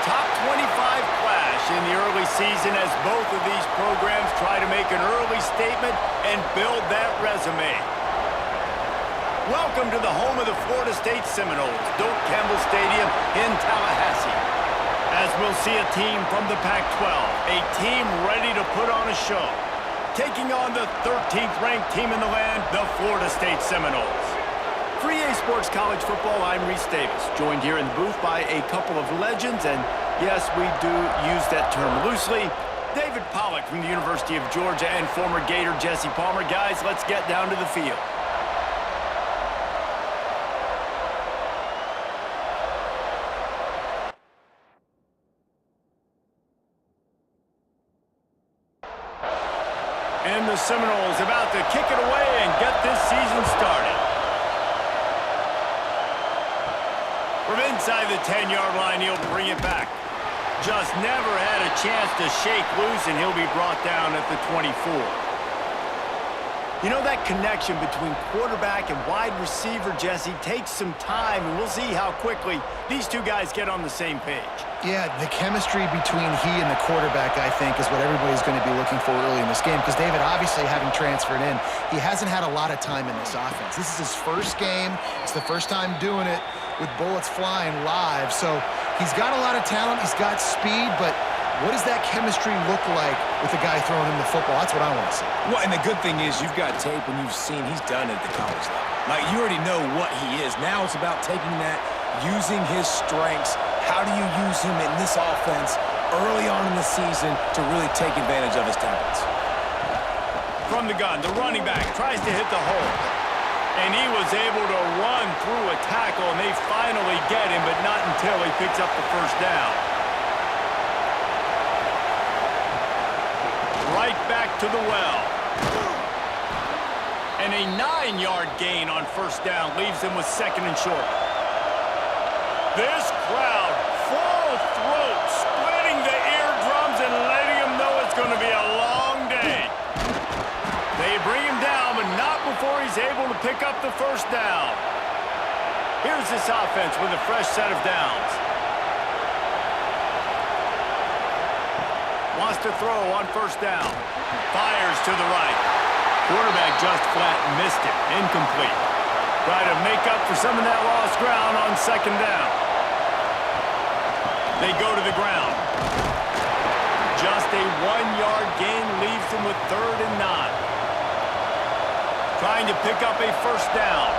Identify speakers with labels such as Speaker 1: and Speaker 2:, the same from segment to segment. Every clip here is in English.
Speaker 1: top 25 clash in the early season as both of these programs try to make an early statement and build that resume. Welcome to the home of the Florida State Seminoles, Doak Campbell Stadium in Tallahassee. As we'll see a team from the Pac-12, a team ready to put on a show. Taking on the 13th ranked team in the land, the Florida State Seminoles. For EA Sports College Football, I'm Reese Davis, joined here in the booth by a couple of legends, and yes, we do use that term loosely. David Pollack from the University of Georgia and former Gator Jesse Palmer. Guys, let's get down to the field. And the Seminoles about to kick it away and get this season started. From inside the 10-yard line, he'll bring it back. Just never had a chance to shake loose, and he'll be brought down at the 24. You know, that connection between quarterback and wide receiver, Jesse, takes some time, and we'll see how quickly these two guys get on the same page.
Speaker 2: Yeah, the chemistry between he and the quarterback, I think, is what everybody's going to be looking for early in this game. Because David, obviously, having transferred in, he hasn't had a lot of time in this offense. This is his first game. It's the first time doing it with bullets flying live. So he's got a lot of talent. He's got speed, but what does that chemistry look like with the guy throwing him the football? That's what I want to see.
Speaker 3: Well, and the good thing is you've got tape and you've seen he's done it at the college level. Like, you already know what he is. Now it's about taking that, using his strengths. How do you use him in this offense early on in the season to really take advantage of his talents?
Speaker 1: From the gun, the running back tries to hit the hole. And he was able to run through a tackle, and they finally get him, but not until he picks up the first down. Right back to the well. And a 9-yard gain on first down leaves him with second and short. This crowd, full throat, splitting the eardrums and letting him know it's going to be a long day. They bring him down, but not before he's able to pick up the first down. Here's this offense with a fresh set of downs. Wants to throw on first down. Fires to the right. Quarterback just flat missed it. Incomplete. Try to make up for some of that lost ground on second down. They go to the ground. Just a 1-yard gain leaves them with 3rd and 9. Trying to pick up a first down.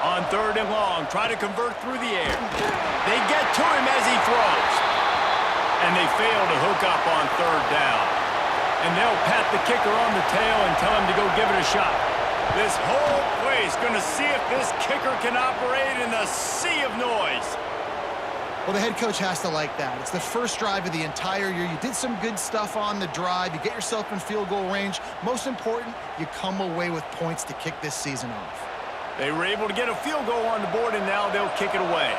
Speaker 1: On 3rd and long, try to convert through the air. They get to him as he throws. And they fail to hook up on 3rd down. And they'll pat the kicker on the tail and tell him to go give it a shot. This whole place going to see if this kicker can operate in the sea of noise.
Speaker 2: Well, the head coach has to like that. It's the first drive of the entire year. You did some good stuff on the drive. You get yourself in field goal range. Most important, you come away with points to kick this season off.
Speaker 1: They were able to get a field goal on the board, and now they'll kick it away.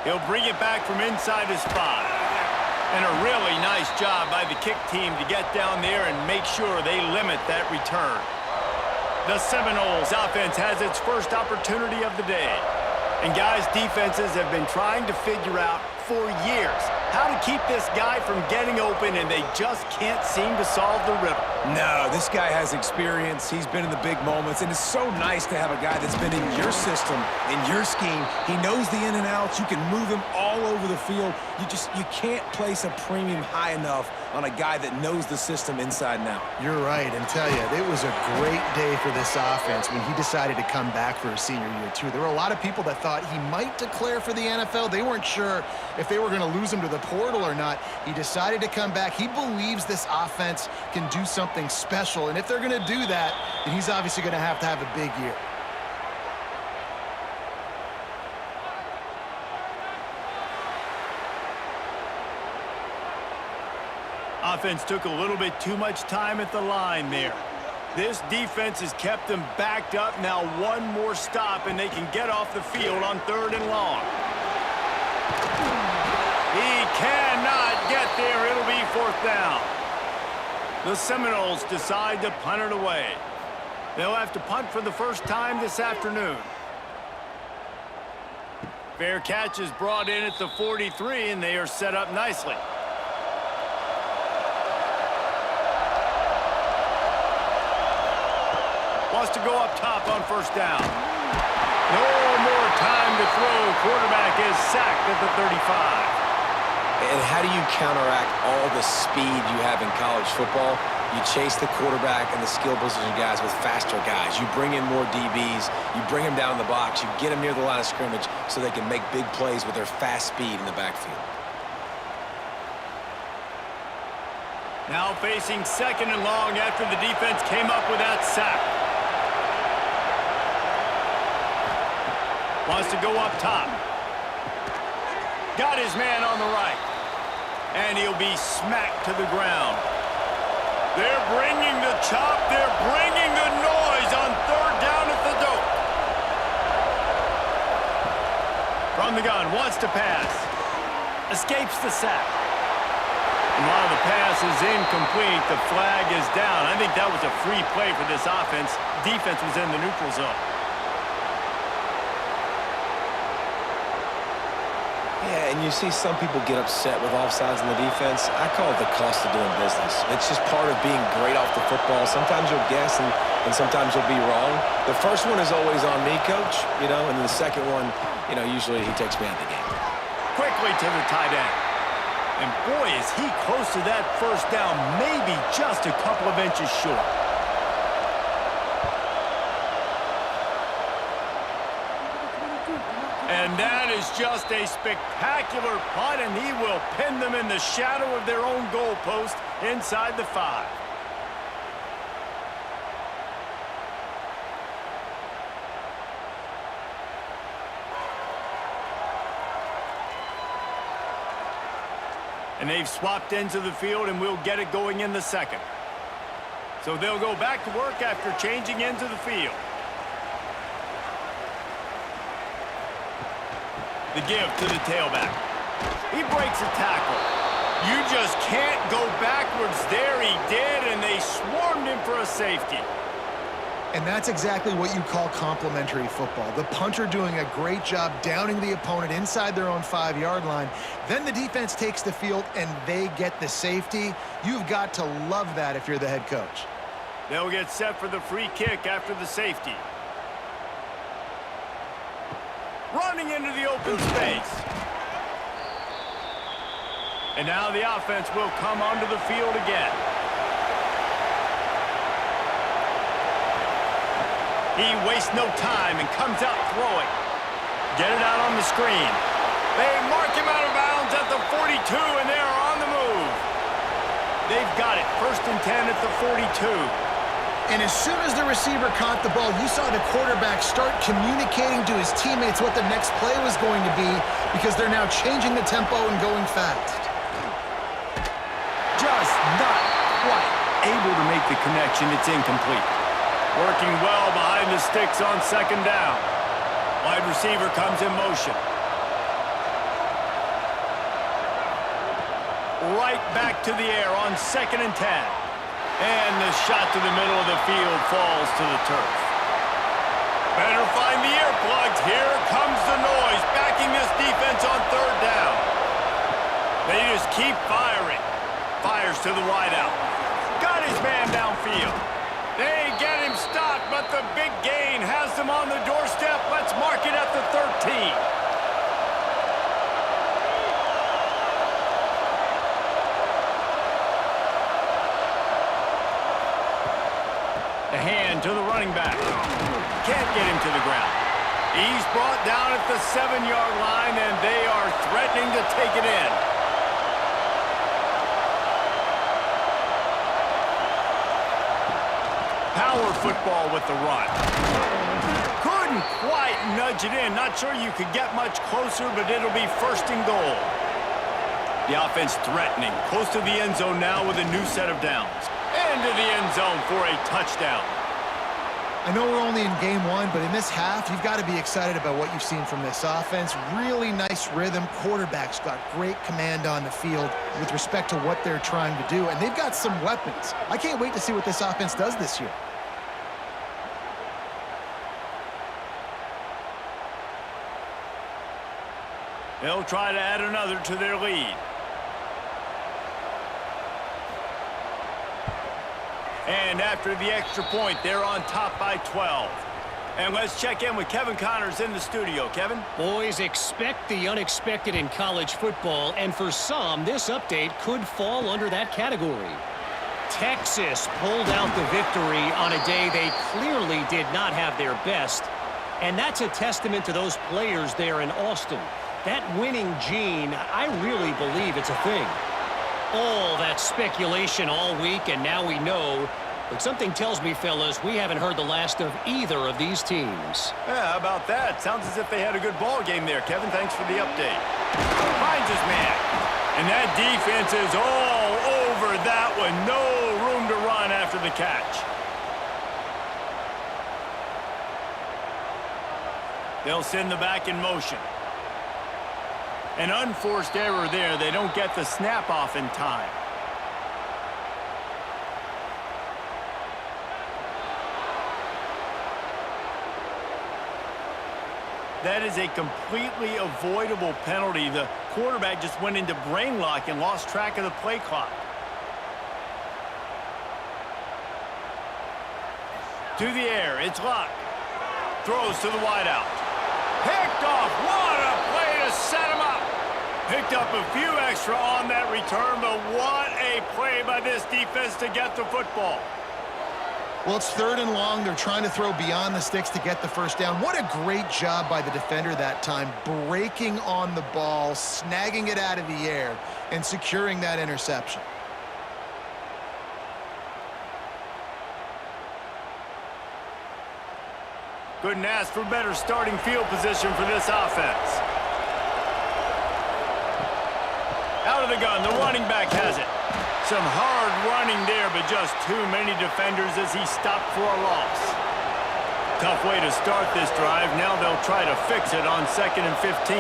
Speaker 1: He'll bring it back from inside his 5. And a really nice job by the kick team to get down there and make sure they limit that return. The Seminoles offense has its first opportunity of the day. And guys, defenses have been trying to figure out for years how to keep this guy from getting open, and they just can't seem to solve the riddle.
Speaker 3: No, this guy has experience. He's been in the big moments, and it's so nice to have a guy that's been in your system, in your scheme. He knows the in and outs. You can move him all over the field. You can't place a premium high enough on a guy that knows the system inside and out.
Speaker 2: You're right, and tell you, it was a great day for this offense when he decided to come back for his senior year, too. There were a lot of people that thought he might declare for the NFL. They weren't sure if they were going to lose him to the portal or not. He decided to come back. He believes this offense can do something special, and if they're going to do that, then he's obviously going to have a big year.
Speaker 1: Offense took a little bit too much time at the line there. This defense has kept them backed up. Now one more stop, and they can get off the field on 3rd and long. He cannot get there. It'll be 4th down. The Seminoles decide to punt it away. They'll have to punt for the first time this afternoon. Fair catch is brought in at the 43, and they are set up nicely. Wants to go up top on first down. No more time to throw. Quarterback is sacked at the 35.
Speaker 3: And how do you counteract all the speed you have in college football? You chase the quarterback and the skill position guys with faster guys. You bring in more DBs. You bring them down in the box. You get them near the line of scrimmage so they can make big plays with their fast speed in the backfield.
Speaker 1: Now facing second and long after the defense came up with that sack. Wants to go up top. Got his man on the right. And he'll be smacked to the ground. They're bringing the chop. They're bringing the noise on third down at the dope. From the gun, wants to pass. Escapes the sack. And while the pass is incomplete, the flag is down. I think that was a free play for this offense. Defense was in the neutral zone.
Speaker 3: Yeah, and you see some people get upset with offsides in the defense. I call it the cost of doing business. It's just part of being great off the football. Sometimes you'll guess and sometimes you'll be wrong. The first one is always on me, Coach, and then the second one, usually he takes me out of the game.
Speaker 1: Quickly to the tight end. And boy, is he close to that first down, maybe just a couple of inches short. And that is just a spectacular punt, and he will pin them in the shadow of their own goalpost inside the 5. And they've swapped ends of the field, and we'll get it going in the second. So they'll go back to work after changing ends of the field. The give to the tailback. He breaks a tackle. You just can't go backwards there. He did, and they swarmed him for a safety.
Speaker 2: And that's exactly what you call complementary football. The punter doing a great job downing the opponent inside their own 5-yard line. Then the defense takes the field, and they get the safety. You've got to love that if you're the head coach.
Speaker 1: They'll get set for the free kick after the safety. Running into the open space. And now the offense will come onto the field again. He wastes no time and comes out throwing. Get it out on the screen. They mark him out of bounds at the 42, and they are on the move. They've got it. 1st and 10 at the 42.
Speaker 2: And as soon as the receiver caught the ball, you saw the quarterback start communicating to his teammates what the next play was going to be, because they're now changing the tempo and going fast.
Speaker 1: Just not quite able to make the connection. It's incomplete. Working well behind the sticks on second down. Wide receiver comes in motion. Right back to the air on 2nd and 10. And the shot to the middle of the field falls to the turf. Better find the earplugs. Here comes the noise, backing this defense on third down. They just keep firing. Fires to the wideout. Got his man downfield. They get him stopped, but the big gain has them on the doorstep. Let's mark it at the 13. The hand to the running back. Can't get him to the ground. He's brought down at the 7-yard line, and they are threatening to take it in. Power football with the run. Couldn't quite nudge it in. Not sure you could get much closer, but it'll be 1st and goal. The offense threatening. Close to the end zone now with a new set of downs. Into the end zone for a touchdown.
Speaker 2: I know we're only in game one, but in this half, you've got to be excited about what you've seen from this offense. Really nice rhythm. Quarterback's got great command on the field with respect to what they're trying to do, and they've got some weapons. I can't wait to see what this offense does this year.
Speaker 1: They'll try to add another to their lead. And after the extra point, they're on top by 12. And let's check in with Kevin Connors in the studio. Kevin?
Speaker 4: Boys, expect the unexpected in college football, and for some, this update could fall under that category. Texas pulled out the victory on a day they clearly did not have their best, and that's a testament to those players there in Austin. That winning gene, I really believe it's a thing. All that speculation all week, and now we know. But something tells me, fellas, we haven't heard the last of either of these teams.
Speaker 1: Yeah, how about that? Sounds as if they had a good ball game there, Kevin. Thanks for the update. Finds his man. And that defense is all over that one. No room to run after the catch. They'll send the back in motion. An unforced error there. They don't get the snap off in time. That is a completely avoidable penalty. The quarterback just went into brain lock and lost track of the play clock. To the air, it's Luck. Throws to the wideout. Picked off. What a play to set him up. Picked up a few extra on that return, but what a play by this defense to get the football.
Speaker 2: Well, it's 3rd and long. They're trying to throw beyond the sticks to get the first down. What a great job by the defender that time, breaking on the ball, snagging it out of the air, and securing that interception.
Speaker 1: Couldn't ask for better starting field position for this offense. Out of the gun, the running back has it. Some hard running there, but just too many defenders as he stopped for a loss. Tough way to start this drive. Now they'll try to fix it on 2nd and 15.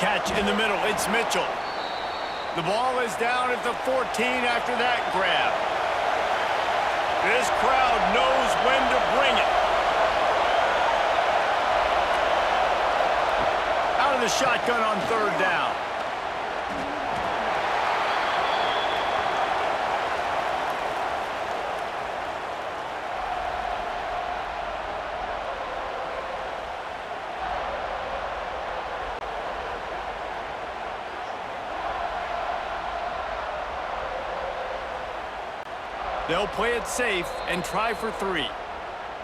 Speaker 1: Catch in the middle. It's Mitchell. The ball is down at the 14 after that grab. This crowd knows when to bring it. Out of the shotgun on 3rd down. They'll play it safe and try for 3.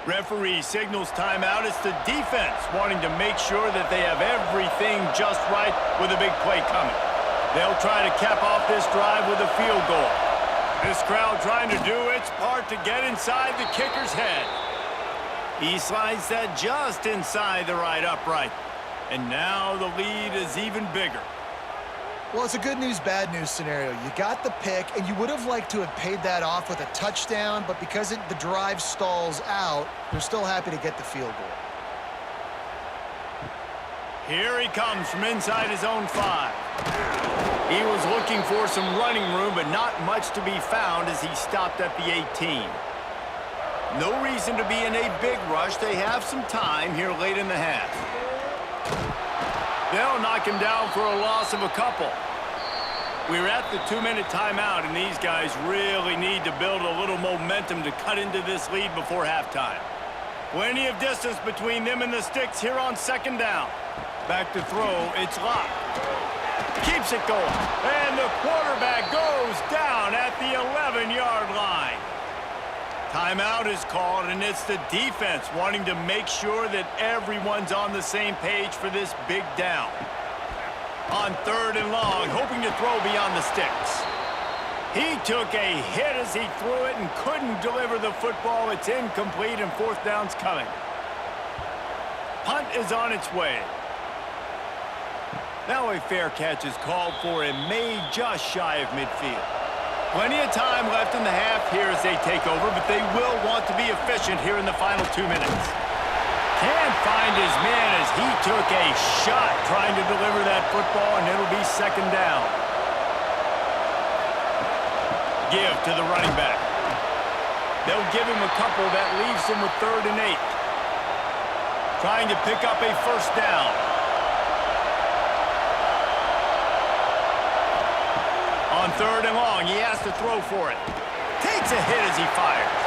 Speaker 1: Referee signals timeout. It's the defense wanting to make sure that they have everything just right with a big play coming. They'll try to cap off this drive with a field goal. This crowd trying to do its part to get inside the kicker's head. He slides that just inside the right upright. And now the lead is even bigger.
Speaker 2: Well, it's a good news, bad news scenario. You got the pick, and you would have liked to have paid that off with a touchdown, but because the drive stalls out, they're still happy to get the field goal.
Speaker 1: Here he comes from inside his own 5. He was looking for some running room, but not much to be found as he stopped at the 18. No reason to be in a big rush. They have some time here late in the half. They'll knock him down for a loss of a couple. We're at the 2-minute timeout, and these guys really need to build a little momentum to cut into this lead before halftime. Plenty of distance between them and the sticks here on 2nd down. Back to throw, it's Luck. Keeps it going, and the quarterback goes down at the 11-yard line. Timeout is called, and it's the defense wanting to make sure that everyone's on the same page for this big down. On 3rd and long, hoping to throw beyond the sticks. He took a hit as he threw it and couldn't deliver the football. It's incomplete, and 4th down's coming. Punt is on its way. Now a fair catch is called for and made just shy of midfield. Plenty of time left in the half here as they take over, but they will want to be efficient here in the final 2 minutes. Can't find his man as he took a shot trying to deliver that football, and it'll be second down. Give to the running back. They'll give him a couple that leaves him with 3rd and 8. Trying to pick up a first down. On 3rd and long, he has to throw for it. Takes a hit as he fires.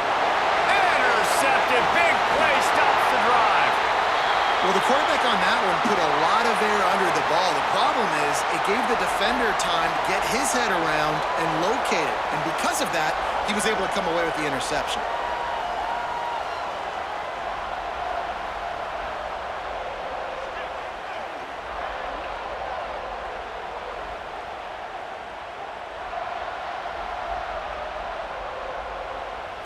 Speaker 1: Intercepted. Big play stops the drive.
Speaker 2: Well, the quarterback on that one put a lot of air under the ball. The problem is it gave the defender time to get his head around and locate it. And because of that, he was able to come away with the interception.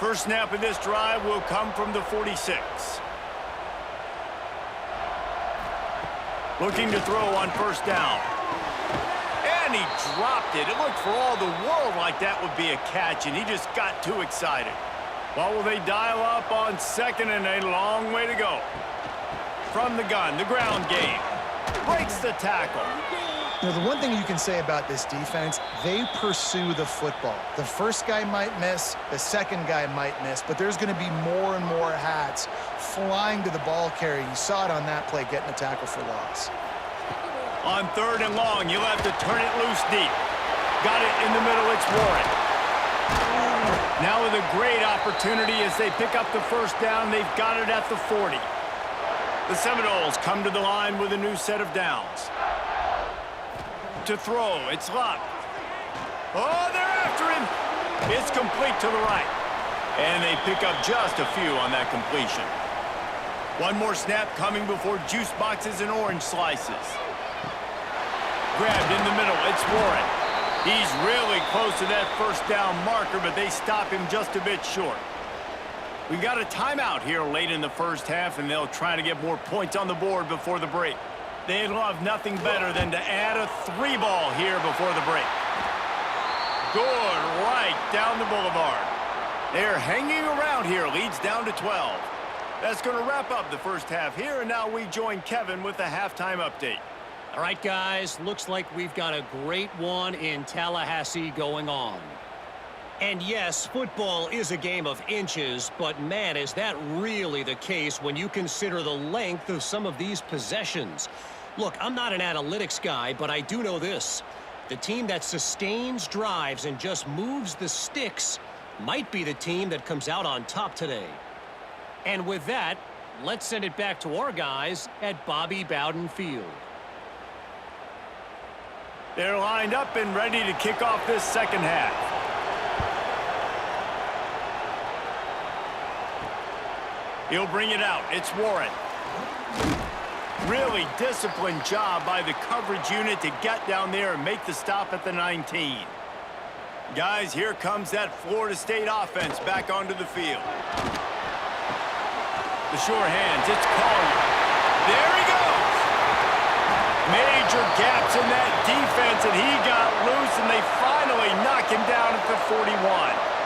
Speaker 1: First snap of this drive will come from the 46. Looking to throw on first down. And he dropped it. It looked for all the world like that would be a catch, and he just got too excited. Well, will they dial up on second, and a long way to go. From the gun, the ground game. Breaks the tackle.
Speaker 2: You know, the one thing you can say about this defense, they pursue the football. The first guy might miss, the second guy might miss, but there's going to be more and more hats flying to the ball carrier. You saw it on that play, getting a tackle for loss.
Speaker 1: On 3rd and long, you'll have to turn it loose deep. Got it in the middle, it's Warren. Now with a great opportunity as they pick up the first down, they've got it at the 40. The Seminoles come to the line with a new set of downs. To throw, it's Luck. Oh, they're after him. It's complete to the right. And they pick up just a few on that completion. One more snap coming before juice boxes and orange slices. Grabbed in the middle, it's Warren. He's really close to that first down marker, but they stop him just a bit short. We've got a timeout here late in the first half, and they'll try to get more points on the board before the break. They'd love nothing better than to add a 3-ball here before the break. Good, right down the boulevard. They're hanging around here, leads down to 12. That's going to wrap up the first half here, and now we join Kevin with the halftime update.
Speaker 4: All right, guys, looks like we've got a great one in Tallahassee going on. And yes, football is a game of inches, but man, is that really the case when you consider the length of some of these possessions. Look, I'm not an analytics guy, but I do know this. The team that sustains drives and just moves the sticks might be the team that comes out on top today. And with that, let's send it back to our guys at Bobby Bowden Field.
Speaker 1: They're lined up and ready to kick off this second half. He'll bring it out. It's Warren. Really disciplined job by the coverage unit to get down there and make the stop at the 19. Guys, here comes that Florida State offense back onto the field. The sure hands, it's Collier. There he goes! Major gaps in that defense, and he got loose, and they finally knock him down at the 41.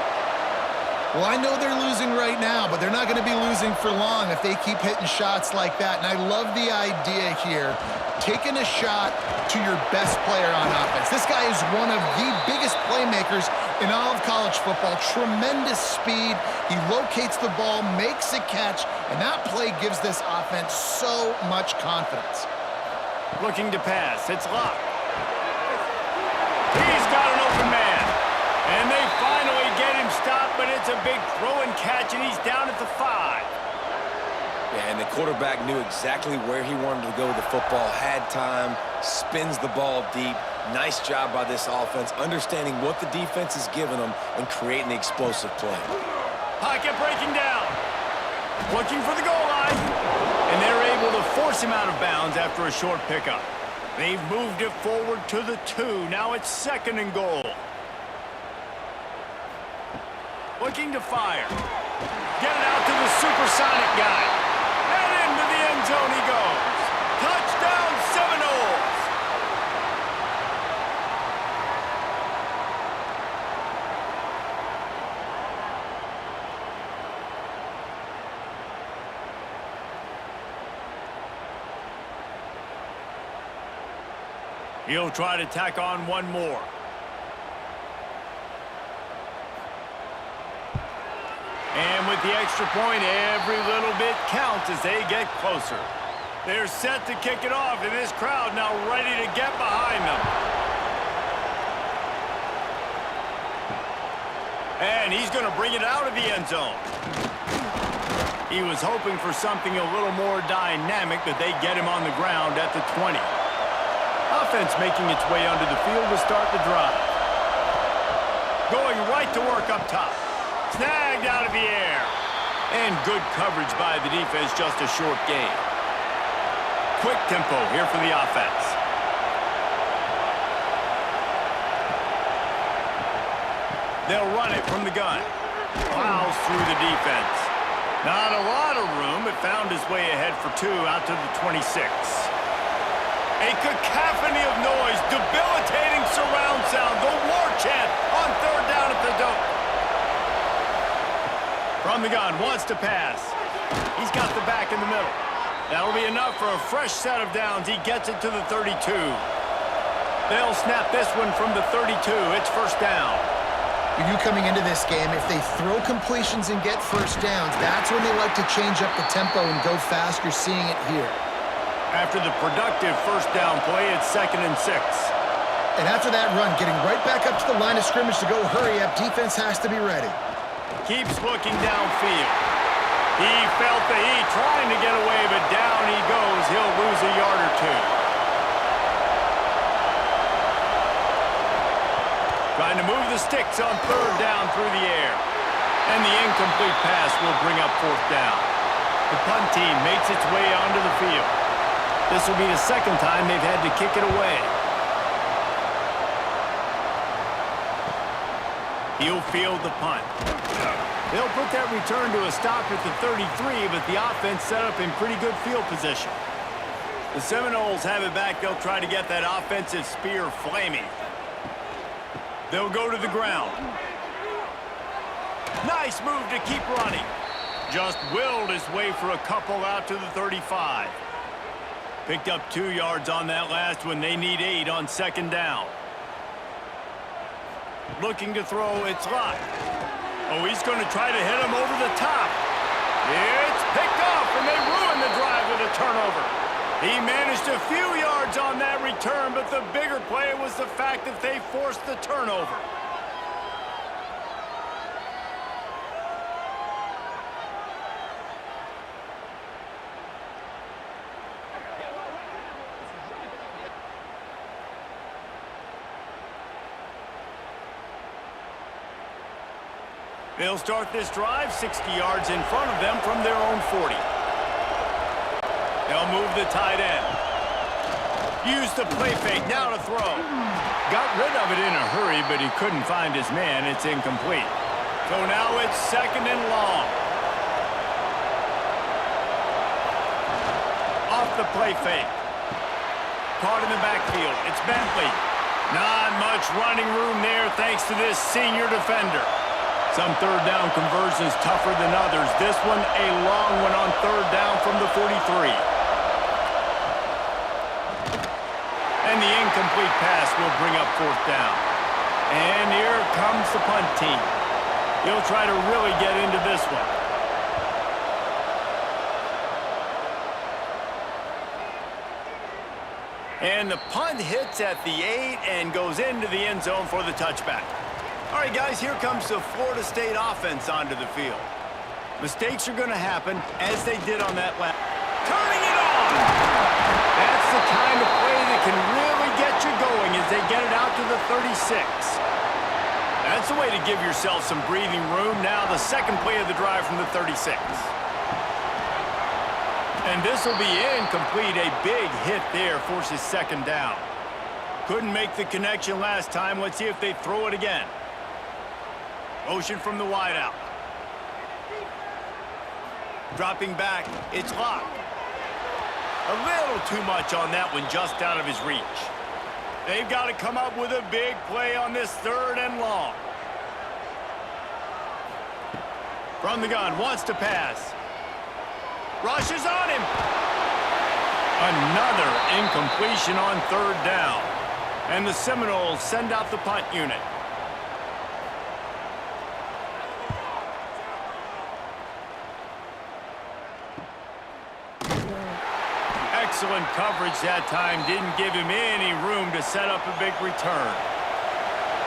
Speaker 2: Well, I know they're losing right now, but they're not going to be losing for long if they keep hitting shots like that. And I love the idea here, taking a shot to your best player on offense. This guy is one of the biggest playmakers in all of college football. Tremendous speed. He locates the ball, makes a catch, and that play gives this offense so much confidence.
Speaker 1: Looking to pass. It's Luck. He's got an open man. And they finally get him stopped, but it's a big throw and catch, and he's down at the 5.
Speaker 3: Yeah, and the quarterback knew exactly where he wanted to go with the football, had time, spins the ball deep. Nice job by this offense, understanding what the defense is giving them and creating the explosive play.
Speaker 1: Pocket breaking down. Looking for the goal line. And they're able to force him out of bounds after a short pickup. They've moved it forward to the 2. Now it's 2nd and goal. Looking to fire. Get it out to the supersonic guy. And into the end zone he goes. Touchdown Seminoles. He'll try to tack on one more. And with the extra point, every little bit counts as they get closer. They're set to kick it off, and this crowd now ready to get behind them. And he's going to bring it out of the end zone. He was hoping for something a little more dynamic, but they get him on the ground at the 20. Offense making its way onto the field to start the drive. Going right to work up top. Snagged out of the air. And good coverage by the defense, just a short gain. Quick tempo here for the offense. They'll run it from the gun. Plows through the defense. Not a lot of room, but found his way ahead for 2 out to the 26. A cacophony of noise, debilitating surround sound, the war chant on third down at the dope. From the gun, wants to pass. He's got the back in the middle. That'll be enough for a fresh set of downs. He gets it to the 32. They'll snap this one from the 32. It's first down.
Speaker 2: You coming into this game, if they throw completions and get first downs, that's when they like to change up the tempo and go fast. You're seeing it here.
Speaker 1: After the productive first down play, it's 2nd and 6.
Speaker 2: And after that run, getting right back up to the line of scrimmage to go hurry up, defense has to be ready.
Speaker 1: Keeps looking downfield. He felt the heat trying to get away, but down he goes. He'll lose a yard or 2. Trying to move the sticks on third down through the air. And the incomplete pass will bring up fourth down. The punt team makes its way onto the field. This will be the second time they've had to kick it away. He'll field the punt. They'll put that return to a stop at the 33, but the offense set up in pretty good field position. The Seminoles have it back. They'll try to get that offensive spear flaming. They'll go to the ground. Nice move to keep running. Just willed his way for a couple out to the 35. Picked up 2 yards on that last one. They need 8 on second down. Looking to throw, it's Lott. Oh, he's going to try to hit him over the top. It's picked off, and they ruin the drive with a turnover. He managed a few yards on that return, but the bigger play was the fact that they forced the turnover. They'll start this drive 60 yards in front of them from their own 40. They'll move the tight end. Use the play fake, now to throw. Got rid of it in a hurry, but he couldn't find his man. It's incomplete. So now it's 2nd and long. Off the play fake. Caught in the backfield. It's Bentley. Not much running room there thanks to this senior defender. Some third down conversions tougher than others. This one a long one on third down from the 43. And the incomplete pass will bring up fourth down. And here comes the punt team. He'll try to really get into this one. And the punt hits at the 8 and goes into the end zone for the touchback. All right, guys, here comes the Florida State offense onto the field. Mistakes are going to happen, as they did on that last. Turning it on! That's the kind of play that can really get you going as they get it out to the 36. That's a way to give yourself some breathing room. Now the second play of the drive from the 36. And this will be incomplete. A big hit there forces second down. Couldn't make the connection last time. Let's see if they throw it again. Motion from the wideout. Dropping back, it's Lott. A little too much on that one, just out of his reach. They've got to come up with a big play on this 3rd and long. From the gun, wants to pass. Rushes on him. Another incompletion on third down. And the Seminoles send out the punt unit. Excellent coverage that time. Didn't give him any room to set up a big return.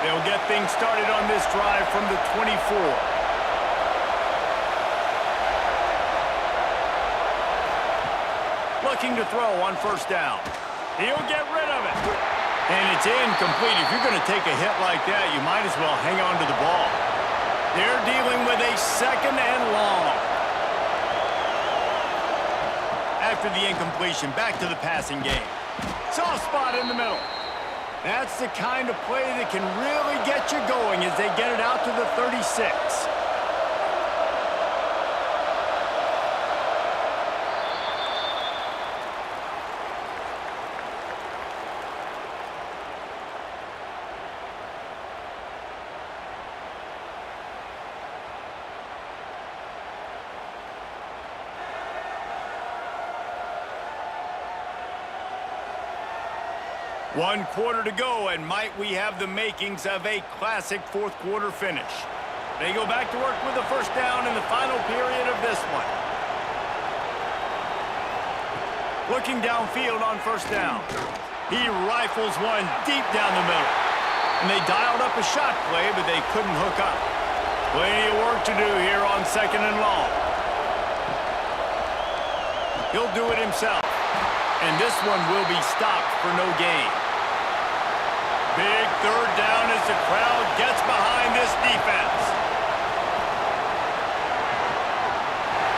Speaker 1: They'll get things started on this drive from the 24. Looking to throw on first down. He'll get rid of it. And it's incomplete. If you're going to take a hit like that, you might as well hang on to the ball. They're dealing with a second and long. After the incompletion, back to the passing game. Soft spot in the middle. That's the kind of play that can really get you going as they get it out to the 36. One quarter to go, and might we have the makings of a classic fourth quarter finish. They go back to work with the first down in the final period of this one. Looking downfield on first down. He rifles one deep down the middle. And they dialed up a shot play, but they couldn't hook up. Plenty of work to do here on second and long. He'll do it himself. And this one will be stopped for no gain. Big third down as the crowd gets behind this defense.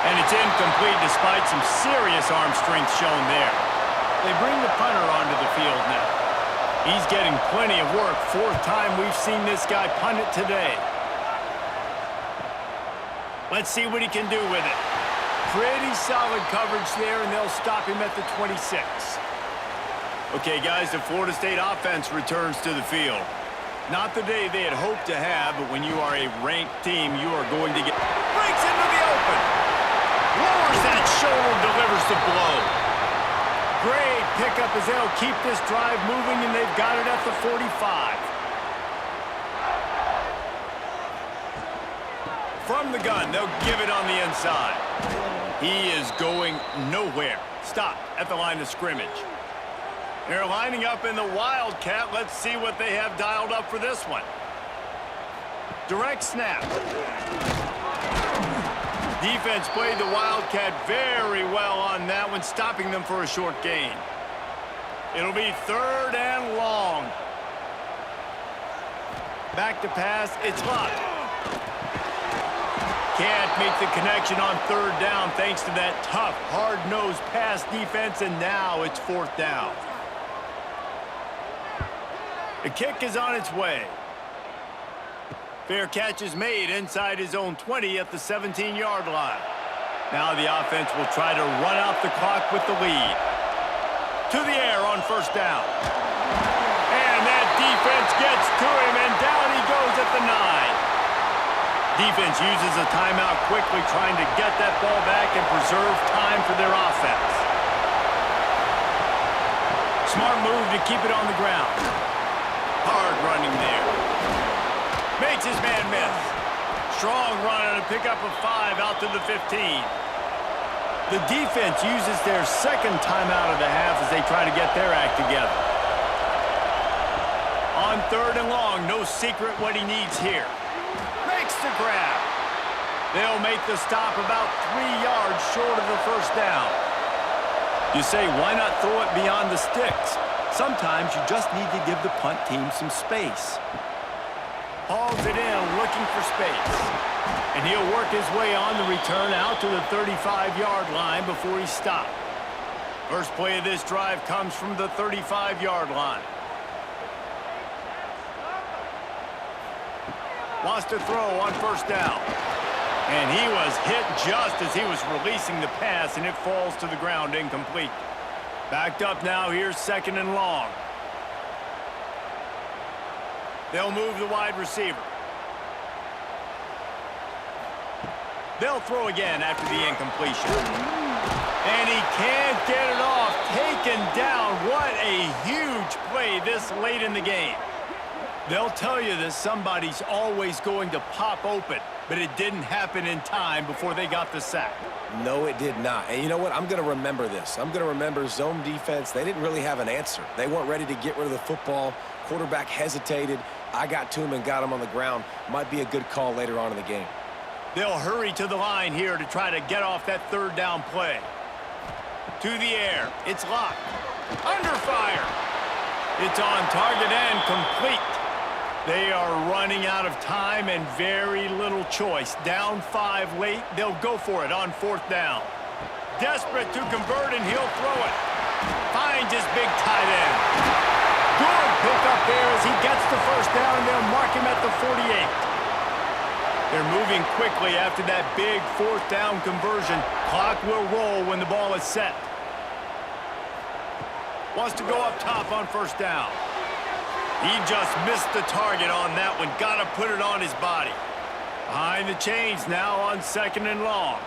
Speaker 1: And it's incomplete despite some serious arm strength shown there. They bring the punter onto the field now. He's getting plenty of work. Fourth time we've seen this guy punt it today. Let's see what he can do with it. Pretty solid coverage there, and they'll stop him at the 26. Okay, guys, the Florida State offense returns to the field. Not the day they had hoped to have, but when you are a ranked team, you are going to get... Breaks into the open! Lowers that shoulder, delivers the blow. Great pickup as they'll keep this drive moving, and they've got it at the 45. From the gun, they'll give it on the inside. He is going nowhere. Stop at the line of scrimmage. They're lining up in the Wildcat. Let's see what they have dialed up for this one. Direct snap. Defense played the Wildcat very well on that one, stopping them for a short gain. It'll be third and long. Back to pass. It's locked. Can't make the connection on third down thanks to that tough, hard-nosed pass defense, and now it's fourth down. The kick is on its way. Fair catch is made inside his own 20 at the 17-yard line. Now the offense will try to run out the clock with the lead. To the air on first down. And that defense gets to him, and down he goes at the 9. Defense uses a timeout quickly, trying to get that ball back and preserve time for their offense. Smart move to keep it on the ground. Hard running there. Makes his man miss. Strong run and a pickup of 5 out to the 15. The defense uses their second timeout of the half as they try to get their act together. On third and long, no secret what he needs here. Makes the grab. They'll make the stop about 3 yards short of the first down. You say, why not throw it beyond the sticks? Sometimes you just need to give the punt team some space. Hauls it in, looking for space. And he'll work his way on the return out to the 35-yard line before he's stopped. First play of this drive comes from the 35-yard line. Wants to throw on first down. And he was hit just as he was releasing the pass, and it falls to the ground incomplete. Backed up now, here's second and long. They'll move the wide receiver. They'll throw again after the incompletion. And he can't get it off. Taken down. What a huge play this late in the game. They'll tell you that somebody's always going to pop open, but it didn't happen in time before they got the sack.
Speaker 3: No, it did not. And you know what? I'm going to remember this. I'm going to remember zone defense. They didn't really have an answer. They weren't ready to get rid of the football. Quarterback hesitated. I got to him and got him on the ground. Might be a good call later on in the game.
Speaker 1: They'll hurry to the line here to try to get off that third down play. To the air. It's locked. Under fire. It's on target and complete. They are running out of time and very little choice. Down 5 late. They'll go for it on 4th down. Desperate to convert, and he'll throw it. Finds his big tight end. Good pickup there as he gets the first down, and they'll mark him at the 48. They're moving quickly after that big 4th down conversion. Clock will roll when the ball is set. Wants to go up top on 1st down. He just missed the target on that one. Got to put it on his body. Behind the chains now on 2nd and long.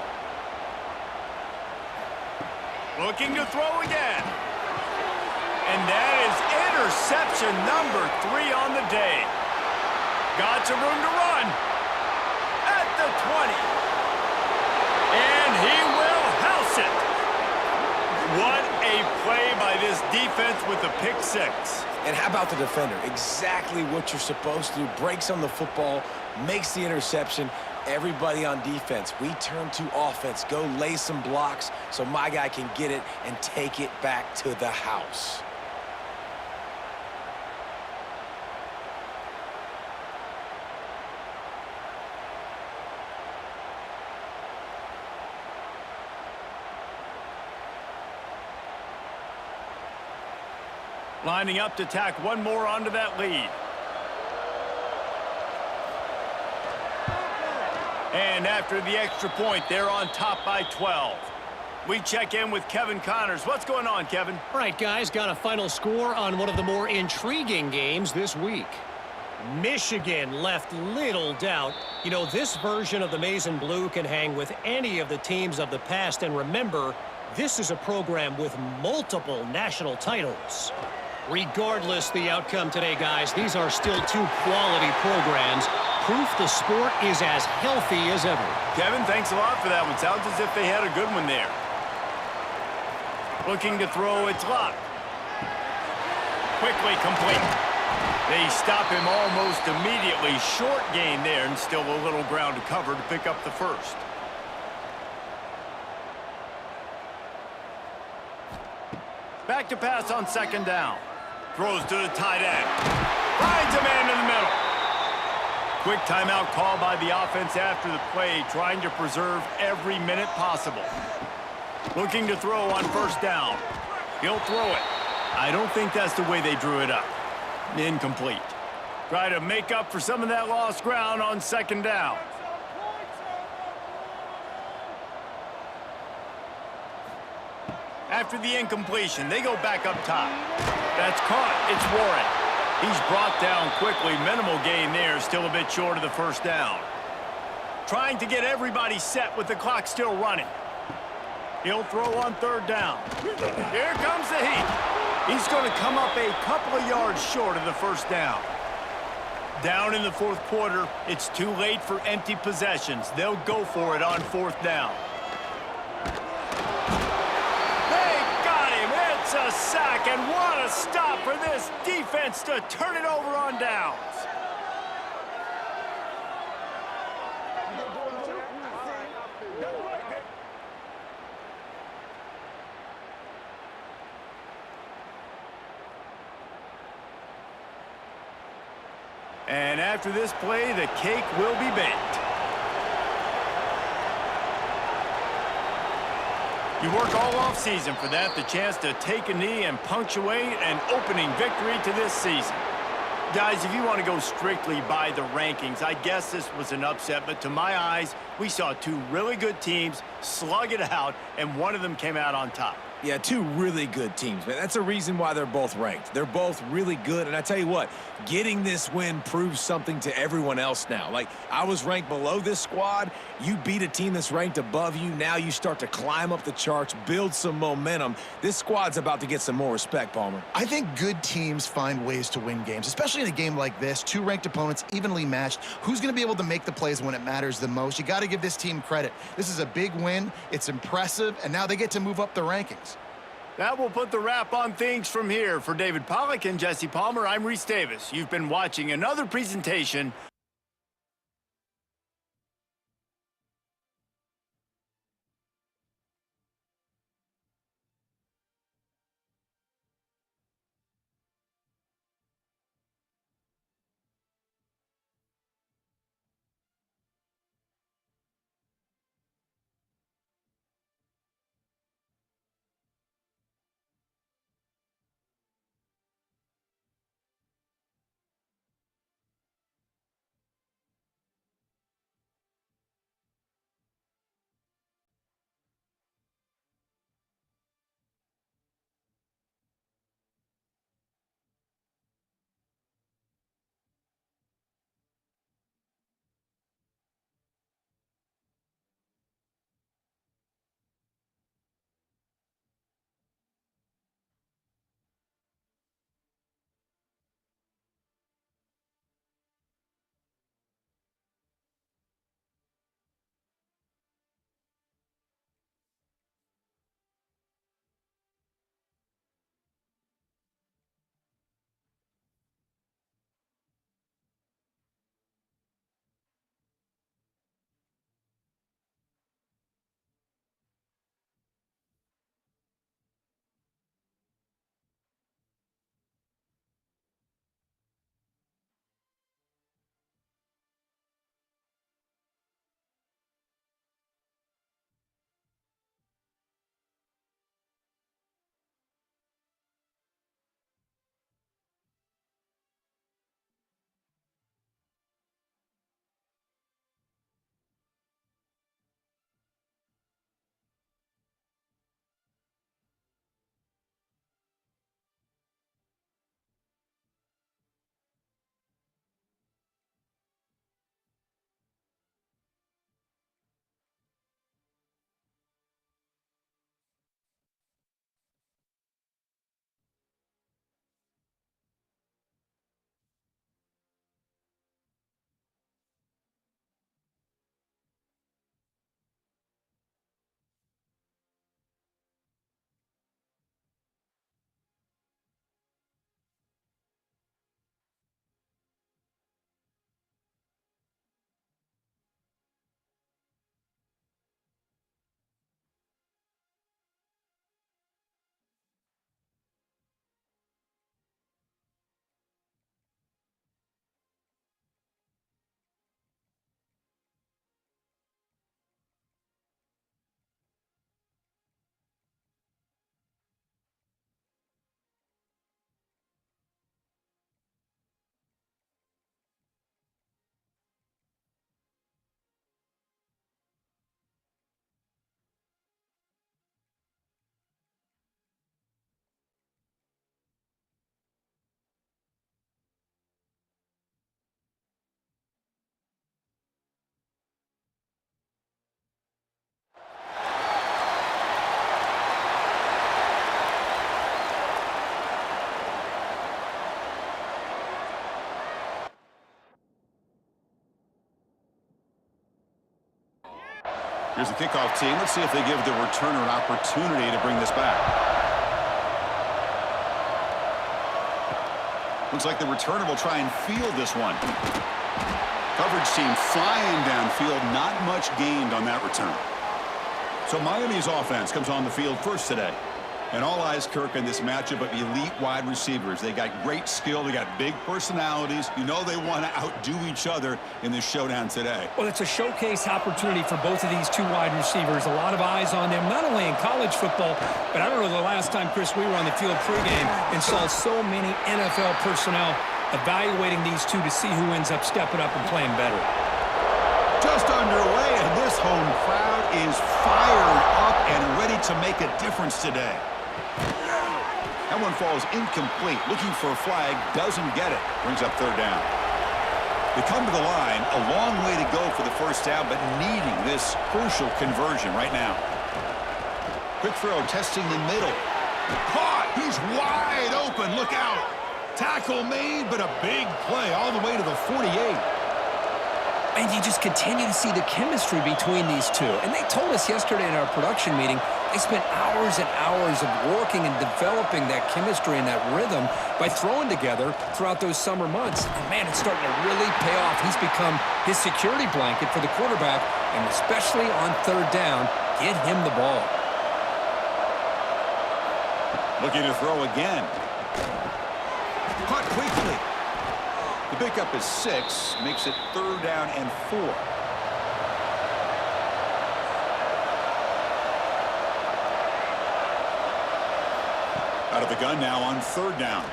Speaker 1: Looking to throw again. And that is interception number 3 on the day. Got some room to run. At the 20. And he will house it. What a play by this defense with the pick 6.
Speaker 3: And how about the defender? Exactly what you're supposed to do. Breaks on the football, makes the interception. Everybody on defense, we turn to offense. Go lay some blocks so my guy can get it and take it back to the house.
Speaker 1: Lining up to tack one more onto that lead. And after the extra point, they're on top by 12. We check in with Kevin Connors. What's going on, Kevin?
Speaker 4: All right, guys, got a final score on one of the more intriguing games this week. Michigan left little doubt. You know, this version of the Maize and Blue can hang with any of the teams of the past. And remember, this is a program with multiple national titles. Regardless the outcome today, guys, these are still 2 quality programs. Proof the sport is as healthy as ever.
Speaker 1: Kevin, thanks a lot for that one. Sounds as if they had a good one there. Looking to throw, it's locked. Quickly complete. They stop him almost immediately. Short gain there, and still a little ground to cover to pick up the first. Back to pass on 2nd down. Throws to the tight end. Finds a man in the middle. Quick timeout call by the offense after the play, trying to preserve every minute possible. Looking to throw on 1st down. He'll throw it. I don't think that's the way they drew it up. Incomplete. Try to make up for some of that lost ground on 2nd down. After the incompletion, they go back up top. That's caught. It's Warren. He's brought down quickly. Minimal gain there. Still a bit short of the 1st down. Trying to get everybody set with the clock still running. He'll throw on 3rd down. Here comes the heat. He's going to come up a couple of yards short of the 1st down. Down in the 4th quarter, it's too late for empty possessions. They'll go for it on 4th down. It's a sack, and what a stop for this defense to turn it over on downs. And after this play, the cake will be baked. You work all offseason for that, the chance to take a knee and punctuate an opening victory to this season. Guys, if you want to go strictly by the rankings, I guess this was an upset, but to my eyes, We saw two really good teams slug it out, and one of them came out on top.
Speaker 3: Yeah, two really good teams, man. That's a reason why they're both ranked. They're both really good, and I tell you what, getting this win proves something to everyone else now. Like, I was ranked below this squad. You beat a team that's ranked above you. Now you start to climb up the charts, build some momentum. This squad's about to get some more respect, Palmer.
Speaker 2: I think good teams find ways to win games, especially in a game like this. Two ranked opponents, evenly matched. Who's going to be able to make the plays when it matters the most? You got to give this team credit. This is a big win. It's impressive, and now they get to move up the rankings.
Speaker 1: That will put the wrap on things from here. For David Pollack and Jesse Palmer, I'm Reese Davis. You've been watching another presentation
Speaker 5: Here's the kickoff team. Let's see if they give the returner an opportunity to bring this back. Looks like the returner will try and field this one. Coverage team flying downfield. Not much gained on that return. So Miami's offense comes on the field first today. And all eyes, Kirk, in this matchup of elite wide receivers. They got great skill. They got big personalities. You know they want to outdo each other in this showdown today.
Speaker 6: Well, it's a showcase opportunity for both of these two wide receivers. A lot of eyes on them, not only in college football, but I don't know the last time, Chris, we were on the field pregame and saw so many NFL personnel evaluating these two to see who ends up stepping up and playing better.
Speaker 5: Just underway, and this This home crowd is fired up and ready to make a difference today. That one falls incomplete. Looking for a flag, doesn't get it. Brings up third down. They come to the line, a long way to go for the first down, but needing this crucial conversion right now. Quick throw, testing the middle. Caught! He's wide open. Look out! Tackle made, but a big play all the way to the 48.
Speaker 6: And you just continue to see the chemistry between these two. And they told us yesterday in our production meeting, they spent hours and hours of working and developing that chemistry and that rhythm by throwing together throughout those summer months. And, man, it's starting to really pay off. He's become his security blanket for the quarterback, and especially on third down, get him the ball.
Speaker 5: Looking to throw again. Caught quickly. The pickup is 6, makes it third down and 4. Out of the gun now on third down.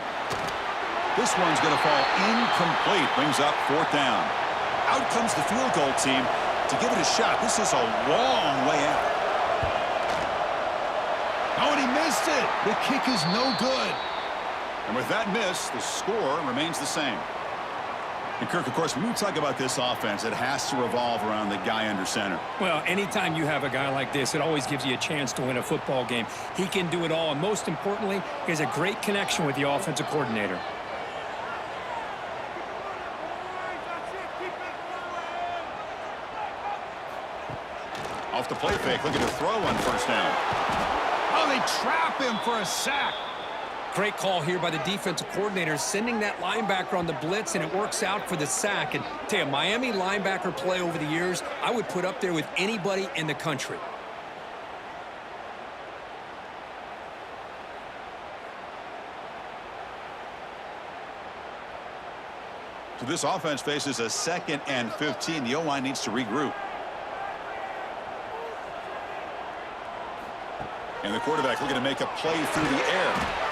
Speaker 5: This one's going to fall incomplete. Brings up fourth down. Out comes the field goal team to give it a shot. This is a long way out. Oh, and he missed it. The kick is no good. And with that miss, the score remains the same. And Kirk, of course, when we talk about this offense, it has to revolve around the guy under center.
Speaker 6: Well, anytime you have a guy like this, it always gives you a chance to win a football game. He can do it all, and most importantly, he has a great connection with the offensive coordinator.
Speaker 5: Off the play fake, looking to throw on first down. Oh, they trap him for a sack.
Speaker 6: Great call here by the defensive coordinator, sending that linebacker on the blitz, and it works out for the sack. And tell you, Miami linebacker play over the years, I would put up there with anybody in the country.
Speaker 5: So this offense faces a 2nd and 15. The O-line needs to regroup. And the quarterback looking to make a play through the air.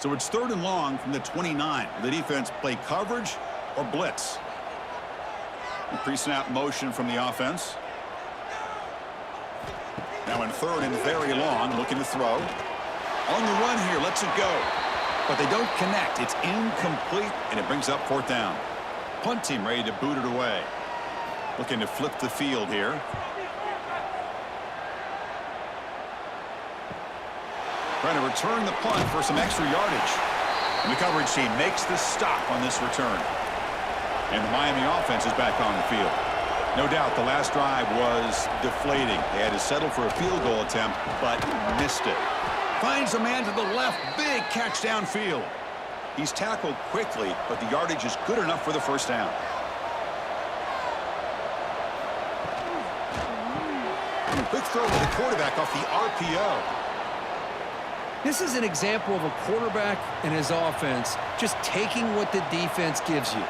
Speaker 5: So it's third and long from the 29. The defense play coverage or blitz. Pre-snap motion from the offense. Now in third and very long, looking to throw. On the run here, lets it go. But they don't connect. It's incomplete, and it brings up fourth down. Punt team ready to boot it away. Looking to flip the field here. Trying to return the punt for some extra yardage. And the coverage team makes the stop on this return. And the Miami offense is back on the field. No doubt the last drive was deflating. They had to settle for a field goal attempt, but missed it. Finds a man to the left. Big catch downfield. He's tackled quickly, but the yardage is good enough for the first down. Quick throw to the quarterback off the RPO.
Speaker 6: This is an example of a quarterback and his offense just taking what the defense gives you.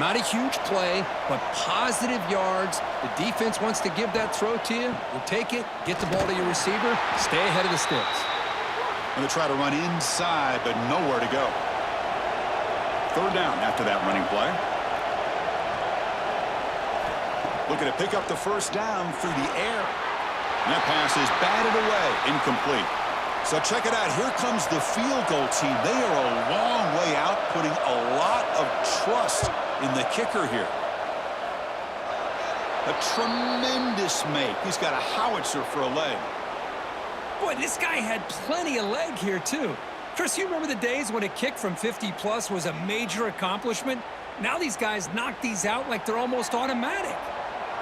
Speaker 6: Not a huge play, but positive yards. The defense wants to give that throw to you. You take it, get the ball to your receiver, stay ahead of the sticks.
Speaker 5: And they try to run inside, but nowhere to go. Third down after that running play. Looking to pick up the first down through the air. And that pass is batted away, incomplete. So check it out. Here comes the field goal team. They are a long way out, putting a lot of trust in the kicker here. A tremendous make. He's got a howitzer for a leg.
Speaker 6: Boy, this guy had plenty of leg here, too. Chris, you remember the days when a kick from 50-plus was a major accomplishment? Now these guys knock these out like they're almost automatic.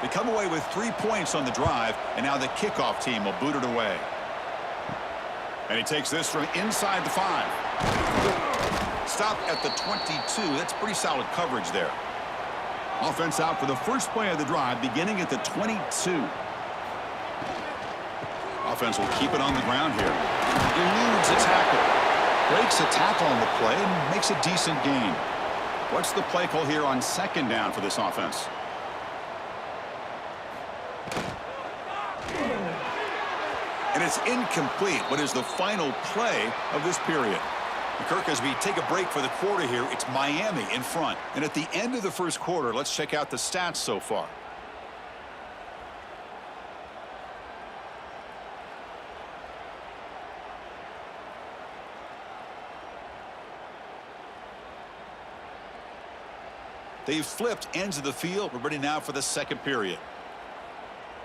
Speaker 5: They come away with 3 points on the drive, and now the kickoff team will boot it away. And he takes this from inside the 5. Stop at the 22. That's pretty solid coverage there. Offense out for the first play of the drive, beginning at the 22. Offense will keep it on the ground here. Eludes a tackle. Breaks a tackle on the play and makes a decent gain. What's the play call here on second down for this offense? And it's incomplete. What is the final play of this period? Kirk, as we take a break for the quarter here, it's Miami in front. And at the end of the first quarter, let's check out the stats so far. They've flipped ends of the field. We're ready now for the second period.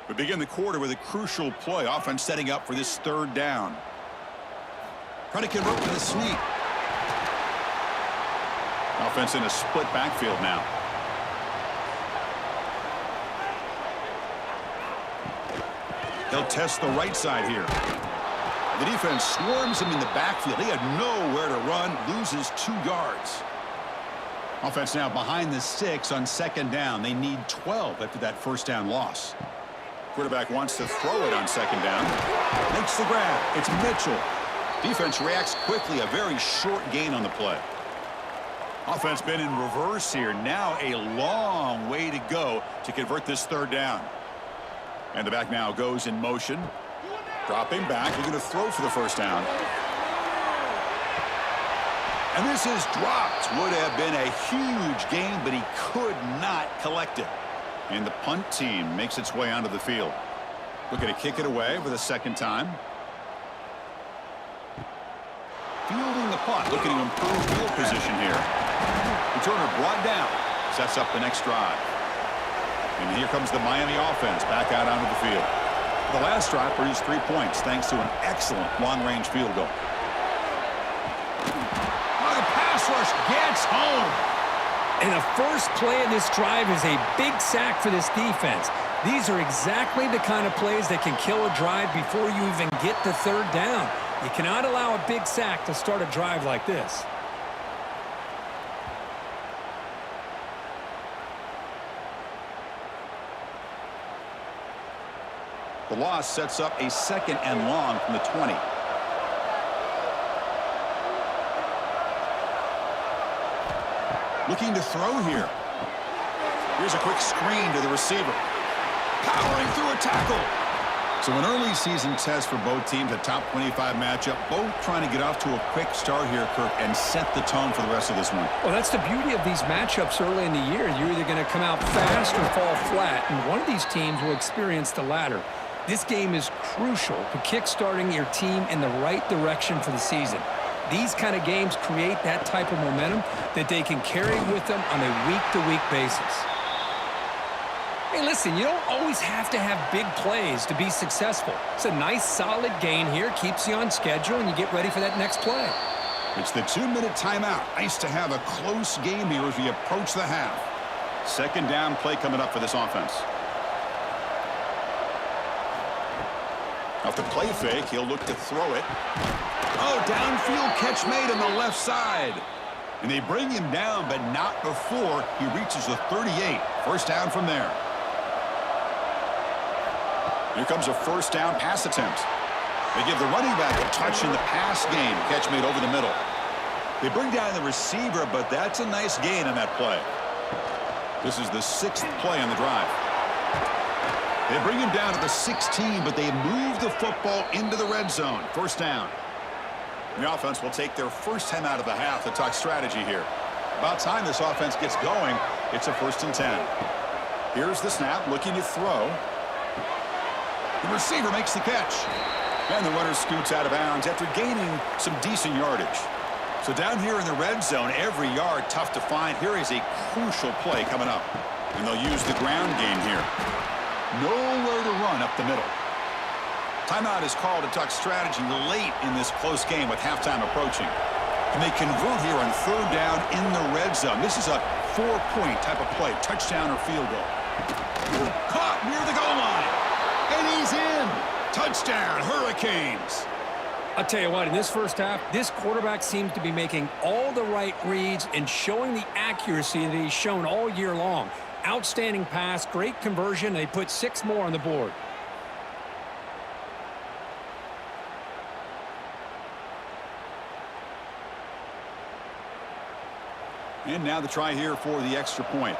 Speaker 5: We begin the quarter with a crucial play. Offense setting up for this third down. Trying to convert to the sweep. Offense in a split backfield now. They'll test the right side here. The defense swarms him in the backfield. He had nowhere to run, loses 2 yards. Offense now behind the 6 on second down. They need 12 after that first down loss. Quarterback wants to throw it on second down. Makes the grab. It's Mitchell. Defense reacts quickly. A very short gain on the play. Offense been in reverse here. Now a long way to go to convert this third down. And the back now goes in motion. Dropping back. Looking to throw for the first down. And this is dropped. Would have been a huge gain, but he could not collect it. And the punt team makes its way onto the field. Looking to kick it away for the second time. Fielding the punt. Looking to improve field position here. Returner brought down. Sets up the next drive. And here comes the Miami offense back out onto the field. The last drive produced 3 points thanks to an excellent long-range field goal. Rush gets home.
Speaker 6: And the first play of this drive is a big sack for this defense. These are exactly the kind of plays that can kill a drive before you even get the third down. You cannot allow a big sack to start a drive like this.
Speaker 5: The loss sets up a second and long from the 20. Looking to throw here. Here's a quick screen to the receiver. Powering through a tackle. So an early season test for both teams, a top 25 matchup. Both trying to get off to a quick start here, Kirk, and set the tone for the rest of this one.
Speaker 6: Well, that's the beauty of these matchups early in the year. You're either going to come out fast or fall flat, and one of these teams will experience the latter. This game is crucial to kick-starting your team in the right direction for the season. These kind of games create that type of momentum that they can carry with them on a week-to-week basis. Hey, listen, you don't always have to have big plays to be successful. It's a nice, solid gain here, keeps you on schedule, and you get ready for that next play.
Speaker 5: It's the 2-minute timeout. Nice to have a close game here as we approach the half. Second down play coming up for this offense. Off the play fake, he'll look to throw it. Oh, downfield catch made on the left side. And they bring him down, but not before he reaches the 38. First down from there. Here comes a first down pass attempt. They give the running back a touch in the pass game. Catch made over the middle. They bring down the receiver, but that's a nice gain on that play. This is the 6th play on the drive. They bring him down to the 16, but they move the football into the red zone. First down. The offense will take their first 10 out of the half to talk strategy here. About time this offense gets going. It's a 1st and 10. Here's the snap, looking to throw. The receiver makes the catch. And the runner scoots out of bounds after gaining some decent yardage. So down here in the red zone, every yard tough to find. Here is a crucial play coming up. And they'll use the ground game here. Nowhere to run up the middle. Timeout is called to talk strategy late in this close game with halftime approaching. And they convert here on third down in the red zone. This is a 4-point type of play, touchdown or field goal. Caught near the goal line. And he's in. Touchdown, Hurricanes.
Speaker 6: I'll tell you what, in this first half, this quarterback seems to be making all the right reads and showing the accuracy that he's shown all year long. Outstanding pass, great conversion. They put 6 more on the board.
Speaker 5: And now the try here for the extra point.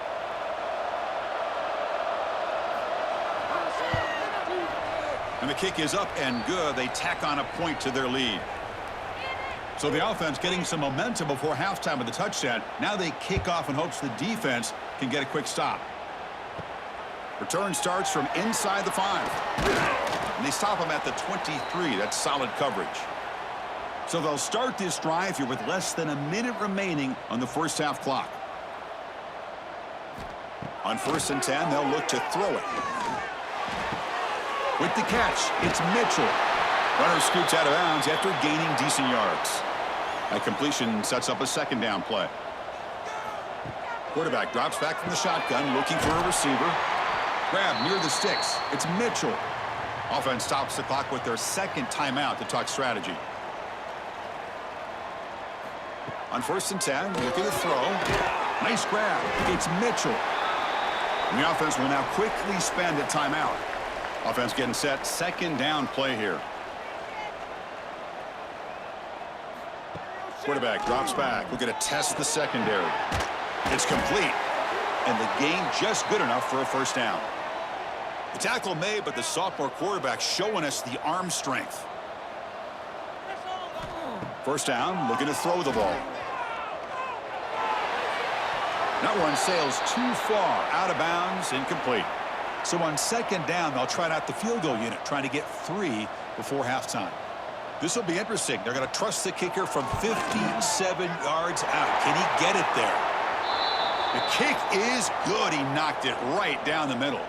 Speaker 5: And the kick is up and good. They tack on a point to their lead. So the offense getting some momentum before halftime with the touchdown. Now they kick off in hopes the defense can get a quick stop. Return starts from inside the 5. And they stop them at the 23. That's solid coverage. So they'll start this drive here with less than a minute remaining on the first half clock. On 1st and 10, they'll look to throw it. With the catch, it's Mitchell. Runner scoots out of bounds after gaining decent yards. That completion sets up a 2nd down play. Quarterback drops back from the shotgun, looking for a receiver. Grab near the sticks. It's Mitchell. Offense stops the clock with their 2nd timeout to talk strategy. On 1st and 10, looking to throw. Nice grab. It's Mitchell. And the offense will now quickly spend a timeout. Offense getting set. 2nd down play here. Quarterback drops back. We're going to test the secondary. It's complete. And the gain just good enough for a 1st down. The tackle made, but the sophomore quarterback showing us the arm strength. 1st down, looking to throw the ball. That one sails too far, out of bounds, incomplete. So on 2nd down, they'll try out the field goal unit, trying to get 3 before halftime. This will be interesting. They're going to trust the kicker from 57 yards out. Can he get it there? The kick is good. He knocked it right down the middle.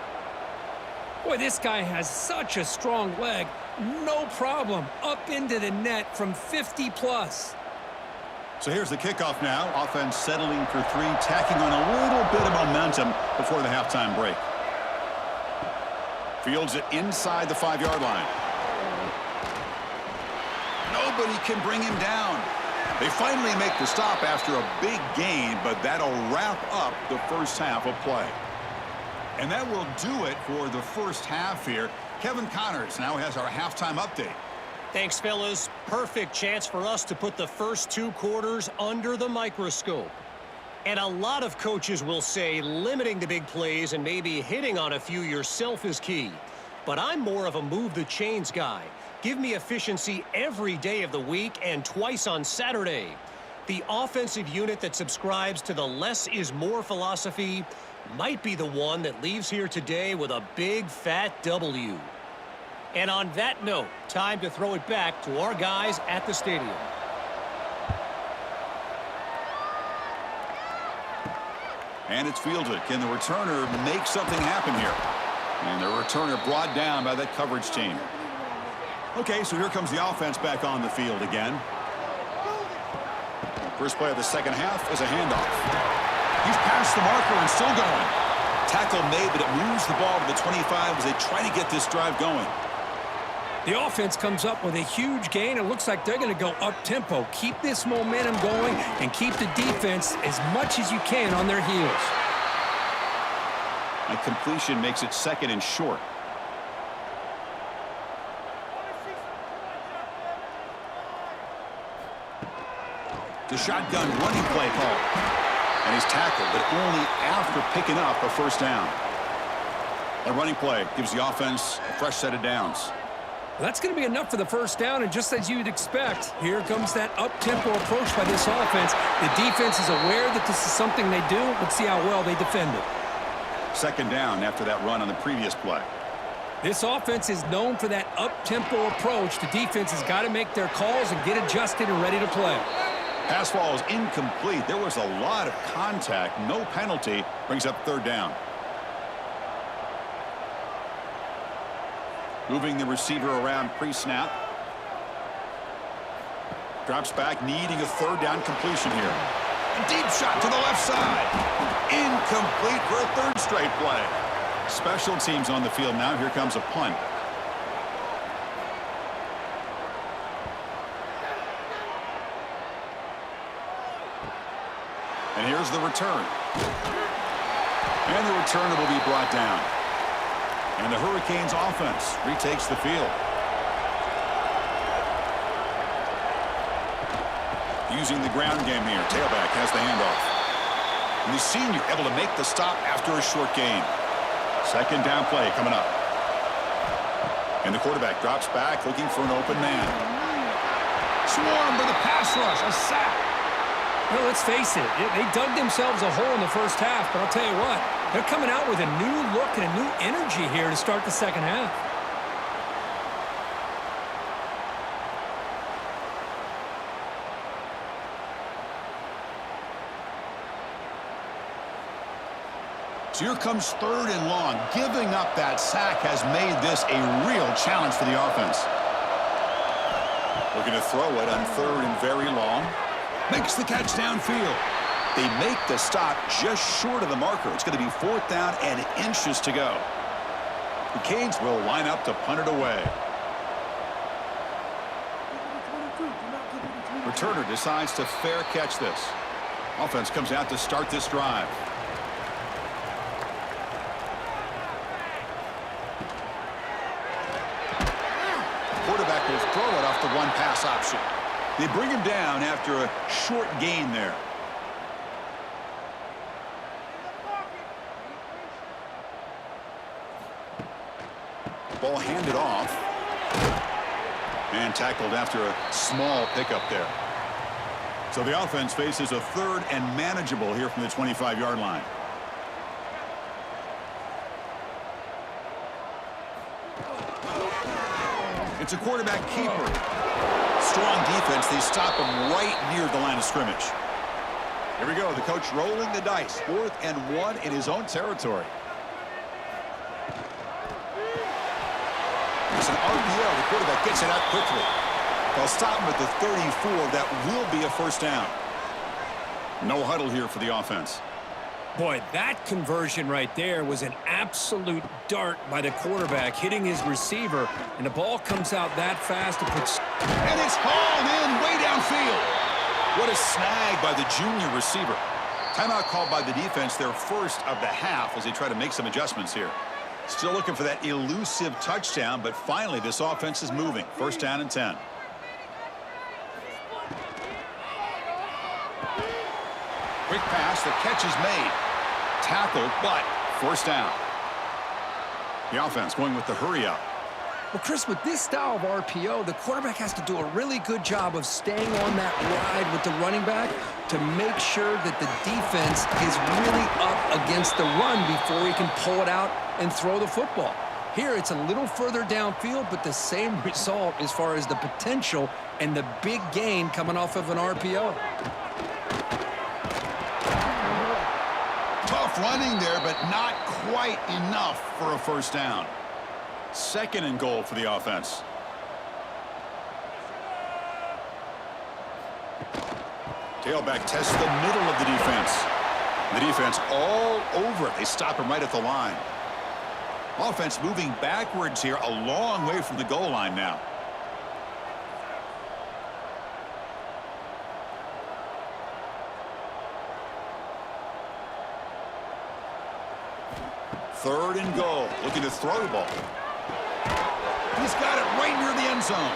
Speaker 6: Boy, this guy has such a strong leg. No problem. Up into the net from 50+.
Speaker 5: So here's the kickoff now. Offense settling for 3, tacking on a little bit of momentum before the halftime break. Fields it inside the 5-yard line. Nobody can bring him down. They finally make the stop after a big gain, but that'll wrap up the first half of play. And that will do it for the first half here. Kevin Connors now has our halftime update.
Speaker 4: Thanks, fellas. Perfect chance for us to put the first 2 quarters under the microscope. And a lot of coaches will say limiting the big plays and maybe hitting on a few yourself is key. But I'm more of a move the chains guy. Give me efficiency every day of the week and twice on Saturday. The offensive unit that subscribes to the less is more philosophy might be the one that leaves here today with a big fat W. And on that note, time to throw it back to our guys at the stadium.
Speaker 5: And it's fielded. Can the returner make something happen here? And the returner brought down by that coverage team. Okay, so here comes the offense back on the field again. First play of the 2nd half is a handoff. He's past the marker and still going. Tackle made, but it moves the ball to the 25 as they try to get this drive going.
Speaker 6: The offense comes up with a huge gain. It looks like they're going to go up-tempo. Keep this momentum going and keep the defense as much as you can on their heels.
Speaker 5: A completion makes it 2nd and short. The shotgun running play call. And he's tackled, but only after picking up a 1st down. A running play gives the offense a fresh set of downs.
Speaker 6: That's going to be enough for the 1st down, and just as you'd expect, here comes that up-tempo approach by this offense. The defense is aware that this is something they do. Let's see how well they defend it.
Speaker 5: 2nd down after that run on the previous play.
Speaker 6: This offense is known for that up-tempo approach. The defense has got to make their calls and get adjusted and ready to play.
Speaker 5: Pass ball is incomplete. There was a lot of contact. No penalty. Brings up 3rd down. Moving the receiver around pre-snap. Drops back, needing a 3rd down completion here. A deep shot to the left side. Incomplete for a 3rd straight play. Special teams on the field now. Here comes a punt. And here's the return. And the returner will be brought down. And the Hurricanes offense retakes the field. Using the ground game here. Tailback has the handoff. And the senior able to make the stop after a short gain. Second down play coming up. And the quarterback drops back looking for an open man.
Speaker 3: Swarmed by the pass rush, a sack.
Speaker 6: Well, let's face it, they dug themselves a hole in the first half, but I'll tell you what, they're coming out with a new look and a new energy here to start the second half.
Speaker 5: So here comes third and long. Giving up that sack has made this a real challenge for the offense. Looking to throw it on third and very long. Makes the catch downfield. They make the stop just short of the marker. It's going to be fourth down and inches to go. The Canes will line up to punt it away. Returner decides to fair catch this. Offense comes out to start this drive. Quarterback will throw it off the one pass option. They bring him down after a short gain there. Ball handed off. And tackled after a small pickup there. So the offense faces a third and manageable here from the 25-yard line. It's a quarterback keeper. Strong defense. They stop him right near the line of scrimmage. Here we go. The coach rolling the dice. 4th and 1 in his own territory. It's an RPO. The quarterback gets it out quickly. They'll stop him at the 34. That will be a first down. No huddle here for the offense.
Speaker 6: Boy, that conversion right there was an absolute dart by the quarterback hitting his receiver, and the ball comes out that fast to put...
Speaker 5: And it's hauled in way downfield. What a snag by the junior receiver. Timeout called by the defense, their first of the half, as they try to make some adjustments here. Still looking for that elusive touchdown, but finally this offense is moving. First down and 10. Quick pass, the catch is made. Tackled, but first down. The offense going with the hurry up.
Speaker 6: Well, Chris, with this style of RPO, the quarterback has to do a really good job of staying on that ride with the running back to make sure that the defense is really up against the run before he can pull it out and throw the football. Here, it's a little further downfield, but the same result as far as the potential and the big gain coming off of an RPO.
Speaker 5: Tough running there, but not quite enough for a first down. Second and goal for the offense. Tailback tests the middle of the defense. The defense all over it. They stop him right at the line. Offense moving backwards here, a long way from the goal line now. Third and goal. Looking to throw the ball. He's got it right near the end zone.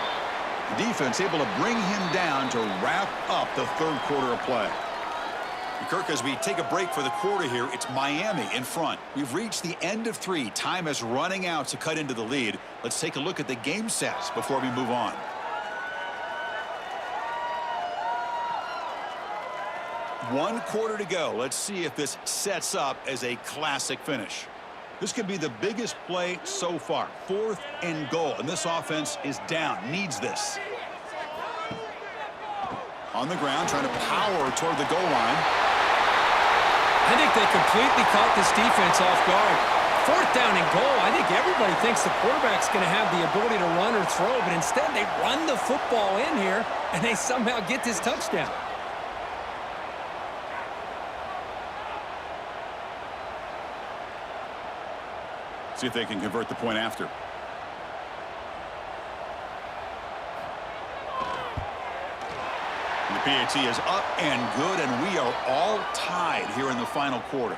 Speaker 5: The defense able to bring him down to wrap up the third quarter of play. And Kirk, as we take a break for the quarter here, it's Miami in front. We've reached the end of 3. Time is running out to cut into the lead. Let's take a look at the game stats before we move on. One quarter to go. Let's see if this sets up as a classic finish. This could be the biggest play so far. 4th and goal, and this offense is down, needs this. On the ground, trying to power toward the goal line.
Speaker 6: I think they completely caught this defense off guard. 4th down and goal. I think everybody thinks the quarterback's going to have the ability to run or throw, but instead they run the football in here, and they somehow get this touchdown.
Speaker 5: See if they can convert the point after. And the PAT is up and good, and we are all tied here in the final quarter.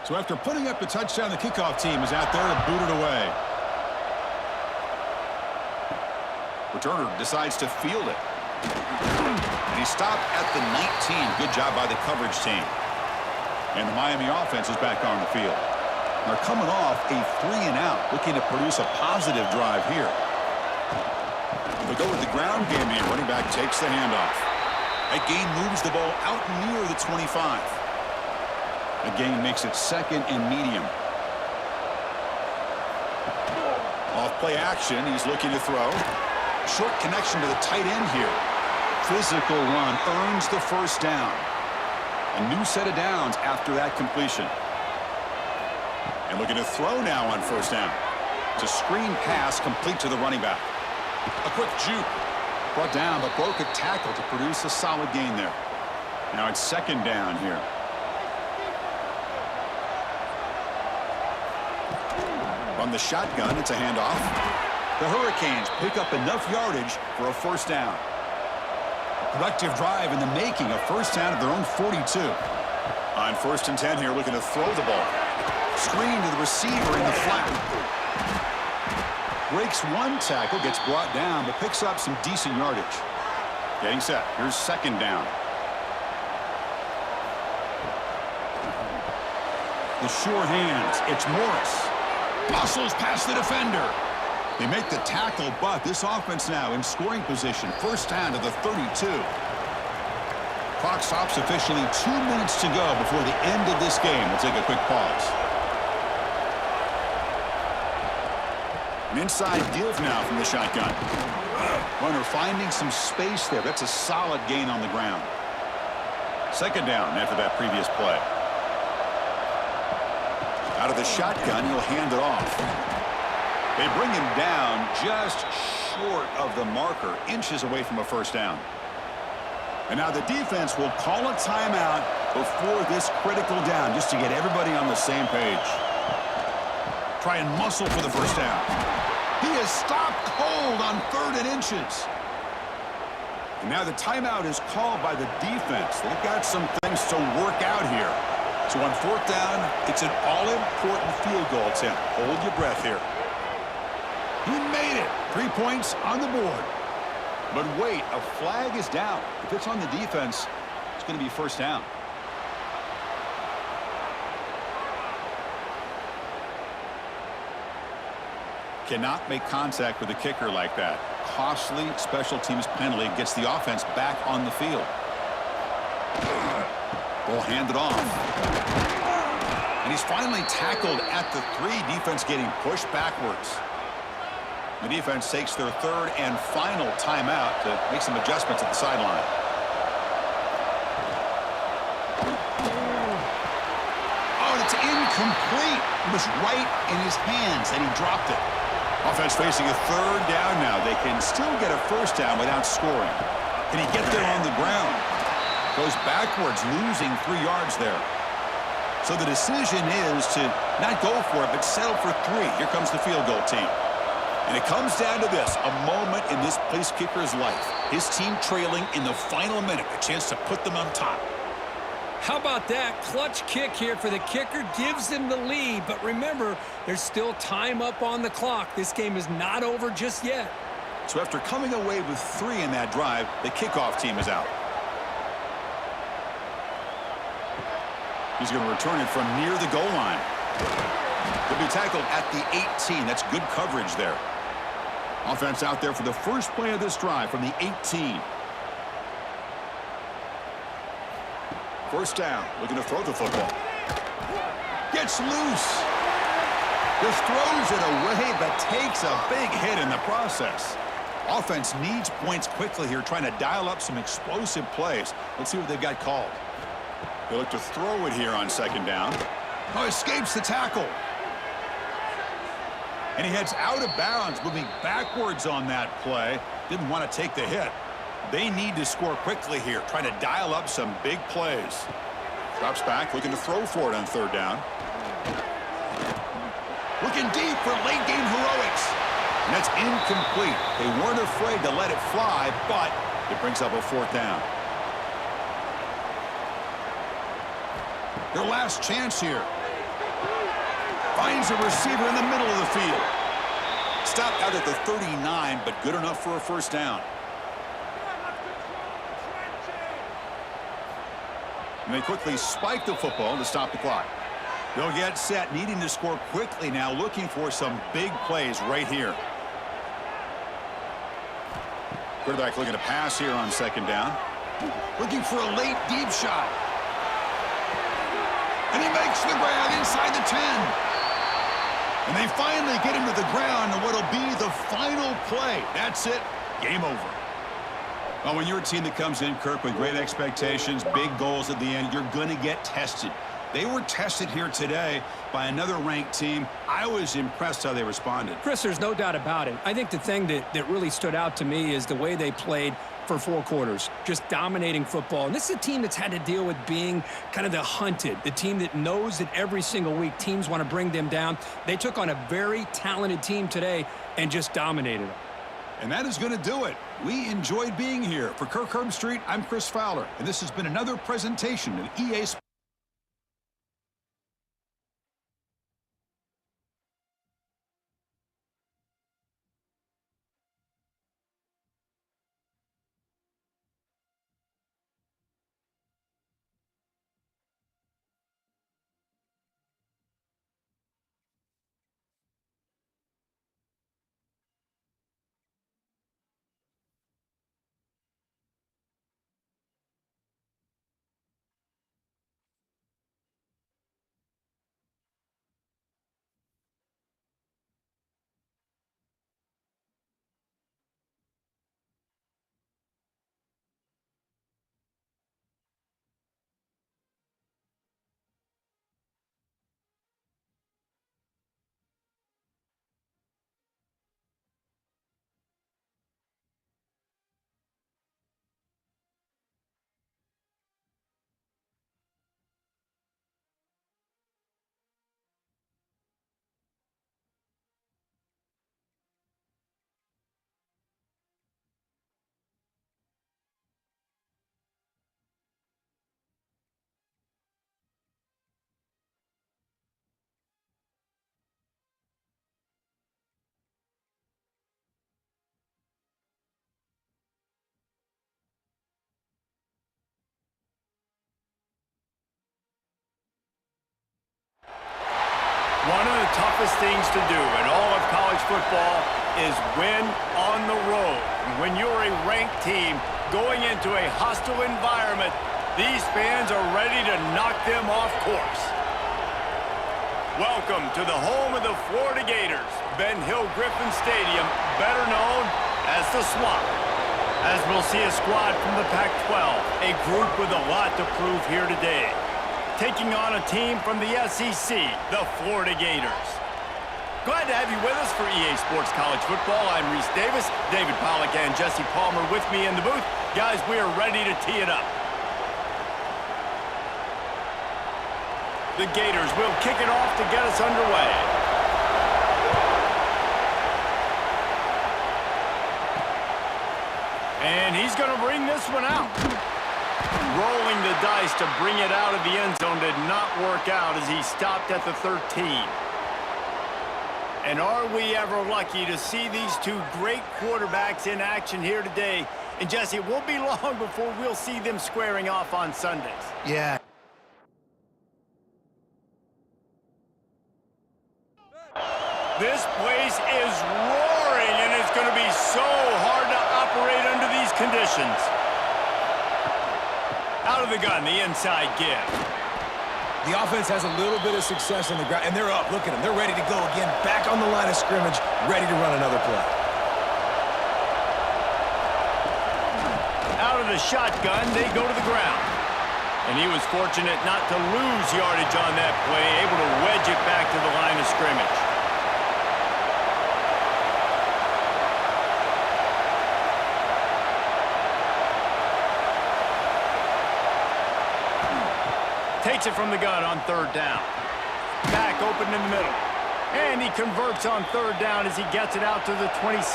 Speaker 5: So after putting up the touchdown, the kickoff team is out there to boot it away. Returner decides to field it. And he stopped at the 19. Good job by the coverage team. And the Miami offense is back on the field. They're coming off a 3-and-out, looking to produce a positive drive here. They go with the ground game here. Running back takes the handoff. That gain moves the ball out near the 25. The gain makes it 2nd and medium. Off play action, he's looking to throw. Short connection to the tight end here. Physical run earns the first down. A new set of downs after that completion. And looking to throw now on first down. It's a screen pass complete to the running back. A quick juke. Brought down, but broke a tackle to produce a solid gain there. Now it's 2nd down here. From the shotgun, it's a handoff. The Hurricanes pick up enough yardage for a first down. Productive drive in the making, a first down at their own 42. On 1st and 10 here, looking to throw the ball. Screen to the receiver in the flat. Breaks one tackle, gets brought down, but picks up some decent yardage. Getting set. Here's 2nd down. The sure hands. It's Morris. Muscles past the defender. They make the tackle, but this offense now in scoring position. First down to the 32. Clock stops officially. 2 minutes to go before the end of this game. We'll take a quick pause. An inside give now from the shotgun. Runner finding some space there. That's a solid gain on the ground. 2nd down after that previous play. Out of the shotgun, he'll hand it off. They bring him down just short of the marker, inches away from a first down. And now the defense will call a timeout before this critical down, just to get everybody on the same page. Try and muscle for the first down. He is stopped cold on 3rd and inches. And now the timeout is called by the defense. They've got some things to work out here. So on 4th down, it's an all-important field goal attempt. Hold your breath here. He made it. 3 points on the board. But wait, a flag is down. If it's on the defense, it's going to be first down. Cannot make contact with a kicker like that. Costly special teams penalty gets the offense back on the field. Ball handed off. And he's finally tackled at the 3. Defense getting pushed backwards. The defense takes their 3rd and final timeout to make some adjustments at the sideline. Oh, and it's incomplete. It was right in his hands, and he dropped it. Offense facing a 3rd down now. They can still get a first down without scoring. Can he get there on the ground? Goes backwards, losing 3 yards there. So the decision is to not go for it, but settle for 3. Here comes the field goal team. And it comes down to this, a moment in this place kicker's life. His team trailing in the final minute, a chance to put them on top.
Speaker 6: How about that? Clutch kick here for the kicker gives them the lead. But remember, there's still time up on the clock. This game is not over just yet.
Speaker 5: So after coming away with 3 in that drive, the kickoff team is out. He's going to return it from near the goal line. He'll be tackled at the 18. That's good coverage there. Offense out there for the first play of this drive from the 18. First down, looking to throw the football. Gets loose. Just throws it away, but takes a big hit in the process. Offense needs points quickly here, trying to dial up some explosive plays. Let's see what they've got called. They look to throw it here on 2nd down. Oh, escapes the tackle. And he heads out of bounds, moving backwards on that play. Didn't want to take the hit. They need to score quickly here, trying to dial up some big plays. Drops back, looking to throw for it on 3rd down. Looking deep for late-game heroics. And that's incomplete. They weren't afraid to let it fly, but it brings up a 4th down. Their last chance here. Finds a receiver in the middle of the field. Stopped out at the 39, but good enough for a first down. And they quickly spike the football to stop the clock. They'll get set, needing to score quickly now, looking for some big plays right here. Quarterback looking to pass here on second down. Looking for a late deep shot. And he makes the grab inside the 10. And they finally get him to the ground on what'll be the final play. That's it. Game over. Well, when you're a team that comes in, Kirk, with great expectations, big goals at the end, you're going to get tested. They were tested here today by another ranked team. I was impressed how they responded.
Speaker 6: Chris, there's no doubt about it. I think the thing that really stood out to me is the way they played for 4 quarters, just dominating football. And this is a team that's had to deal with being kind of the hunted, the team that knows that every single week teams want to bring them down. They took on a very talented team today and just dominated them.
Speaker 5: And that is going to do it. We enjoyed being here. For Kirk Herbstreit, I'm Chris Fowler, and this has been another presentation of EA Sports. One of the toughest things to do in all of college football is win on the road. When you're a ranked team going into a hostile environment, these fans are ready to knock them off course. Welcome to the home of the Florida Gators, Ben Hill Griffin Stadium, better known as the Swamp. As we'll see a squad from the Pac-12, a group with a lot to prove here today. Taking on a team from the SEC, the Florida Gators. Glad to have you with us for EA Sports College Football. I'm Reese Davis, David Pollack and Jesse Palmer with me in the booth. Guys, we are ready to tee it up. The Gators will kick it off to get us underway. And he's going to bring this one out. Rolling the dice to bring it out of the end zone did not work out as he stopped at the 13. And are we ever lucky to see these two great quarterbacks in action here today? And Jesse, it won't be long before we'll see them squaring off on Sundays.
Speaker 2: Yeah.
Speaker 1: This place is roaring, and it's going to be so hard to operate under these conditions. Out of the gun, the inside give.
Speaker 3: The offense has a little bit of success on the ground, and they're up. Look at them. They're ready to go again. Back on the line of scrimmage, ready to run another play.
Speaker 1: Out of the shotgun, they go to the ground. And he was fortunate not to lose yardage on that play, able to wedge it back to the line of scrimmage. Takes it from the gun on third down. Back open in the middle. And he converts on third down as he gets it out to the 26.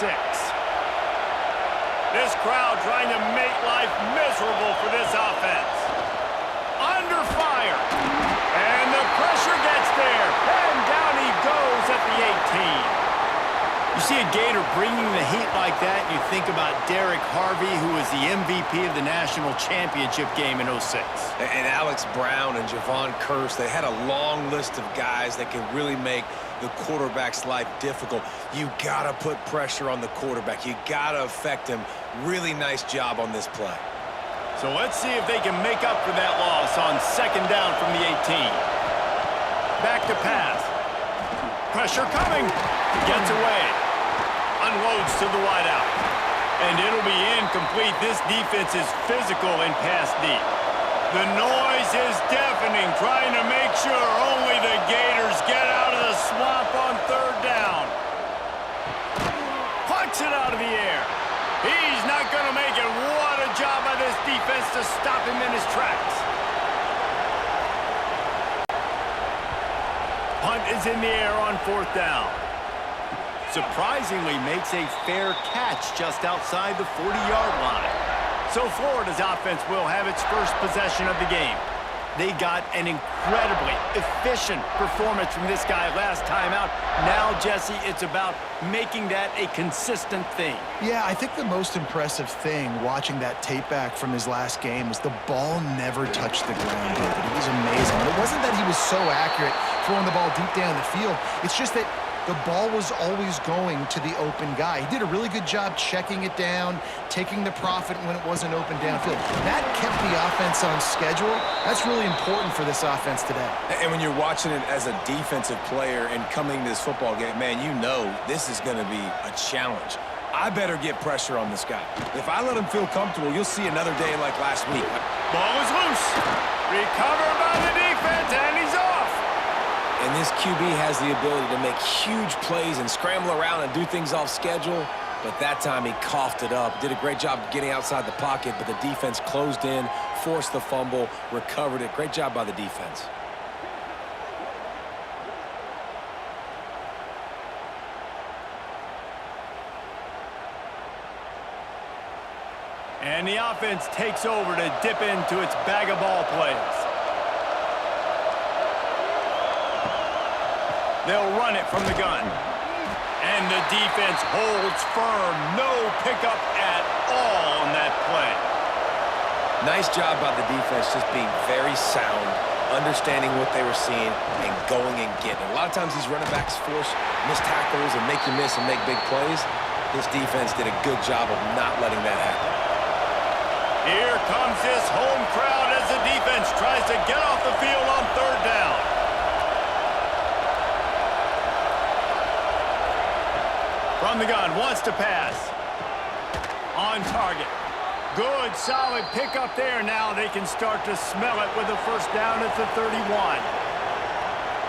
Speaker 1: This crowd trying to make life miserable for this offense. Under fire. And the pressure gets there. And down he goes at the 18. You see a Gator bringing the heat like that, and you think about Derek Harvey, who was the MVP of the national championship game in '06.
Speaker 3: And Alex Brown and Javon Curse, they had a long list of guys that can really make the quarterback's life difficult. You got to put pressure on the quarterback. You got to affect him. Really nice job on this play.
Speaker 1: So let's see if they can make up for that loss on second down from the 18. Back to pass. Pressure coming. Gets away. Unloads to the wideout. And it'll be incomplete. This defense is physical and pass deep. The noise is deafening, trying to make sure only the Gators get out of the swamp on third down. Plucks it out of the air. He's not going to make it. What a job by this defense to stop him in his tracks. Punt is in the air on fourth down. Surprisingly makes a fair catch just outside the 40-yard line. So Florida's offense will have its first possession of the game. They got an incredibly efficient performance from this guy last time out. Now, Jesse, it's about making that a consistent thing.
Speaker 2: Yeah, I think the most impressive thing watching that tape back from his last game was the ball never touched the ground, David. It was amazing. And it wasn't that he was so accurate throwing the ball deep down the field. It's just that the ball was always going to the open guy. He did a really good job checking it down, taking the profit when it wasn't open downfield. That kept the offense on schedule. That's really important for this offense today.
Speaker 3: And when you're watching it as a defensive player and coming to this football game, man, you know this is going to be a challenge. I better get pressure on this guy. If I let him feel comfortable, you'll see another day like last week.
Speaker 1: Ball is loose. Recovered by the defense, and he's off.
Speaker 3: And this QB has the ability to make huge plays and scramble around and do things off schedule. But that time he coughed it up. Did a great job getting outside the pocket, but the defense closed in, forced the fumble, recovered it. Great job by the defense.
Speaker 1: And the offense takes over to dip into its bag of ball plays. They'll run it from the gun. And the defense holds firm. No pickup at all on that play.
Speaker 3: Nice job by the defense just being very sound, understanding what they were seeing, and going and getting it. A lot of times these running backs force missed tackles and make you miss and make big plays. This defense did a good job of not letting that happen.
Speaker 1: Here comes this home crowd as the defense tries to get off the field on third down. From the gun, wants to pass. On target. Good, solid pickup there. Now they can start to smell it with a first down at the 31.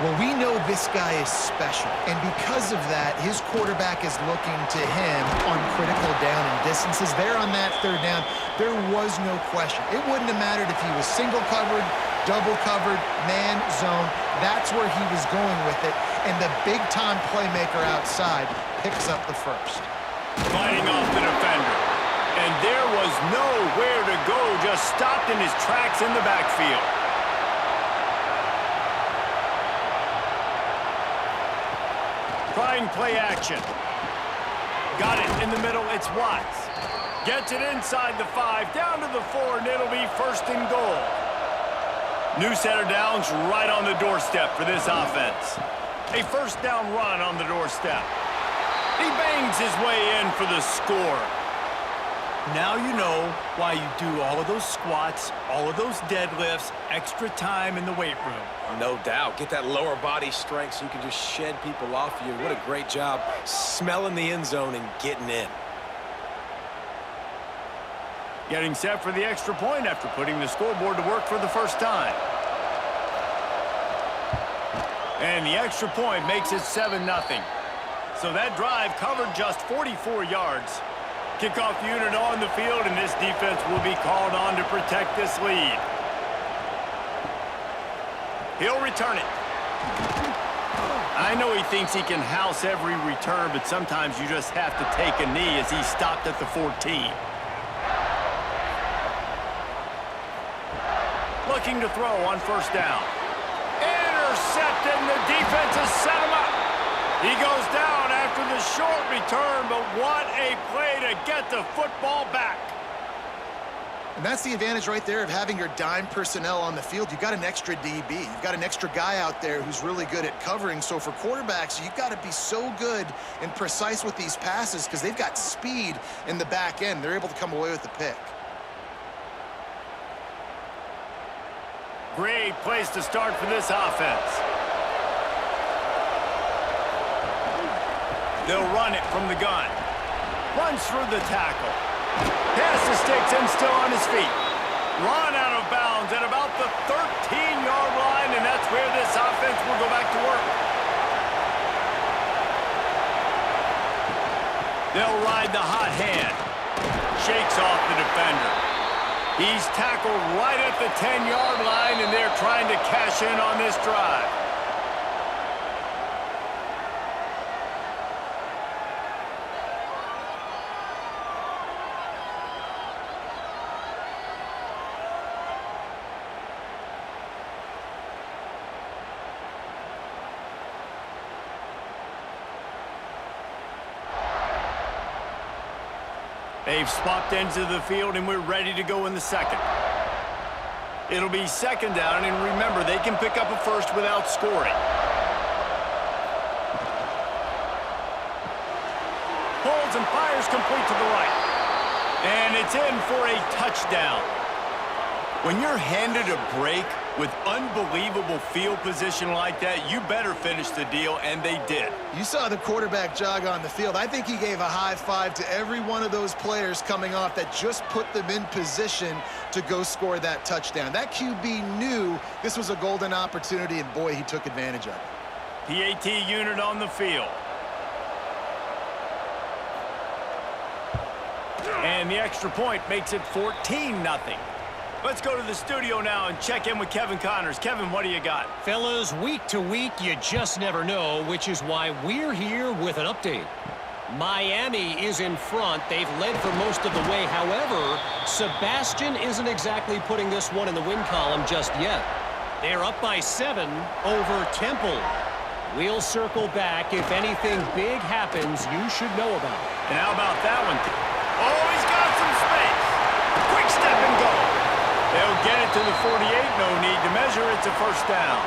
Speaker 2: Well, we know this guy is special, and because of that, his quarterback is looking to him on critical down and distances. There on that third down, there was no question. It wouldn't have mattered if he was single covered, double covered, man, zone. That's where he was going with it, and the big-time playmaker outside picks up the first.
Speaker 1: Fighting off the defender. And there was nowhere to go, just stopped in his tracks in the backfield. Trying play action. Got it in the middle, it's Watts. Gets it inside the 5, down to the 4, and it'll be first and goal. New set of downs right on the doorstep for this offense. A first down run on the doorstep. He bangs his way in for the score. Now you know why you do all of those squats, all of those deadlifts, extra time in the weight room.
Speaker 3: No doubt. Get that lower body strength so you can just shed people off you. What a great job smelling the end zone and getting in.
Speaker 1: Getting set for the extra point after putting the scoreboard to work for the first time. And the extra point makes it 7-0. So that drive covered just 44 yards. Kickoff unit on the field, and this defense will be called on to protect this lead. He'll return it. I know he thinks he can house every return, but sometimes you just have to take a knee as he stopped at the 14. Looking to throw on first down. Intercepted, and the defense has set him up. He goes down after after the short return, but what a play to get the football back.
Speaker 2: And that's the advantage right there of having your dime personnel on the field. You've got an extra DB. You've got an extra guy out there who's really good at covering. So for quarterbacks, you've got to be so good and precise with these passes because they've got speed in the back end. They're able to come away with the pick.
Speaker 1: Great place to start for this offense. They'll run it from the gun. Runs through the tackle. Pass the sticks and still on his feet. Run out of bounds at about the 13-yard line, and that's where this offense will go back to work. They'll ride the hot hand. Shakes off the defender. He's tackled right at the 10-yard line, and they're trying to cash in on this drive. They've swapped ends of the field, and we're ready to go in the second. It'll be second down, and remember, they can pick up a first without scoring. Pulls and fires complete to the right. And it's in for a touchdown. When you're handed a break with unbelievable field position like that, you better finish the deal, and they did.
Speaker 2: You saw the quarterback jog on the field. I think he gave a high five to every one of those players coming off that just put them in position to go score that touchdown. That QB knew this was a golden opportunity, and boy, he took advantage of it.
Speaker 1: PAT unit on the field. And the extra point makes it 14-0. Let's go to the studio now and check in with Kevin Connors. Kevin, what do you got?
Speaker 4: Fellas, week to week, you just never know, which is why we're here with an update. Miami is in front. They've led for most of the way. However, Sebastian isn't exactly putting this one in the win column just yet. They're up by 7 over Temple. We'll circle back. If anything big happens, you should know about it.
Speaker 1: And how about that one? Oh, he's got some space. Quick step and go. They'll get it to the 48. No need to measure. It's a first down.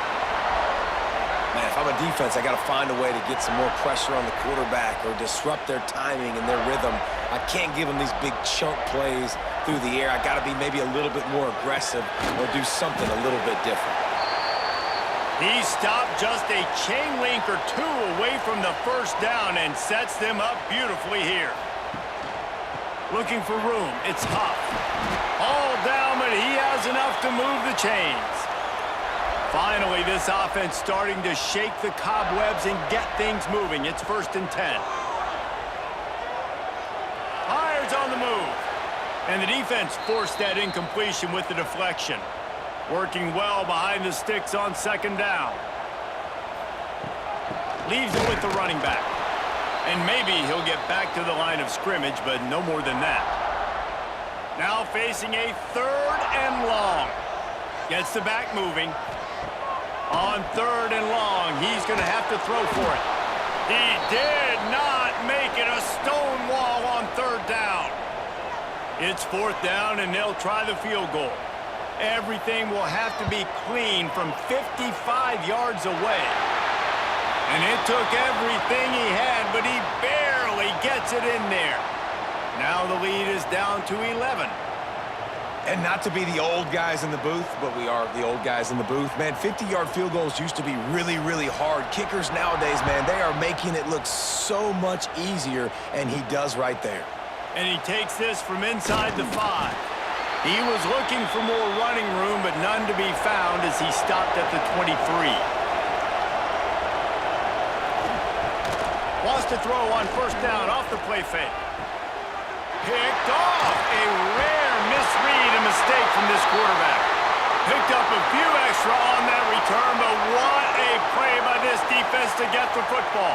Speaker 3: Man, if I'm a defense, I got to find a way to get some more pressure on the quarterback or disrupt their timing and their rhythm. I can't give them these big chunk plays through the air. I got to be maybe a little bit more aggressive or do something a little bit different.
Speaker 1: He stopped just a chain link or two away from the first down and sets them up beautifully here. Looking for room. It's Huff. All down, but he has enough to move the chains. Finally, this offense starting to shake the cobwebs and get things moving. It's 1st and 10. Fires on the move. And the defense forced that incompletion with the deflection. Working well behind the sticks on 2nd down. Leaves it with the running back. And maybe he'll get back to the line of scrimmage, but no more than that. Now facing a 3rd and long. Gets the back moving. On 3rd and long, he's going to have to throw for it. He did not make it a stone wall on 3rd down. It's 4th down, and they'll try the field goal. Everything will have to be clean from 55 yards away. And it took everything he had, but he barely gets it in there. Now the lead is down to 11.
Speaker 3: And not to be the old guys in the booth, but we are the old guys in the booth. Man, 50-yard field goals used to be really, really hard. Kickers nowadays, man, they are making it look so much easier, and he does right there.
Speaker 1: And he takes this from inside the 5. He was looking for more running room, but none to be found as he stopped at the 23. Wants to throw on 1st down off the play fake. Picked off. A rare misread and mistake from this quarterback. Picked up a few extra on that return, but what a play by this defense to get the football.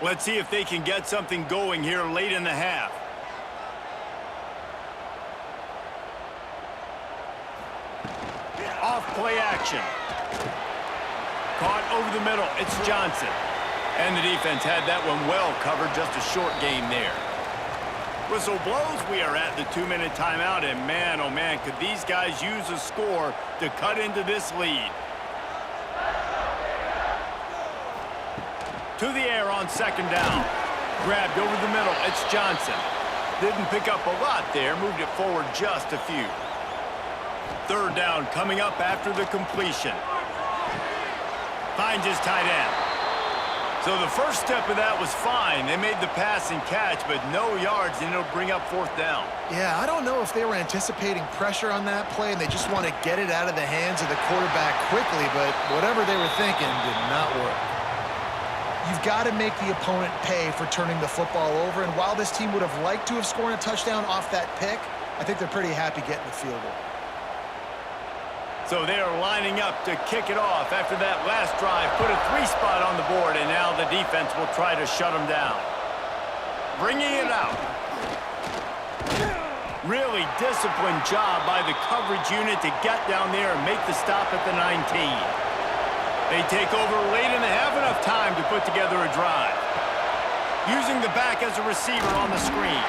Speaker 1: Let's see if they can get something going here late in the half. Off play action. Caught over the middle. It's Johnson. And the defense had that one well covered. Just a short game there. Whistle blows. We are at the 2-minute timeout. And man, oh man, could these guys use a score to cut into this lead. To the air on second down. Grabbed over the middle. It's Johnson. Didn't pick up a lot there. Moved it forward just a few. Third down coming up after the completion. Finds his tight end. So the first step of that was fine. They made the pass and catch, but no yards, and it'll bring up fourth down.
Speaker 2: Yeah, I don't know if they were anticipating pressure on that play and they just want to get it out of the hands of the quarterback quickly, but whatever they were thinking did not work. You've got to make the opponent pay for turning the football over, and while this team would have liked to have scored a touchdown off that pick, I think they're pretty happy getting the field goal.
Speaker 1: So they are lining up to kick it off after that last drive. Put a 3-spot on the board, and now the defense will try to shut them down. Bringing it out. Really disciplined job by the coverage unit to get down there and make the stop at the 19. They take over late in the half, enough time to put together a drive. Using the back as a receiver on the screen.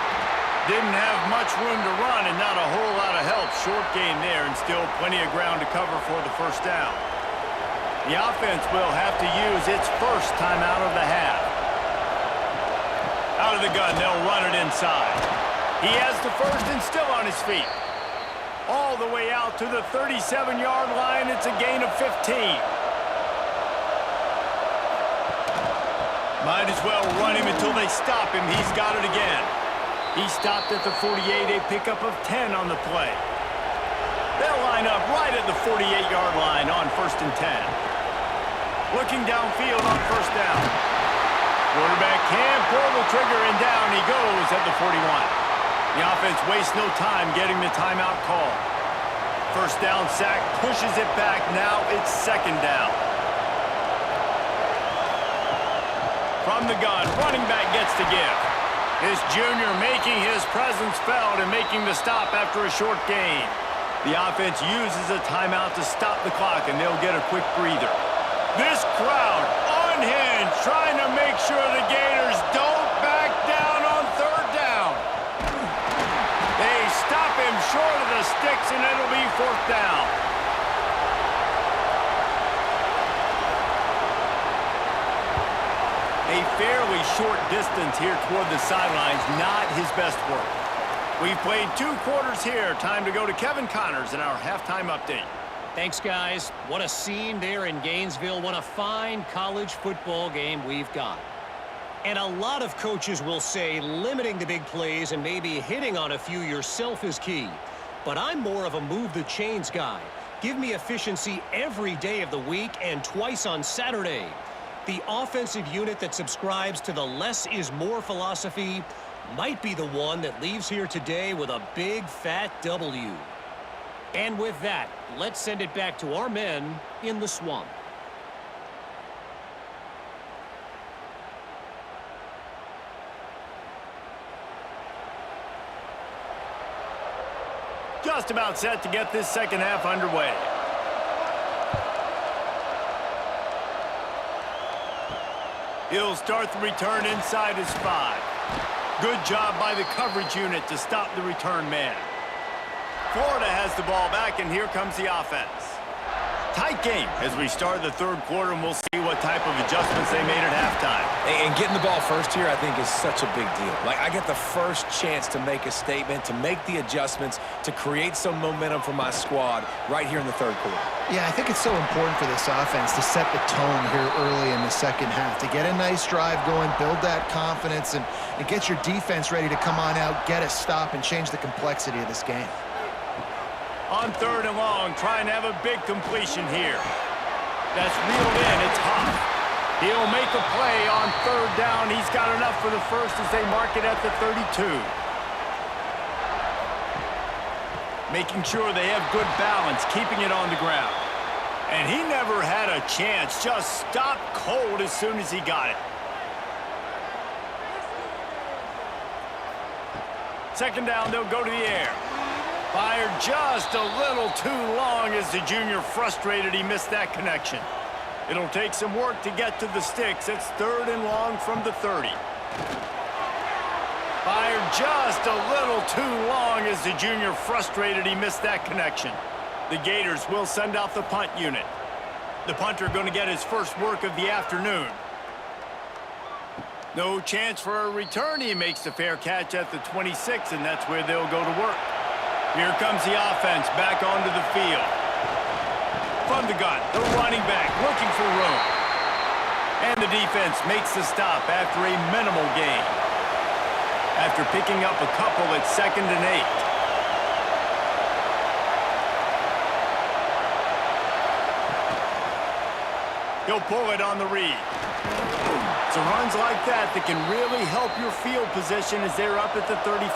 Speaker 1: Didn't have much room to run and not a whole lot of help. Short game there and still plenty of ground to cover for the first down. The offense will have to use its first timeout of the half. Out of the gun, they'll run it inside. He has the first and still on his feet. All the way out to the 37-yard line. It's a gain of 15. Might as well run him until they stop him. He's got it again. He stopped at the 48, a pickup of 10 on the play. They'll line up right at the 48-yard line on 1st and 10. Looking downfield on first down. Quarterback can pull the trigger, and down he goes at the 41. The offense wastes no time getting the timeout call. First down sack, pushes it back. Now it's second down. From the gun, running back gets the give. This junior making his presence felt and making the stop after a short gain. The offense uses a timeout to stop the clock, and they'll get a quick breather. This crowd unhinged, trying to make sure the Gators don't back down on third down. They stop him short of the sticks, and it'll be fourth down. A fairly short distance here toward the sidelines, not his best work. We've played 2 quarters here. Time to go to Kevin Connors in our halftime update.
Speaker 4: Thanks, guys. What a scene there in Gainesville. What a fine college football game we've got. And a lot of coaches will say limiting the big plays and maybe hitting on a few yourself is key. But I'm more of a move the chains guy. Give me efficiency every day of the week and twice on Saturday. The offensive unit that subscribes to the less is more philosophy might be the one that leaves here today with a big fat W. And with that, let's send it back to our men in the swamp.
Speaker 1: Just about set to get this second half underway. He'll start the return inside his 5. Good job by the coverage unit to stop the return man. Florida has the ball back, and here comes the offense. Tight game as we start the third quarter, and we'll see what type of adjustments they made at halftime.
Speaker 3: And getting the ball first here, I think, is such a big deal. Like, I get the first chance to make a statement, to make the adjustments, to create some momentum for my squad right here in the third quarter.
Speaker 2: Yeah, I think it's so important for this offense to set the tone here early in the second half, to get a nice drive going, build that confidence, and get your defense ready to come on out, get a stop, and change the complexity of this game.
Speaker 1: On third and long, trying to have a big completion here. That's reeled in. It's Huff. He'll make a play on third down. He's got enough for the first as they mark it at the 32. Making sure they have good balance, keeping it on the ground. And he never had a chance. Just stopped cold as soon as he got it. Second down, they'll go to the air. Fired just a little too long as the junior frustrated he missed that connection. It'll take some work to get to the sticks. It's 3rd and long from the 30. Fired just a little too long as the junior frustrated he missed that connection. The Gators will send out the punt unit. The punter going to get his first work of the afternoon. No chance for a return. He makes the fair catch at the 26, and that's where they'll go to work. Here comes the offense back onto the field. From the gun, the running back looking for room. And the defense makes the stop after a minimal gain. After picking up a couple at 2nd and 8. He'll pull it on the read. So runs like that can really help your field position as they're up at the 35.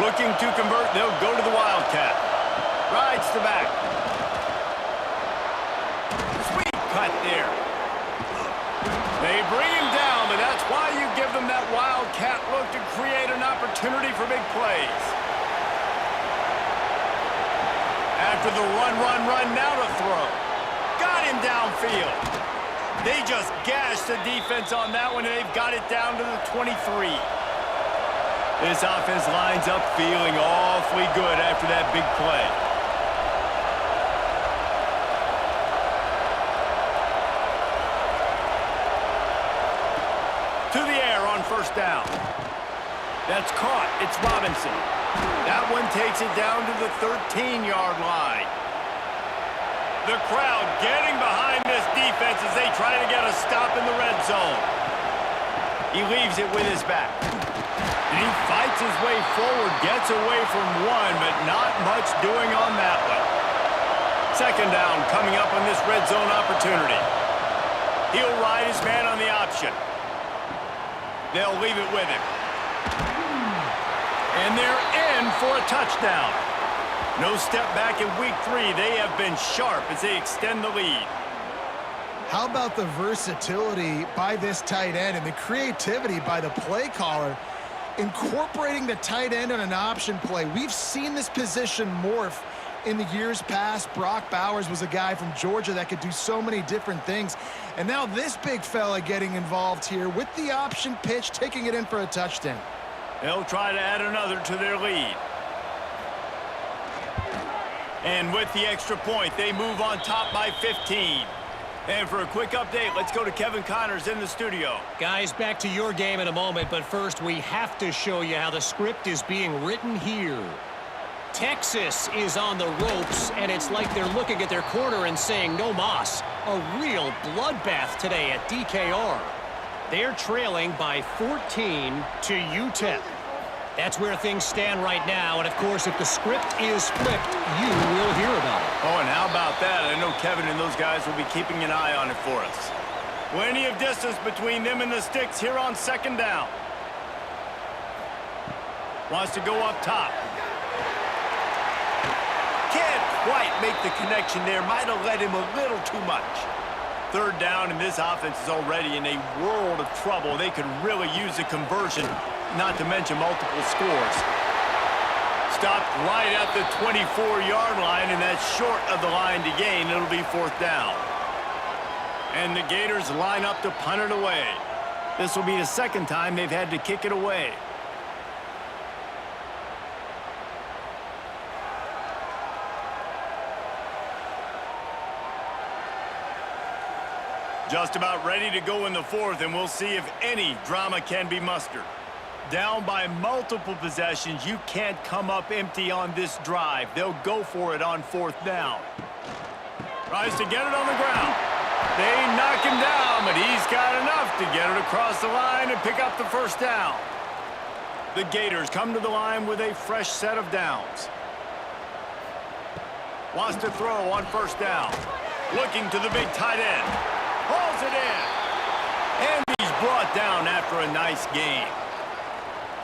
Speaker 1: Looking to convert, they'll go to the Wildcat. Rides the back. Sweet cut there. They bring him down, but that's why you give them that Wildcat look to create an opportunity for big plays. After the run, now to throw. Got him downfield. They just gashed the defense on that one, and they've got it down to the 23. This offense lines up feeling awfully good after that big play. To the air on 1st down. That's caught. It's Robinson. That one takes it down to the 13-yard line. The crowd getting behind this defense as they try to get a stop in the red zone. He leaves it with his back. And he fights his way forward, gets away from one, but not much doing on that one. 2nd down coming up on this red zone opportunity. He'll ride his man on the option. They'll leave it with him. And they're in for a touchdown. No step back in week 3. They have been sharp as they extend the lead.
Speaker 2: How about the versatility by this tight end and the creativity by the play caller incorporating the tight end on an option play? We've seen this position morph in the years past. Brock Bowers was a guy from Georgia that could do so many different things. And now this big fella getting involved here with the option pitch, taking it in for a touchdown.
Speaker 1: They'll try to add another to their lead. And with the extra point, they move on top by 15. And for a quick update, let's go to Kevin Connors in the studio.
Speaker 4: Guys, back to your game in a moment, but first we have to show you how the script is being written here. Texas is on the ropes, and it's like they're looking at their corner and saying, no mas. A real bloodbath today at DKR. They're trailing by 14 to UTEP. That's where things stand right now, and of course, if the script is flipped, you will hear about it.
Speaker 1: Oh, and how about that? I know Kevin and those guys will be keeping an eye on it for us. Plenty of distance between them and the sticks here on 2nd down. Wants to go up top. Can't quite make the connection there. Might have led him a little too much. 3rd down, and this offense is already in a world of trouble. They could really use a conversion, not to mention multiple scores. Stopped right at the 24-yard line, and that's short of the line to gain. It'll be 4th down. And the Gators line up to punt it away. This will be the 2nd time they've had to kick it away. Just about ready to go in the 4th, and we'll see if any drama can be mustered. Down by multiple possessions, you can't come up empty on this drive. They'll go for it on 4th down. Tries to get it on the ground. They knock him down, but he's got enough to get it across the line and pick up the 1st down. The Gators come to the line with a fresh set of downs. Wants to throw on 1st down. Looking to the big tight end. Hauls it in. And he's brought down after a nice gain.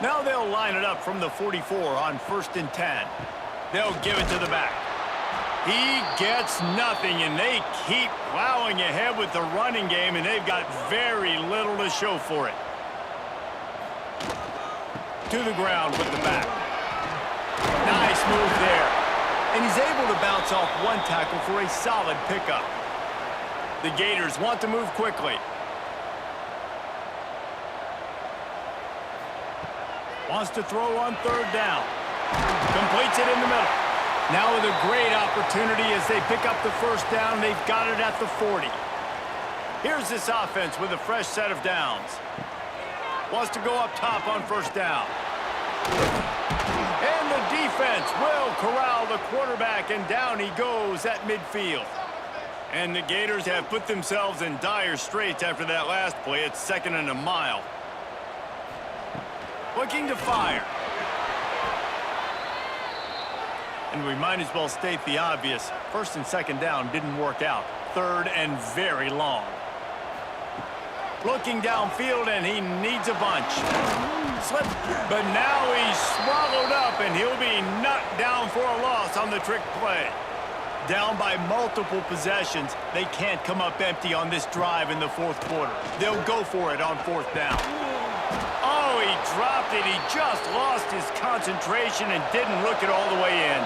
Speaker 1: Now they'll line it up from the 44 on 1st and 10. They'll give it to the back. He gets nothing, and they keep plowing ahead with the running game, and they've got very little to show for it. to the ground with the back. Nice move there. And he's able to bounce off one tackle for a solid pickup. The Gators want to move quickly. Wants to throw on third down. Completes it in the middle. Now with a great opportunity as they pick up the first down. They've got it at the 40. Here's this offense with a fresh set of downs. Wants to go up top on first down. And the defense will corral the quarterback, and down he goes at midfield. And the Gators have put themselves in dire straits after that last play. It's 2nd and a mile. Looking to fire. And we might as well state the obvious. 1st and 2nd down didn't work out. 3rd and very long. Looking downfield, and he needs a bunch. Slip, but now he's swallowed up, and he'll be knocked down for a loss on the trick play. Down by multiple possessions, they can't come up empty on this drive in the 4th quarter. They'll go for it on 4th down. Oh, he dropped it. He just lost his concentration and didn't look it all the way in.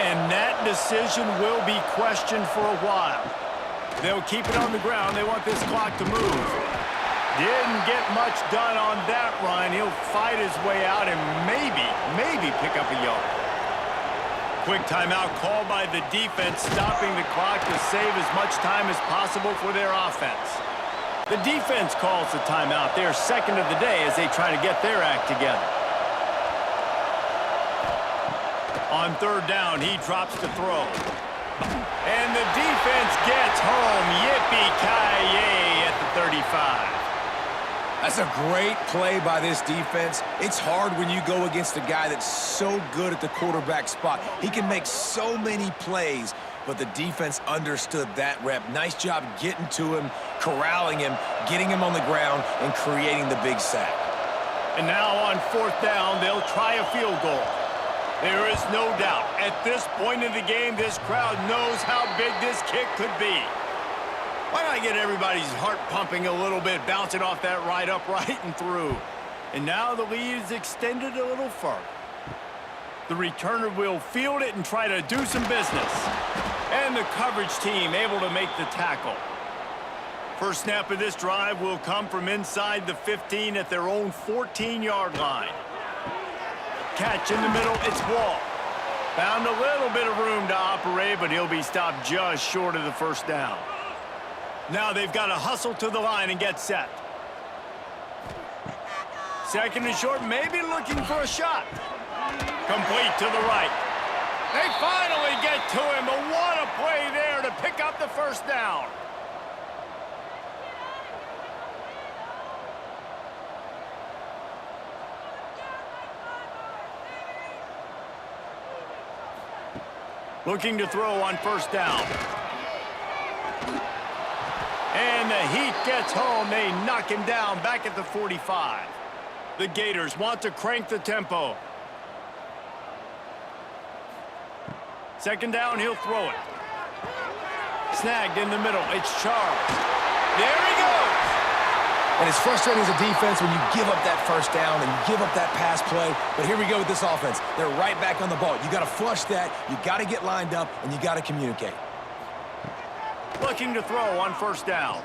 Speaker 1: And that decision will be questioned for a while. They'll keep it on the ground. They want this clock to move. Didn't get much done on that run. He'll fight his way out and maybe pick up a yard. Quick timeout called by the defense, stopping the clock to save as much time as possible for their offense. The defense calls the timeout. They're 2nd of the day as they try to get their act together. On 3rd down, he drops to throw. And the defense gets home. Yippee-ki-yay at the 35.
Speaker 3: That's a great play by this defense. It's hard when you go against a guy that's so good at the quarterback spot. He can make so many plays, but the defense understood that rep. Nice job getting to him, corralling him, getting him on the ground, and creating the big sack.
Speaker 1: And now on 4th down, they'll try a field goal. There is no doubt, at this point in the game, this crowd knows how big this kick could be. Why not get everybody's heart pumping a little bit, bouncing off that right upright and through? And now the lead is extended a little further. The returner will field it and try to do some business. And the coverage team able to make the tackle. First snap of this drive will come from inside the 15 at their own 14-yard line. Catch in the middle, it's Wall. Found a little bit of room to operate, but he'll be stopped just short of the first down. Now they've got to hustle to the line and get set. 2nd and short, maybe looking for a shot. Complete to the right. They finally get to him, but what a play there to pick up the first down. Looking to throw on 1st down. And the heat gets home. They knock him down back at the 45. The Gators want to crank the tempo. 2nd down, he'll throw it. Snagged in the middle. It's Charles. There he goes.
Speaker 3: And it's frustrating as a defense when you give up that first down and you give up that pass play. But here we go with this offense. They're right back on the ball. You got to flush that. You got to get lined up, and you got to communicate.
Speaker 1: Looking to throw on 1st down.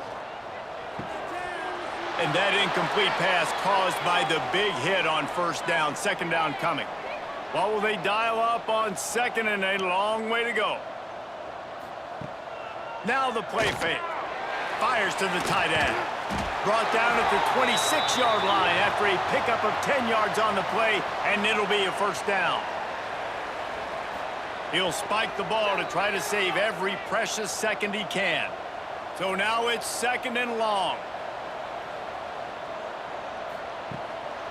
Speaker 1: And that incomplete pass caused by the big hit on 1st down. 2nd down coming. What will they dial up on 2nd and a long way to go? Now the play fake. Fires to the tight end. Brought down at the 26-yard line after a pickup of 10 yards on the play, and it'll be a 1st down. He'll spike the ball to try to save every precious second he can. So now it's 2nd and long.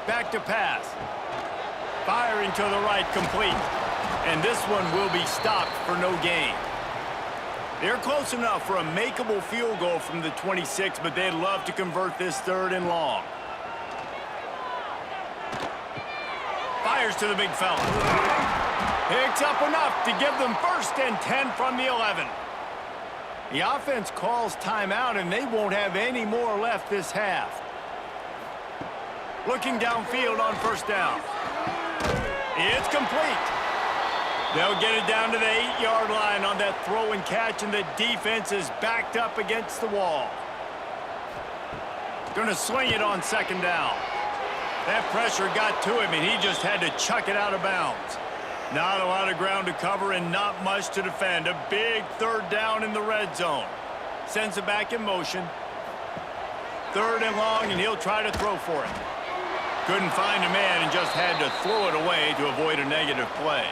Speaker 1: Back to pass. Firing to the right, complete. And this one will be stopped for no gain. They're close enough for a makeable field goal from the 26, but they'd love to convert this 3rd and long. Fires to the big fella. Picks up enough to give them 1st and 10 from the 11. The offense calls timeout, and they won't have any more left this half. Looking downfield on first down. It's complete. They'll get it down to the 8-yard line on that throw and catch, and the defense is backed up against the wall. Going to swing it on second down. That pressure got to him, and he just had to chuck it out of bounds. Not a lot of ground to cover and not much to defend. A big third down in the red zone. Sends it back in motion. Third and long, and he'll try to throw for it. Couldn't find a man and just had to throw it away to avoid a negative play.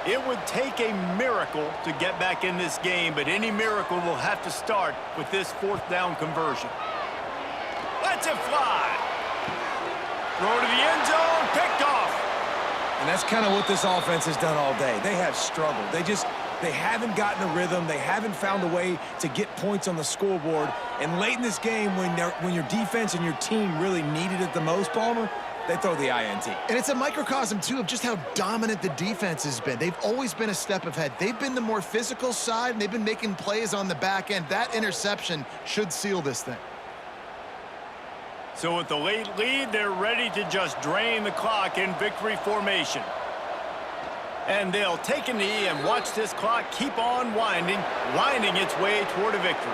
Speaker 1: It would take a miracle to get back in this game, but any miracle will have to start with this fourth down conversion. Lets it fly. Throw to the end zone, picked off.
Speaker 3: And that's kind of what this offense has done all day. They have struggled. They haven't gotten a rhythm. They haven't found a way to get points on the scoreboard. And late in this game, when your defense and your team really needed it the most, Palmer, they throw the INT.
Speaker 2: And it's a microcosm, too, of just how dominant the defense has been. They've always been a step ahead. They've been the more physical side, and they've been making plays on the back end. That interception should seal this thing.
Speaker 1: So with the late lead, they're ready to just drain the clock in victory formation. And they'll take a knee and watch this clock keep on winding its way toward a victory.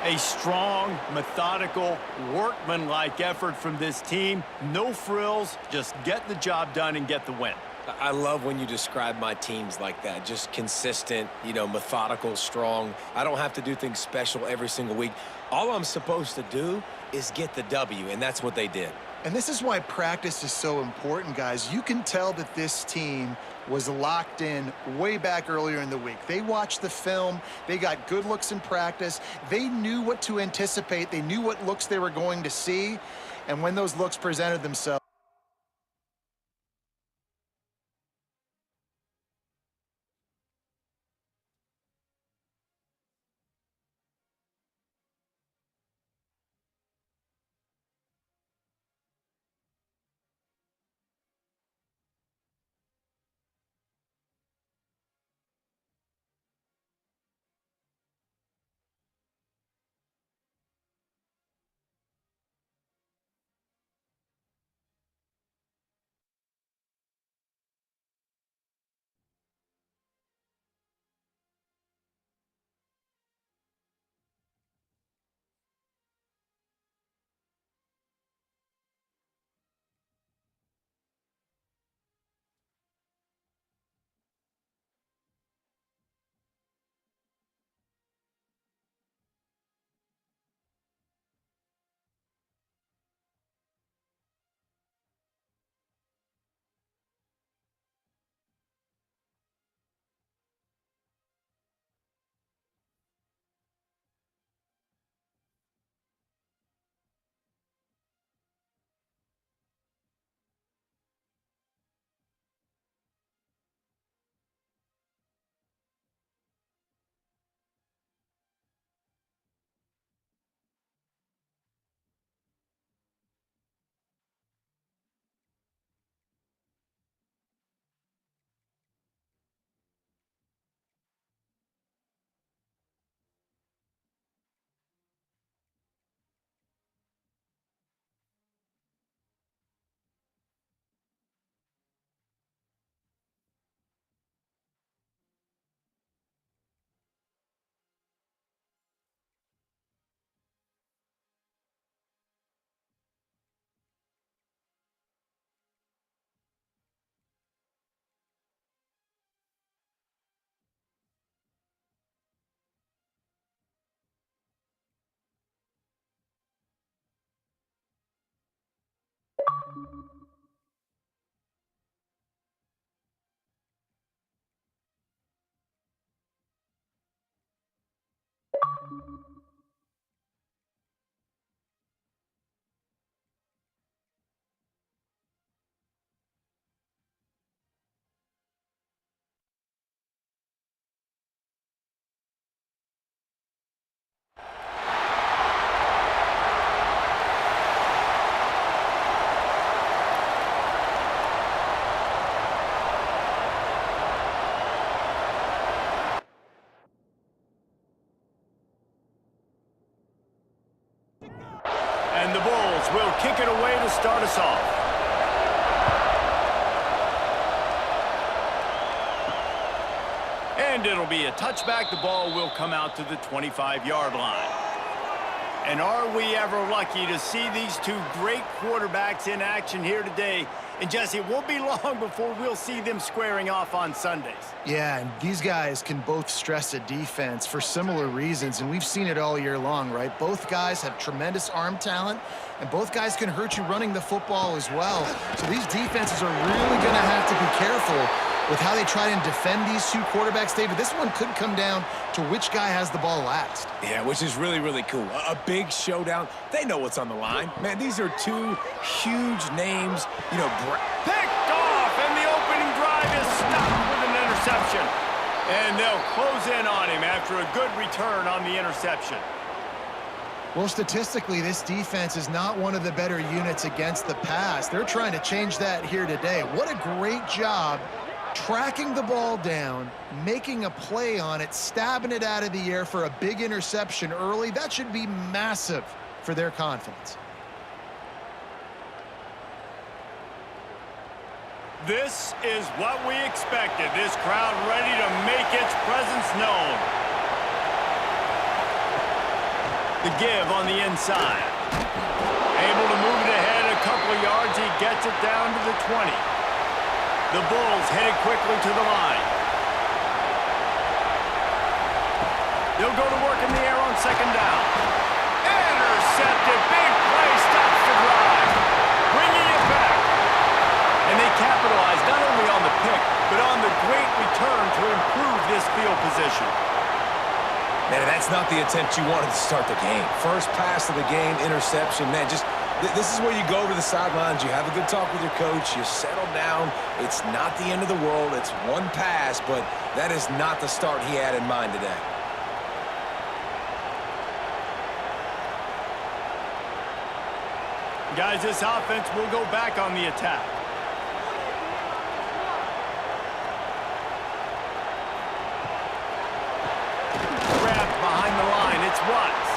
Speaker 1: A strong, methodical, workmanlike effort from this team. No frills, just get the job done and get the win.
Speaker 7: I love when you describe my teams like that. Just consistent, methodical, strong. I don't have to do things special every single week. All I'm supposed to do is get the W, and that's what they did.
Speaker 2: And this is why practice is so important, guys. You can tell that this team was locked in way back earlier in the week. They watched the film. They got good looks in practice. They knew what to anticipate. They knew what looks they were going to see. And when those looks presented themselves,
Speaker 1: to start us off. And it'll be a touchback. The ball will come out to the 25-yard line. And are we ever lucky to see these two great quarterbacks in action here today? And Jesse, it won't be long before we'll see them squaring off on Sundays.
Speaker 2: Yeah, and these guys can both stress a defense for similar reasons, and we've seen it all year long, right? Both guys have tremendous arm talent, and both guys can hurt you running the football as well. So these defenses are really going to have to be careful with how they try and defend these two quarterbacks, David. This one could come down to which guy has the ball last.
Speaker 3: Yeah, which is really, really cool. A big showdown. They know what's on the line. Man, these are two huge names. You know,
Speaker 1: Picked off, and the opening drive is stopped with an interception. And they'll close in on him after a good return on the interception.
Speaker 2: Well, statistically, this defense is not one of the better units against the pass. They're trying to change that here today. What a great job tracking the ball down, making a play on it, stabbing it out of the air for a big interception early. That should be massive for their confidence.
Speaker 1: This is what we expected. This crowd ready to make its presence known. The give on the inside. Able to move it ahead a couple of yards. He gets it down to the 20. The Bulls headed quickly to the line. They'll go to work in the air on second down. Intercepted. Big play. Stops the drive. Bringing it back. And they capitalize not only on the pick, but on the great return to improve this field position.
Speaker 3: man, that's not the attempt you wanted to start the game. First pass of the game, interception, man, just this is where you go over the sidelines, you have a good talk with your coach, you settle down. It's not the end of the world. It's one pass, but that is not the start he had in mind today.
Speaker 1: Guys, this offense will go back on the attack. Grabbed behind the line. It's Watts.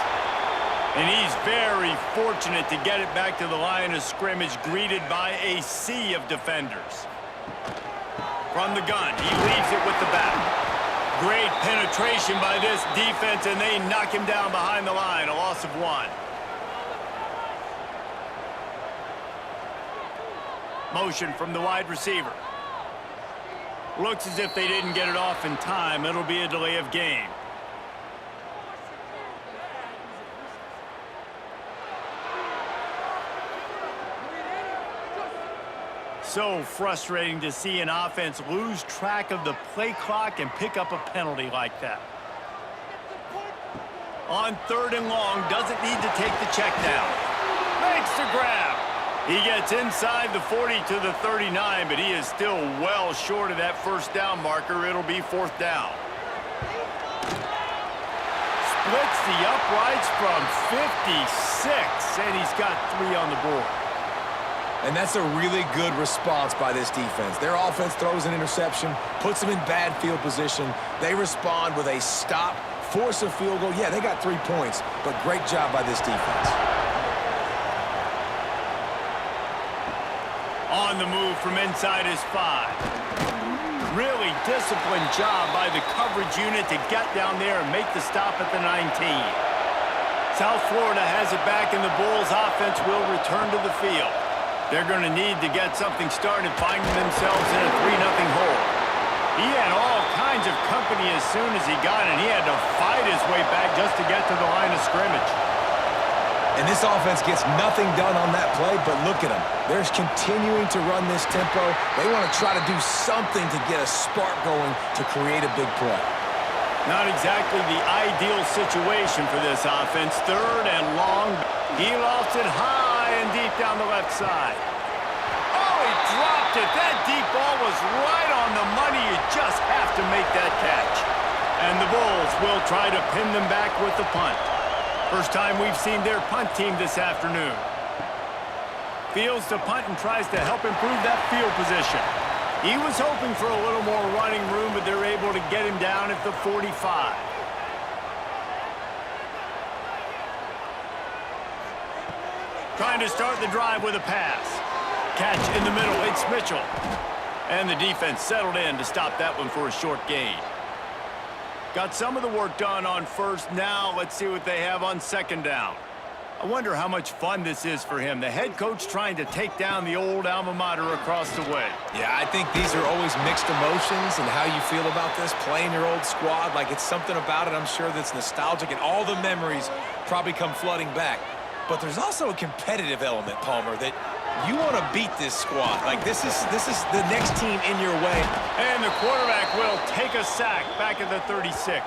Speaker 1: And he's very fortunate to get it back to the line of scrimmage, greeted by a sea of defenders. From the gun, he leaves it with the back. Great penetration by this defense, and they knock him down behind the line, a loss of 1. Motion from the wide receiver. Looks as if they didn't get it off in time. It'll be a delay of game. So frustrating to see an offense lose track of the play clock and pick up a penalty like that. On 3rd and long, doesn't need to take the check down. Makes the grab. He gets inside the 40 to the 39, but he is still well short of that first down marker. It'll be 4th down. Splits the uprights from 56, and he's got 3 on the board.
Speaker 3: And that's a really good response by this defense. Their offense throws an interception, puts them in bad field position. They respond with a stop, force a field goal. Yeah, they got 3 points, but great job by this defense.
Speaker 1: On the move from inside his 5. Really disciplined job by the coverage unit to get down there and make the stop at the 19. South Florida has it back, and the Bulls offense will return to the field. They're going to need to get something started, finding themselves in a 3-0 hole. He had all kinds of company as soon as he got it, and he had to fight his way back just to get to the line of scrimmage.
Speaker 3: And this offense gets nothing done on that play, but look at them. They're continuing to run this tempo. They want to try to do something to get a spark going to create a big play.
Speaker 1: Not exactly the ideal situation for this offense. 3rd and long. He lost it high and deep down the left side. Oh, he dropped it. That deep ball was right on the money. You just have to make that catch. And the Bulls will try to pin them back with the punt. First time we've seen their punt team this afternoon. Fields to punt and tries to help improve that field position. He was hoping for a little more running room, but they're able to get him down at the 45. Trying to start the drive with a pass. Catch in the middle, it's Mitchell. And the defense settled in to stop that one for a short gain. Got some of the work done on first. Now let's see what they have on second down. I wonder how much fun this is for him. The head coach trying to take down the old alma mater across the way.
Speaker 7: Yeah, I think these are always mixed emotions and how you feel about this, playing your old squad. Like, it's something about it, I'm sure, that's nostalgic, and all the memories probably come flooding back. But there's also a competitive element, Palmer, that you want to beat this squad. Like, this is the next team in your way.
Speaker 1: And the quarterback will take a sack back at the 36.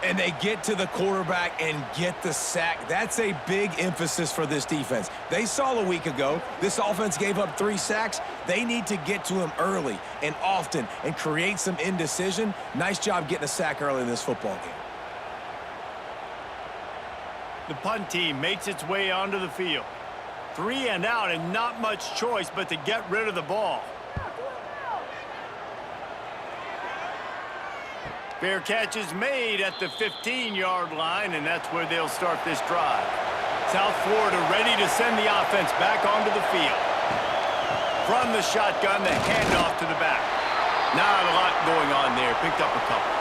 Speaker 3: And they get to the quarterback and get the sack. That's a big emphasis for this defense. They saw a week ago, this offense gave up 3 sacks. They need to get to him early and often and create some indecision. Nice job getting a sack early in this football game.
Speaker 1: The punt team makes its way onto the field. 3 and out, and not much choice but to get rid of the ball. Fair catch is made at the 15-yard line, and that's where they'll start this drive. South Florida ready to send the offense back onto the field. From the shotgun, the handoff to the back. Not a lot going on there. Picked up a couple.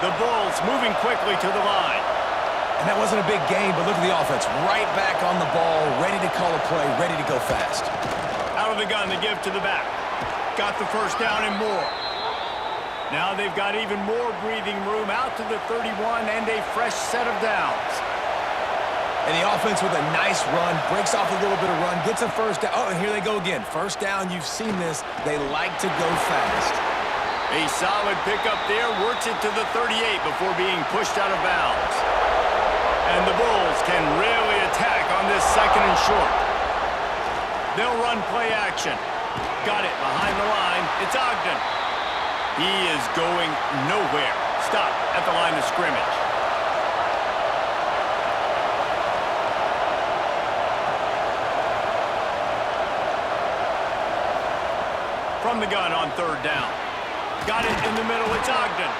Speaker 1: The Bulls moving quickly to the line.
Speaker 3: And that wasn't a big game, but look at the offense. Right back on the ball, ready to call a play, ready to go fast.
Speaker 1: Out of the gun, the give to the back. Got the first down and more. Now they've got even more breathing room out to the 31 and a fresh set of downs.
Speaker 3: And the offense with a nice run, breaks off a little bit of run, gets a first down. Oh, and here they go again. First down, you've seen this. They like to go fast.
Speaker 1: A solid pickup there, works it to the 38 before being pushed out of bounds. And the Bulls can really attack on this second and short. They'll run play action. Got it behind the line. It's Ogden. He is going nowhere. Stop at the line of scrimmage. From the gun on third down. Got it in the middle. It's Ogden.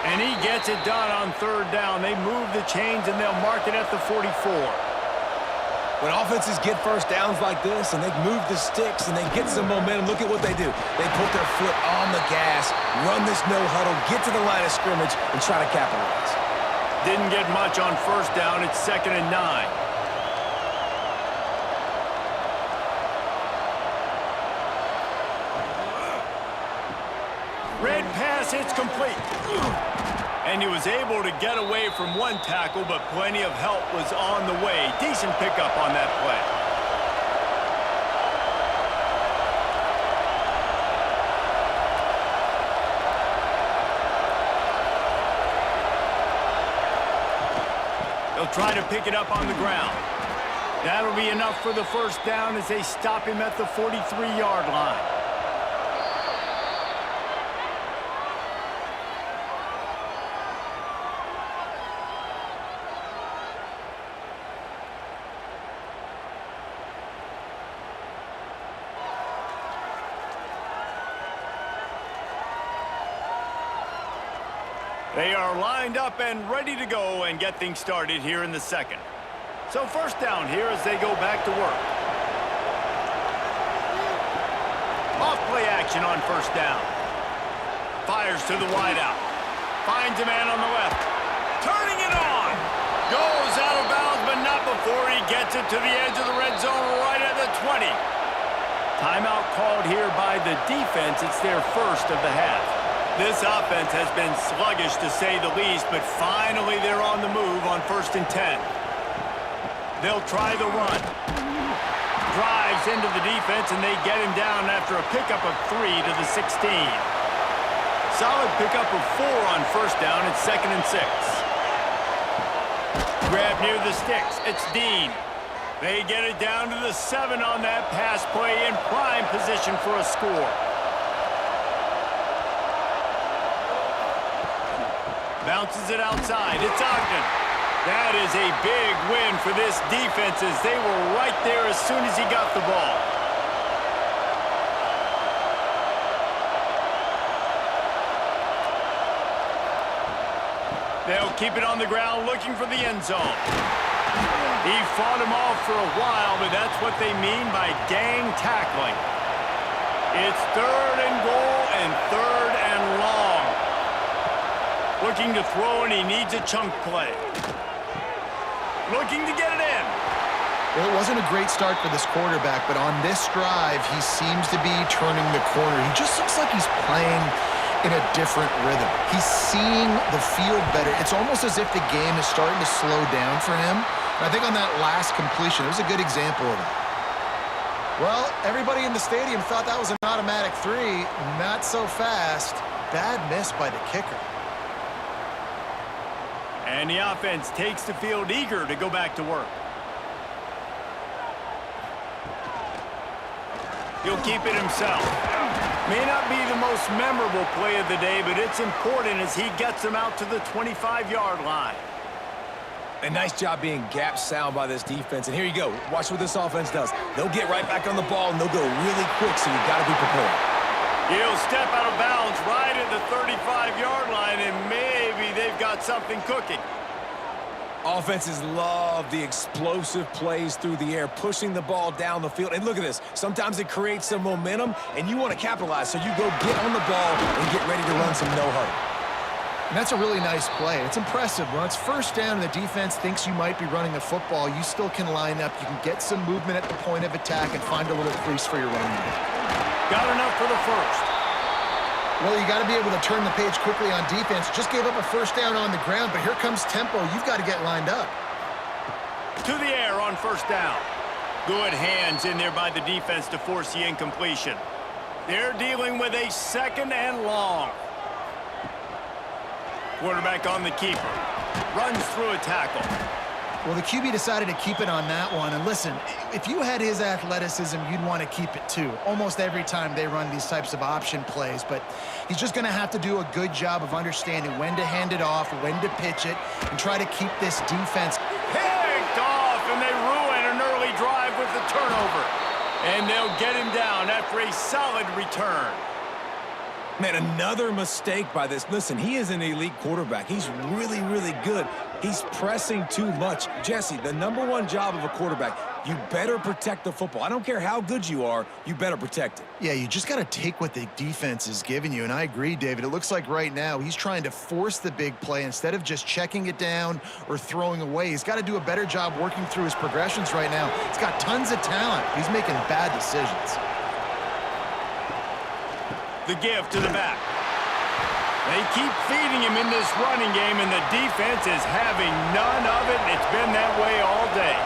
Speaker 1: And he gets it done on third down. They move the chains, and they'll mark it at the 44.
Speaker 3: When offenses get first downs like this and they move the sticks and they get some momentum, look at what they do. They put their foot on the gas, run this no huddle, get to the line of scrimmage, and try to capitalize.
Speaker 1: Didn't get much on first down. It's 2nd and 9. Red pass, it's complete. And he was able to get away from one tackle, but plenty of help was on the way. Decent pickup on that play. They'll try to pick it up on the ground. That'll be enough for the first down as they stop him at the 43-yard line. They are lined up and ready to go and get things started here in the second. So first down here as they go back to work. Off play action on first down. Fires to the wideout. Finds a man on the left. Turning it on. Goes out of bounds, but not before he gets it to the edge of the red zone right at the 20. Timeout called here by the defense. It's their first of the half. This offense has been sluggish to say the least, but finally they're on the move on 1st and 10. They'll try the run. Drives into the defense, and they get him down after a pickup of 3 to the 16. Solid pickup of 4 on first down. It's 2nd and 6. Grab near the sticks. It's Dean. They get it down to the 7 on that pass play in prime position for a score. Bounces it outside. It's Ogden. That is a big win for this defense as they were right there as soon as he got the ball. They'll keep it on the ground looking for the end zone. He fought him off for a while, but that's what they mean by gang tackling. It's 3rd and goal and 3rd and long. Looking to throw, and he needs a chunk play. Looking to get it in.
Speaker 2: Well, it wasn't a great start for this quarterback, but on this drive, he seems to be turning the corner. He just looks like he's playing in a different rhythm. He's seeing the field better. It's almost as if the game is starting to slow down for him. And I think on that last completion, it was a good example of that. Well, everybody in the stadium thought that was an automatic 3. Not so fast. Bad miss by the kicker.
Speaker 1: And the offense takes the field eager to go back to work. He'll keep it himself. May not be the most memorable play of the day, but it's important as he gets them out to the 25-yard line.
Speaker 3: A nice job being gap sound by this defense. And here you go. Watch what this offense does. They'll get right back on the ball, and they'll go really quick, so you've got to be prepared.
Speaker 1: He'll step out of bounds right at the 35-yard line, and maybe they've got something cooking.
Speaker 3: Offenses love the explosive plays through the air, pushing the ball down the field. And look at this. Sometimes it creates some momentum, and you want to capitalize. So you go get on the ball and get ready to run some no-huddle.
Speaker 2: And that's a really nice play. It's impressive. When it's first down and the defense thinks you might be running the football, you still can line up. You can get some movement at the point of attack and find a little crease for your running back.
Speaker 1: Got enough for the first.
Speaker 2: Well, you got to be able to turn the page quickly on defense. Just gave up a first down on the ground, but here comes tempo. You've got to get lined up.
Speaker 1: To the air on first down. Good hands in there by the defense to force the incompletion. They're dealing with a 2nd and long. Quarterback on the keeper. Runs through a tackle.
Speaker 2: Well, the QB decided to keep it on that one. And listen, if you had his athleticism, you'd want to keep it too. Almost every time they run these types of option plays. But he's just going to have to do a good job of understanding when to hand it off, when to pitch it, and try to keep this defense
Speaker 1: Picked off, and they ruin an early drive with the turnover. And they'll get him down after a solid return.
Speaker 3: Man, another mistake by this. Listen, he is an elite quarterback. He's really, really good. He's pressing too much. Jesse, the #1 job of a quarterback, you better protect the football. I don't care how good you are, you better protect it.
Speaker 2: Yeah, you just got to take what the defense is giving you. And I agree, David. It looks like right now he's trying to force the big play instead of just checking it down or throwing away. He's got to do a better job working through his progressions right now. He's got tons of talent. He's making bad decisions.
Speaker 1: The give to the back. They keep feeding him in this running game, and the defense is having none of it. It's been that way all day.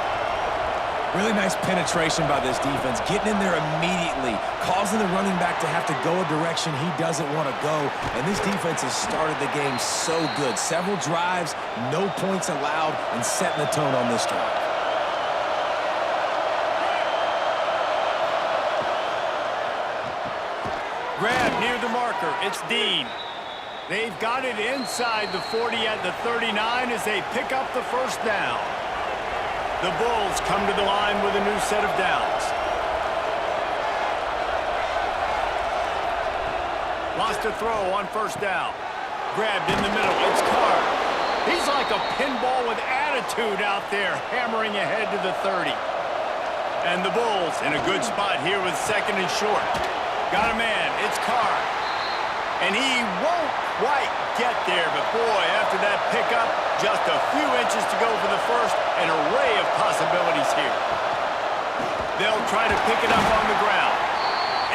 Speaker 3: Really nice penetration by this defense, getting in there immediately, causing the running back to have to go a direction he doesn't want to go. And this defense has started the game so good. Several drives, no points allowed, and setting the tone on this drive.
Speaker 1: Grab near the marker. It's Dean. They've got it inside the 40 at the 39 as they pick up the first down. The Bulls come to the line with a new set of downs. Lost a throw on first down. Grabbed in the middle. It's Carr. He's like a pinball with attitude out there, hammering ahead to the 30. And the Bulls in a good spot here with 2nd and short. Got a man. It's Carr. And he won't quite get there, but boy, after that pickup, just a few inches to go for the first, an array of possibilities here. They'll try to pick it up on the ground.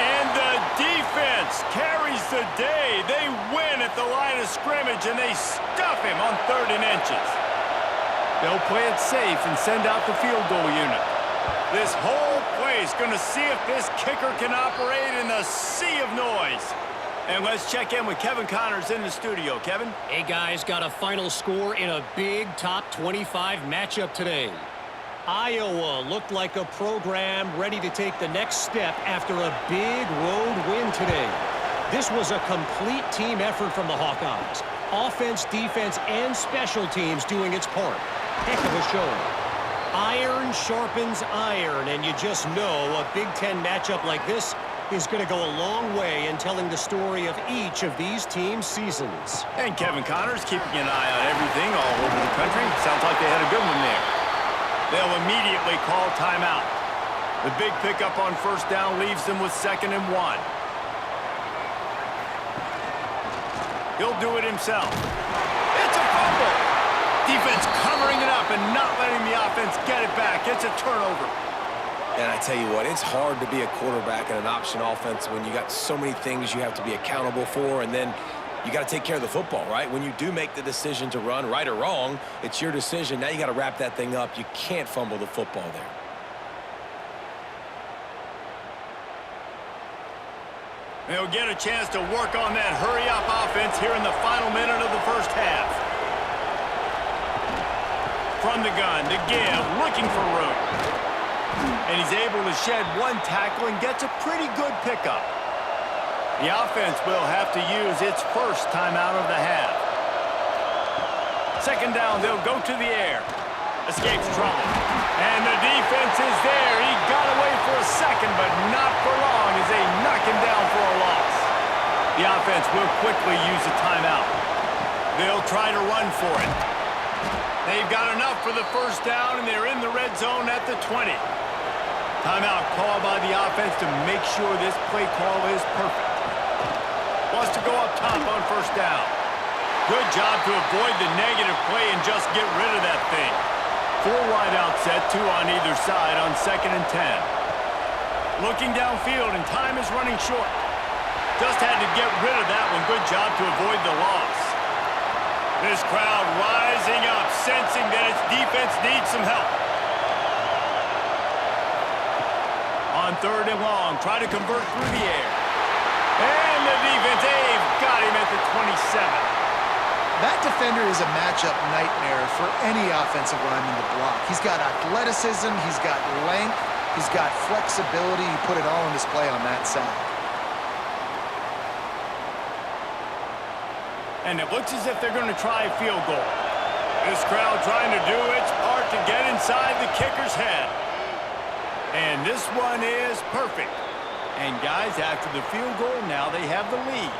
Speaker 1: And the defense carries the day. They win at the line of scrimmage, and they stuff him on 3rd and inches. They'll play it safe and send out the field goal unit. This whole play is going to see if this kicker can operate in the sea of noise. And let's check in with Kevin Connors in the studio. Kevin?
Speaker 4: Hey, guys, got a final score in a big top 25 matchup today. Iowa looked like a program ready to take the next step after a big road win today. This was a complete team effort from the Hawkeyes. Offense, defense, and special teams doing its part. Heck of a show. Iron sharpens iron, and you just know a Big Ten matchup like this is going to go a long way in telling the story of each of these teams' seasons.
Speaker 1: And Kevin Connors keeping an eye on everything all over the country. Sounds like they had a good one there. They'll immediately call timeout. The big pickup on first down leaves them with 2nd and 1. He'll do it himself. It's a fumble. Defense covering it up and not letting the offense get it back. It's a turnover.
Speaker 7: And I tell you what, it's hard to be a quarterback in an option offense when you got so many things you have to be accountable for, and then you got to take care of the football, right? When you do make the decision to run, right or wrong, it's your decision. Now you got to wrap that thing up. You can't fumble the football there.
Speaker 1: They'll get a chance to work on that hurry-up offense here in the final minute of the first half. From the gun to Gibb, looking for room. And he's able to shed one tackle and gets a pretty good pickup. The offense will have to use its first timeout of the half. 2nd down, they'll go to the air. Escapes trouble. And the defense is there. He got away for a second, but not for long as they knock him down for a loss. The offense will quickly use a timeout. They'll try to run for it. They've got enough for the first down, and they're in the red zone at the 20. Timeout called by the offense to make sure this play call is perfect. Wants to go up top on first down. Good job to avoid the negative play and just get rid of that thing. 4 wide out set, 2 on either side on 2nd and 10. Looking downfield, and time is running short. Just had to get rid of that one. Good job to avoid the loss. This crowd rising up, sensing that its defense needs some help. On 3rd and long, try to convert through the air. And the defense, they've got him at the 27.
Speaker 2: That defender is a matchup nightmare for any offensive lineman to block. He's got athleticism, he's got length, he's got flexibility. He put it all on display on that sack.
Speaker 1: And it looks as if they're going to try a field goal. This crowd trying to do its part to get inside the kicker's head. And this one is perfect. And guys, after the field goal, now they have the lead.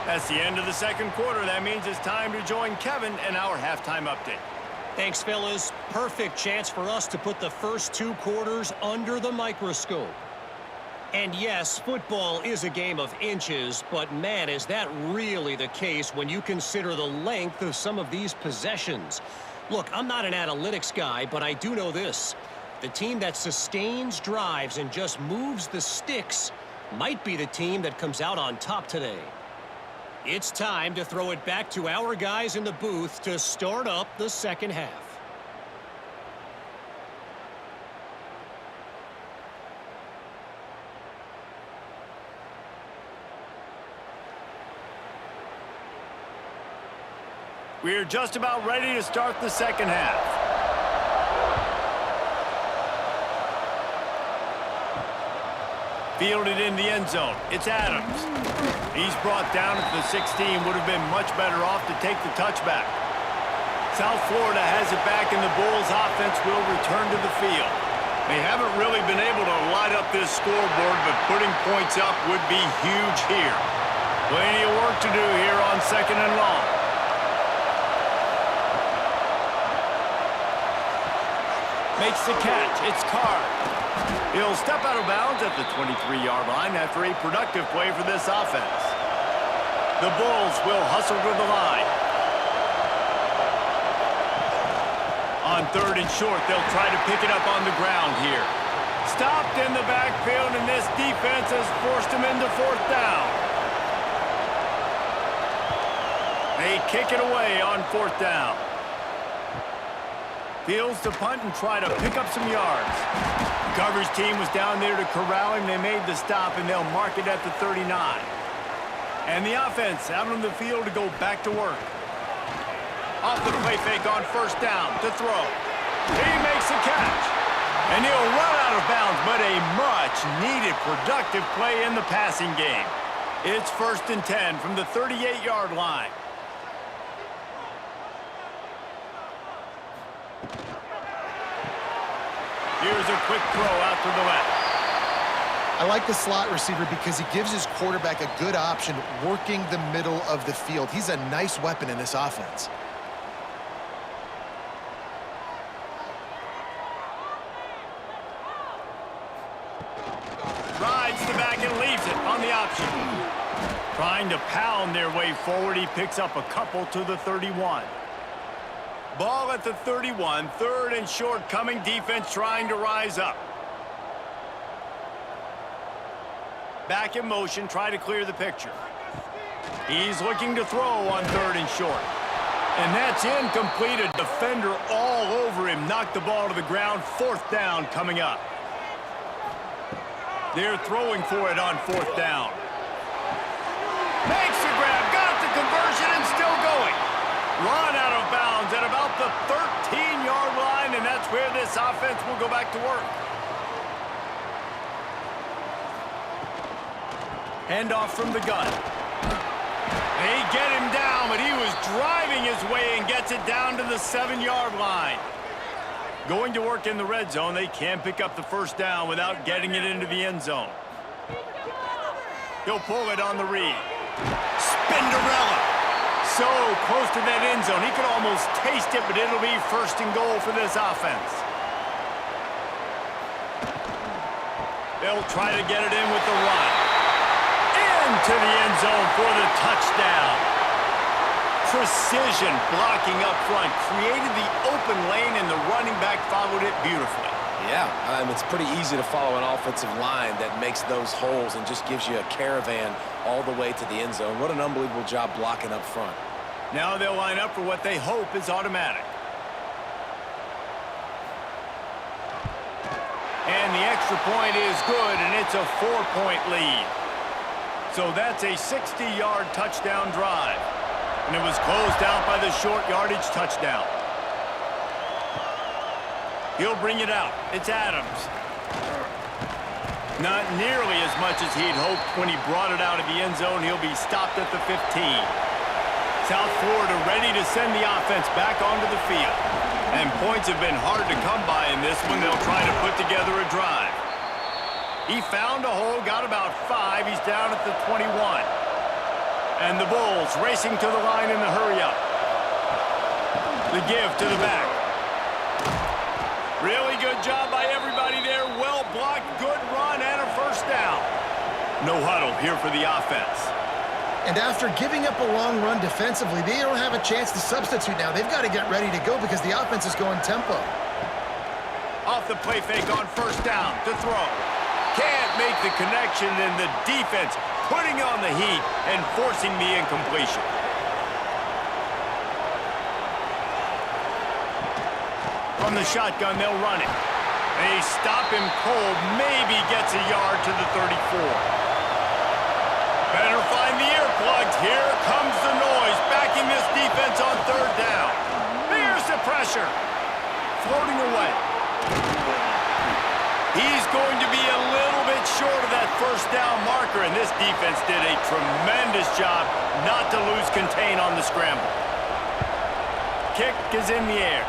Speaker 1: That's the end of the 2nd quarter. That means it's time to join Kevin in our halftime update.
Speaker 4: Thanks, fellas. Perfect chance for us to put the first 2 quarters under the microscope. And yes, football is a game of inches, but man, is that really the case when you consider the length of some of these possessions. Look, I'm not an analytics guy, but I do know this. The team that sustains drives and just moves the sticks might be the team that comes out on top today. It's time to throw it back to our guys in the booth to start up the 2nd half.
Speaker 1: We're just about ready to start the 2nd half. Fielded in the end zone. It's Adams. He's brought down at the 16. Would have been much better off to take the touchback. South Florida has it back, and the Bulls offense will return to the field. They haven't really been able to light up this scoreboard, but putting points up would be huge here. Plenty of work to do here on 2nd and long. Makes the catch. It's Carr. He'll step out of bounds at the 23-yard line after a productive play for this offense. The Bulls will hustle to the line. On 3rd and short, they'll try to pick it up on the ground here. Stopped in the backfield, and this defense has forced him into 4th down. They kick it away on 4th down. Fields to punt and try to pick up some yards. The coverage team was down there to corral him. They made the stop, and they'll mark it at the 39. And the offense out on the field to go back to work. Off the play fake on 1st down to throw. He makes the catch. And he'll run out of bounds, but a much-needed productive play in the passing game. It's 1st and 10 from the 38-yard line. Here's a quick throw out to the left.
Speaker 2: I like the slot receiver because he gives his quarterback a good option working the middle of the field. He's a nice weapon in this offense.
Speaker 1: Rides the back and leaves it on the option. Trying to pound their way forward, he picks up a couple to the 31. Ball at the 31, third and short coming, defense trying to rise up. Back in motion, try to clear the picture. He's looking to throw on third and short. And that's incomplete. A defender all over him. Knocked the ball to the ground. Fourth down coming up. They're throwing for it on fourth down. Makes the grab, got the conversion, and still going. Run out of bounds at about the 13-yard line, and that's where this offense will go back to work. Handoff from the gun. They get him down, but he was driving his way and gets it down to the 7-yard line. Going to work in the red zone, they can pick up the first down without getting it into the end zone. He'll pull it on the read. Spinderella. So close to that end zone. He could almost taste it, but it'll be first and goal for this offense. They'll try to get it in with the run. Into the end zone for the touchdown. Precision blocking up front. Created the open lane, and the running back followed it beautifully.
Speaker 7: Yeah, it's pretty easy to follow an offensive line that makes those holes and just gives you a caravan all the way to the end zone. What an unbelievable job blocking up front.
Speaker 1: Now they'll line up for what they hope is automatic. And the extra point is good, and it's a 4-point lead. So that's a 60-yard touchdown drive. And it was closed out by the short yardage touchdown. He'll bring it out. It's Adams. Not nearly as much as he'd hoped when he brought it out of the end zone. He'll be stopped at the 15. South Florida ready to send the offense back onto the field. And points have been hard to come by in this one. They'll try to put together a drive. He found a hole, got about 5. He's down at the 21. And the Bulls racing to the line in the hurry-up. The give to the back. Really good job by everybody there. Well blocked, good run, and a first down. No huddle here for the offense.
Speaker 2: And after giving up a long run defensively, they don't have a chance to substitute now. They've got to get ready to go because the offense is going tempo.
Speaker 1: Off the play fake on first down to throw. Can't make the connection, and the defense putting on the heat and forcing the incompletion. From the shotgun, they'll run it. They stop him cold, maybe gets a yard to the 34. Better find the earplugs. Here comes the noise, backing this defense on third down. There's the pressure. Floating away. He's going to be a little bit short of that first down marker, and this defense did a tremendous job not to lose contain on the scramble. Kick is in the air.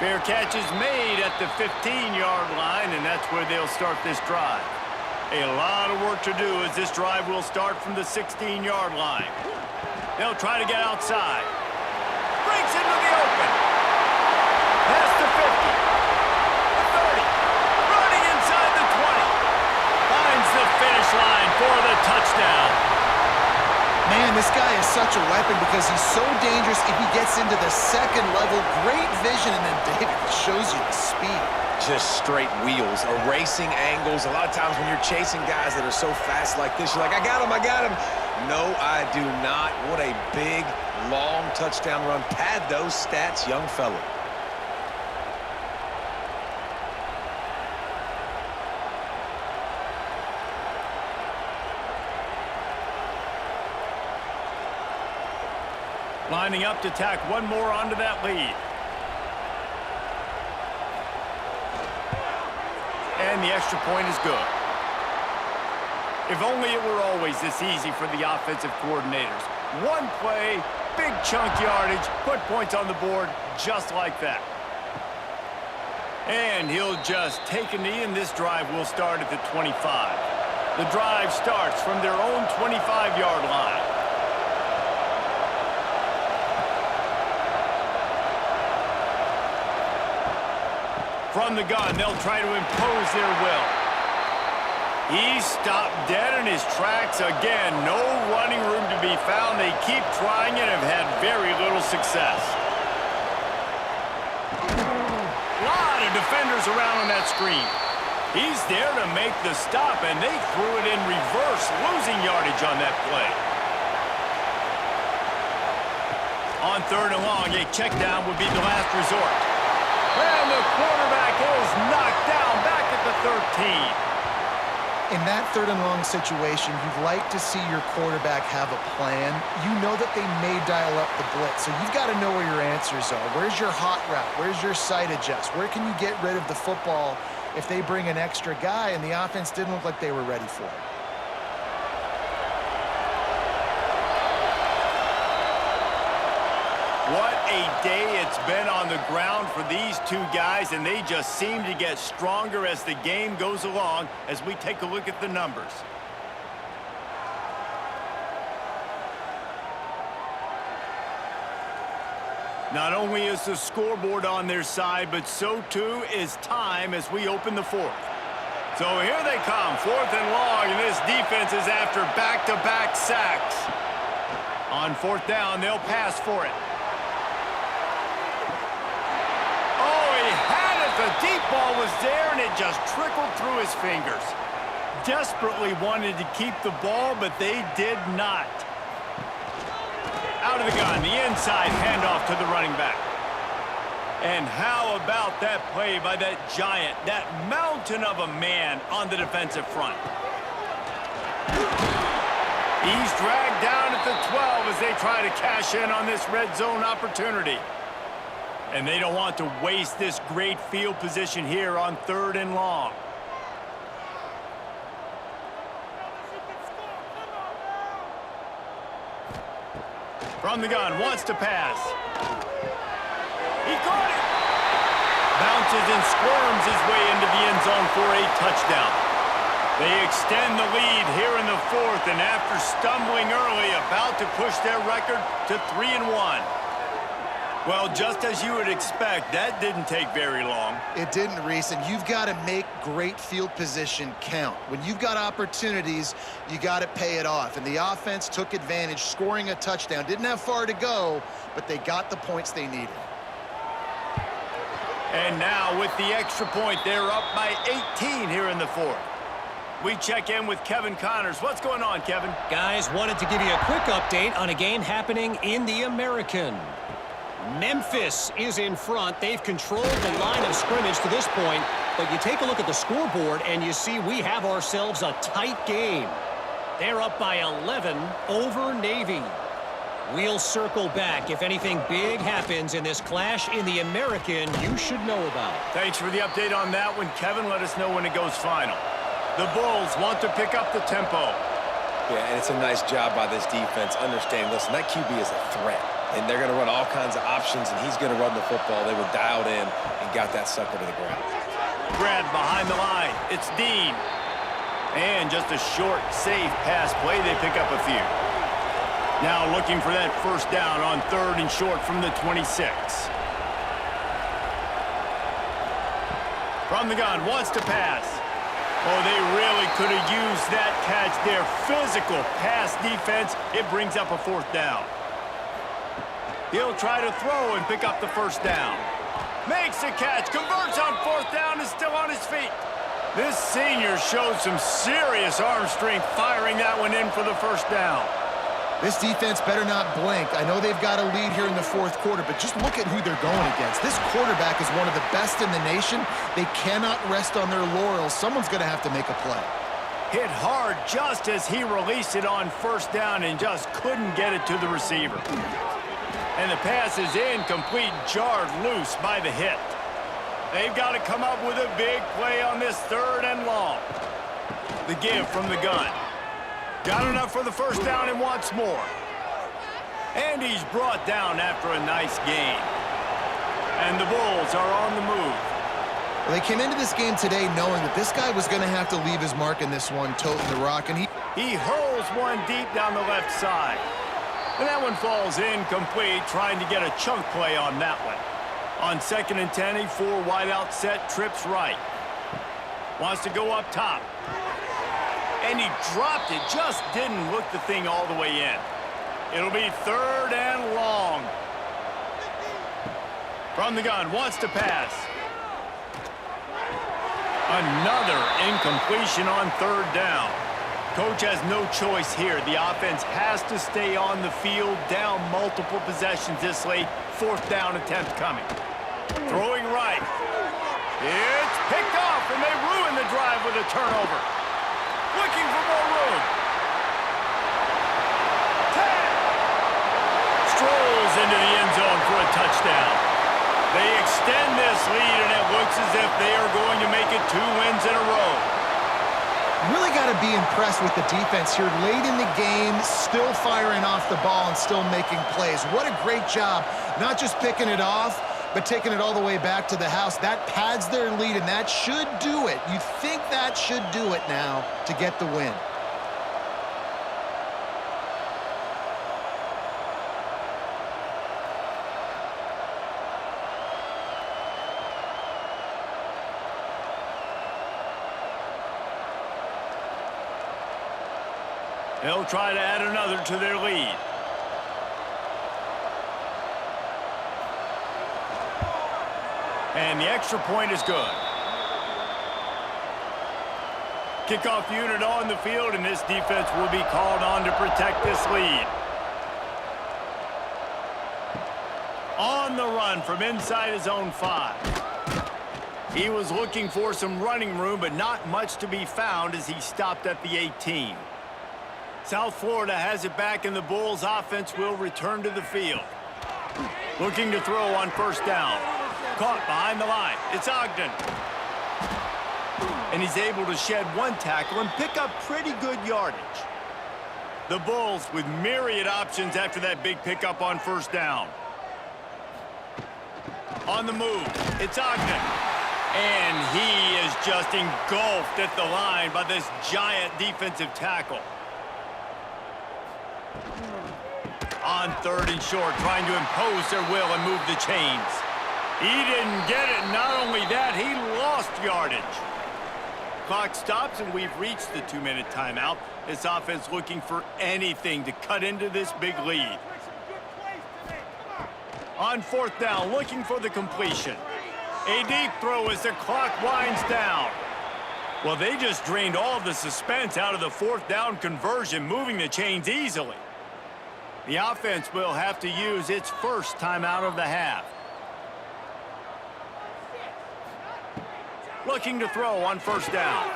Speaker 1: Fair catch is made at the 15-yard line, and that's where they'll start this drive. A lot of work to do as this drive will start from the 16-yard line. They'll try to get outside. Breaks into the open. Past the 50. The 30. Running inside the 20. Finds the finish line for the touchdown.
Speaker 2: Man, this guy is such a weapon because he's so dangerous if he gets into the second level. Great vision, and then David shows you the speed.
Speaker 7: Just straight wheels, erasing angles. A lot of times when you're chasing guys that are so fast like this, you're like, I got him, I got him. No, I do not. What a big, long touchdown run. Pad those stats, young fella.
Speaker 1: Lining up to tack one more onto that lead. And the extra point is good. If only it were always this easy for the offensive coordinators. One play, big chunk yardage, put points on the board just like that. And he'll just take a knee, and this drive will start at the 25. The drive starts from their own 25-yard line. From the gun, they'll try to impose their will. He's stopped dead in his tracks again. No running room to be found. They keep trying and have had very little success. A lot of defenders around on that screen. He's there to make the stop, and they threw it in reverse, losing yardage on that play. On 3rd and long, a check down would be the last resort. And the quarterback is knocked down back at the 13.
Speaker 2: In that 3rd and long situation, you'd like to see your quarterback have a plan. You know that they may dial up the blitz, so you've got to know where your answers are. Where's your hot route? Where's your sight adjust? Where can you get rid of the football if they bring an extra guy? And the offense didn't look like they were ready for it.
Speaker 1: What a day it's been on the ground for these two guys, and they just seem to get stronger as the game goes along as we take a look at the numbers. Not only is the scoreboard on their side, but so too is time as we open the 4th. So here they come, 4th and long, and this defense is after back-to-back sacks. On 4th down, they'll pass for it. The deep ball was there, and it just trickled through his fingers. Desperately wanted to keep the ball, but they did not. Out of the gun, the inside handoff to the running back. And how about that play by that giant, that mountain of a man on the defensive front? He's dragged down at the 12 as they try to cash in on this red zone opportunity. And they don't want to waste this great field position here on 3rd and long. From the gun, wants to pass. He caught it! Bounces and squirms his way into the end zone for a touchdown. They extend the lead here in the 4th, and after stumbling early, about to push their record to 3-1. Well, just as you would expect, that didn't take very long.
Speaker 2: It didn't, Reese, and you've got to make great field position count. When you've got opportunities, you got to pay it off. And the offense took advantage, scoring a touchdown. Didn't have far to go, but they got the points they needed.
Speaker 1: And now with the extra point, they're up by 18 here in the 4th. We check in with Kevin Connors. What's going on, Kevin?
Speaker 4: Guys, wanted to give you a quick update on a game happening in the American. Memphis is in front. They've controlled the line of scrimmage to this point, but you take a look at the scoreboard and you see we have ourselves a tight game. They're up by 11 over Navy. We'll circle back. If anything big happens in this clash in the American, you should know about.
Speaker 1: Thanks for the update on that one, Kevin. Let us know when it goes final. The Bulls want to pick up the tempo.
Speaker 7: Yeah, and it's a nice job by this defense. Understand, listen, that QB is a threat. And they're going to run all kinds of options, and he's going to run the football. They were dialed in and got that sucker to the ground.
Speaker 1: Brad behind the line. It's Dean. And just a short, safe pass play. They pick up a few. Now looking for that 1st down on 3rd and short from the 26. From the gun, wants to pass. Oh, they really could have used that catch. Their physical pass defense, it brings up a 4th down. He'll try to throw and pick up the 1st down. Makes a catch, converts on 4th down, is still on his feet. This senior showed some serious arm strength firing that one in for the 1st down.
Speaker 2: This defense better not blink. I know they've got a lead here in the 4th quarter, but just look at who they're going against. This quarterback is one of the best in the nation. They cannot rest on their laurels. Someone's going to have to make a play.
Speaker 1: Hit hard just as he released it on 1st down and just couldn't get it to the receiver. And the pass is incomplete, jarred loose by the hit. They've got to come up with a big play on this 3rd and long. The give from the gun. Got enough for the 1st down and wants more. And he's brought down after a nice gain. And the Bulls are on the move.
Speaker 2: Well, they came into this game today knowing that this guy was going to have to leave his mark in this one, toting the rock, and
Speaker 1: he hurls one deep down the left side. And that one falls incomplete, trying to get a chunk play on that one. On 2nd and 10, a 4 wide out set, trips right. Wants to go up top. And he dropped it, just didn't look the thing all the way in. It'll be 3rd and long. From the gun, wants to pass. Another incompletion on 3rd down. Coach has no choice here. The offense has to stay on the field, down multiple possessions this late. 4th down attempt coming. Throwing right. It's picked off, and they ruin the drive with a turnover. Looking for more room. 10. Strolls into the end zone for a touchdown. They extend this lead, and it looks as if they are going to make it 2 wins in a row.
Speaker 2: Really got to be impressed with the defense here. Late in the game, still firing off the ball and still making plays. What a great job. Not just picking it off, but taking it all the way back to the house. That pads their lead, and that should do it. You think that should do it now to get the win.
Speaker 1: They'll try to add another to their lead. And the extra point is good. Kickoff unit on the field, and this defense will be called on to protect this lead. On the run from inside his own 5. He was looking for some running room, but not much to be found as he stopped at the 18. South Florida has it back, and the Bulls offense will return to the field. Looking to throw on 1st down. Caught behind the line. It's Ogden. And he's able to shed 1 tackle and pick up pretty good yardage. The Bulls with myriad options after that big pickup on 1st down. On the move, it's Ogden. And he is just engulfed at the line by this giant defensive tackle. On 3rd and short, trying to impose their will and move the chains. He didn't get it. Not only that, he lost yardage. Clock stops, and we've reached the 2-minute timeout. This offense looking for anything to cut into this big lead. On 4th down, looking for the completion. A deep throw as the clock winds down. Well, they just drained all of the suspense out of the 4th down conversion, moving the chains easily. The offense will have to use its first timeout of the half. Looking to throw on 1st down.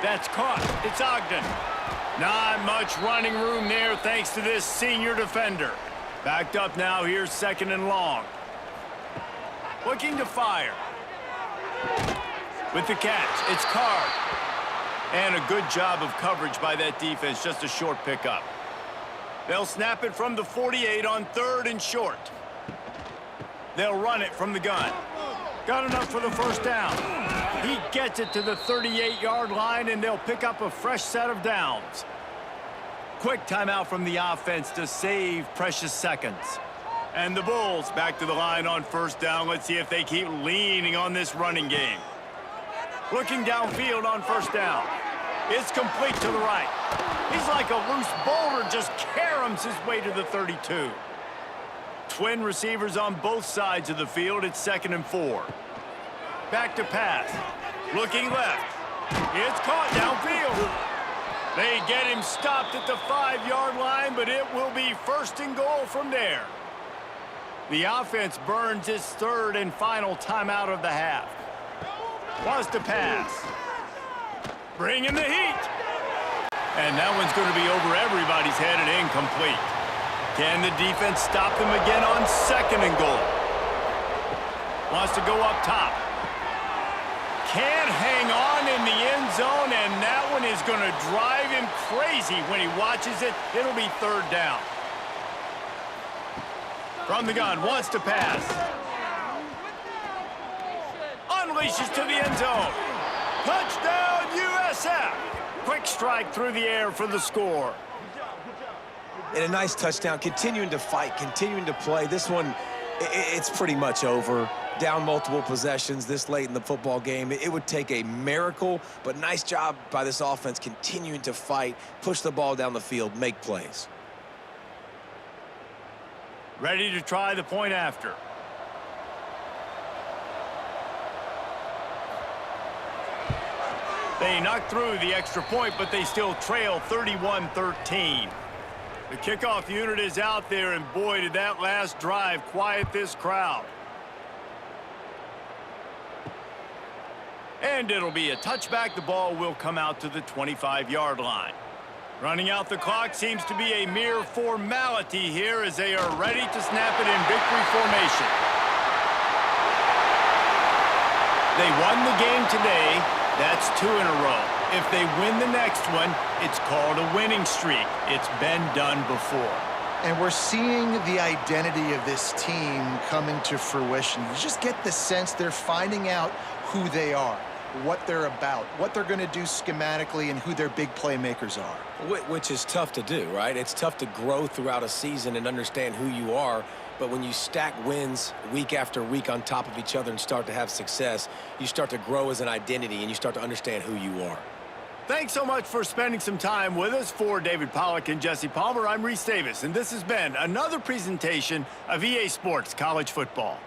Speaker 1: That's caught. It's Ogden. Not much running room there thanks to this senior defender. Backed up now. Here's 2nd and long. Looking to fire. With the catch, it's Card. And a good job of coverage by that defense. Just a short pickup. They'll snap it from the 48 on 3rd and short. They'll run it from the gun. Got enough for the 1st down. He gets it to the 38-yard line, and they'll pick up a fresh set of downs. Quick timeout from the offense to save precious seconds. And the Bulls back to the line on 1st down. Let's see if they keep leaning on this running game. Looking downfield on 1st down. It's complete to the right. He's like a loose boulder, just caroms his way to the 32. Twin receivers on both sides of the field. It's 2nd and 4. Back to pass. Looking left. It's caught downfield. They get him stopped at the 5-yard line, but it will be 1st and goal from there. The offense burns its 3rd and final timeout of the half. Wants to pass. Bringing the heat. And that one's going to be over everybody's head and incomplete. Can the defense stop them again on 2nd and goal? Wants to go up top. Can't hang on in the end zone, and that one is going to drive him crazy when he watches it. It'll be 3rd down. From the gun, wants to pass. Unleashes to the end zone. Touchdown, USF. Quick strike through the air for the score.
Speaker 7: And a nice touchdown, continuing to fight, continuing to play. This one, it's pretty much over. down multiple possessions this late in the football game. It would take a miracle, but nice job by this offense continuing to fight, push the ball down the field, make plays.
Speaker 1: Ready to try the point after. They knocked through the extra point, but they still trail 31-13. The kickoff unit is out there, and boy, did that last drive quiet this crowd. And it'll be a touchback. The ball will come out to the 25-yard line. Running out the clock seems to be a mere formality here as they are ready to snap it in victory formation. They won the game today. That's 2 in a row. If they win the next one, it's called a winning streak. It's been done before.
Speaker 2: And we're seeing the identity of this team coming to fruition. You just get the sense they're finding out who they are, what they're about, what they're going to do schematically, and who their big playmakers are.
Speaker 7: Which is tough to do, right? It's tough to grow throughout a season and understand who you are. But when you stack wins week after week on top of each other and start to have success, you start to grow as an identity and you start to understand who you are.
Speaker 1: Thanks so much for spending some time with us. For David Pollack and Jesse Palmer, I'm Reese Davis, and this has been another presentation of EA Sports College Football.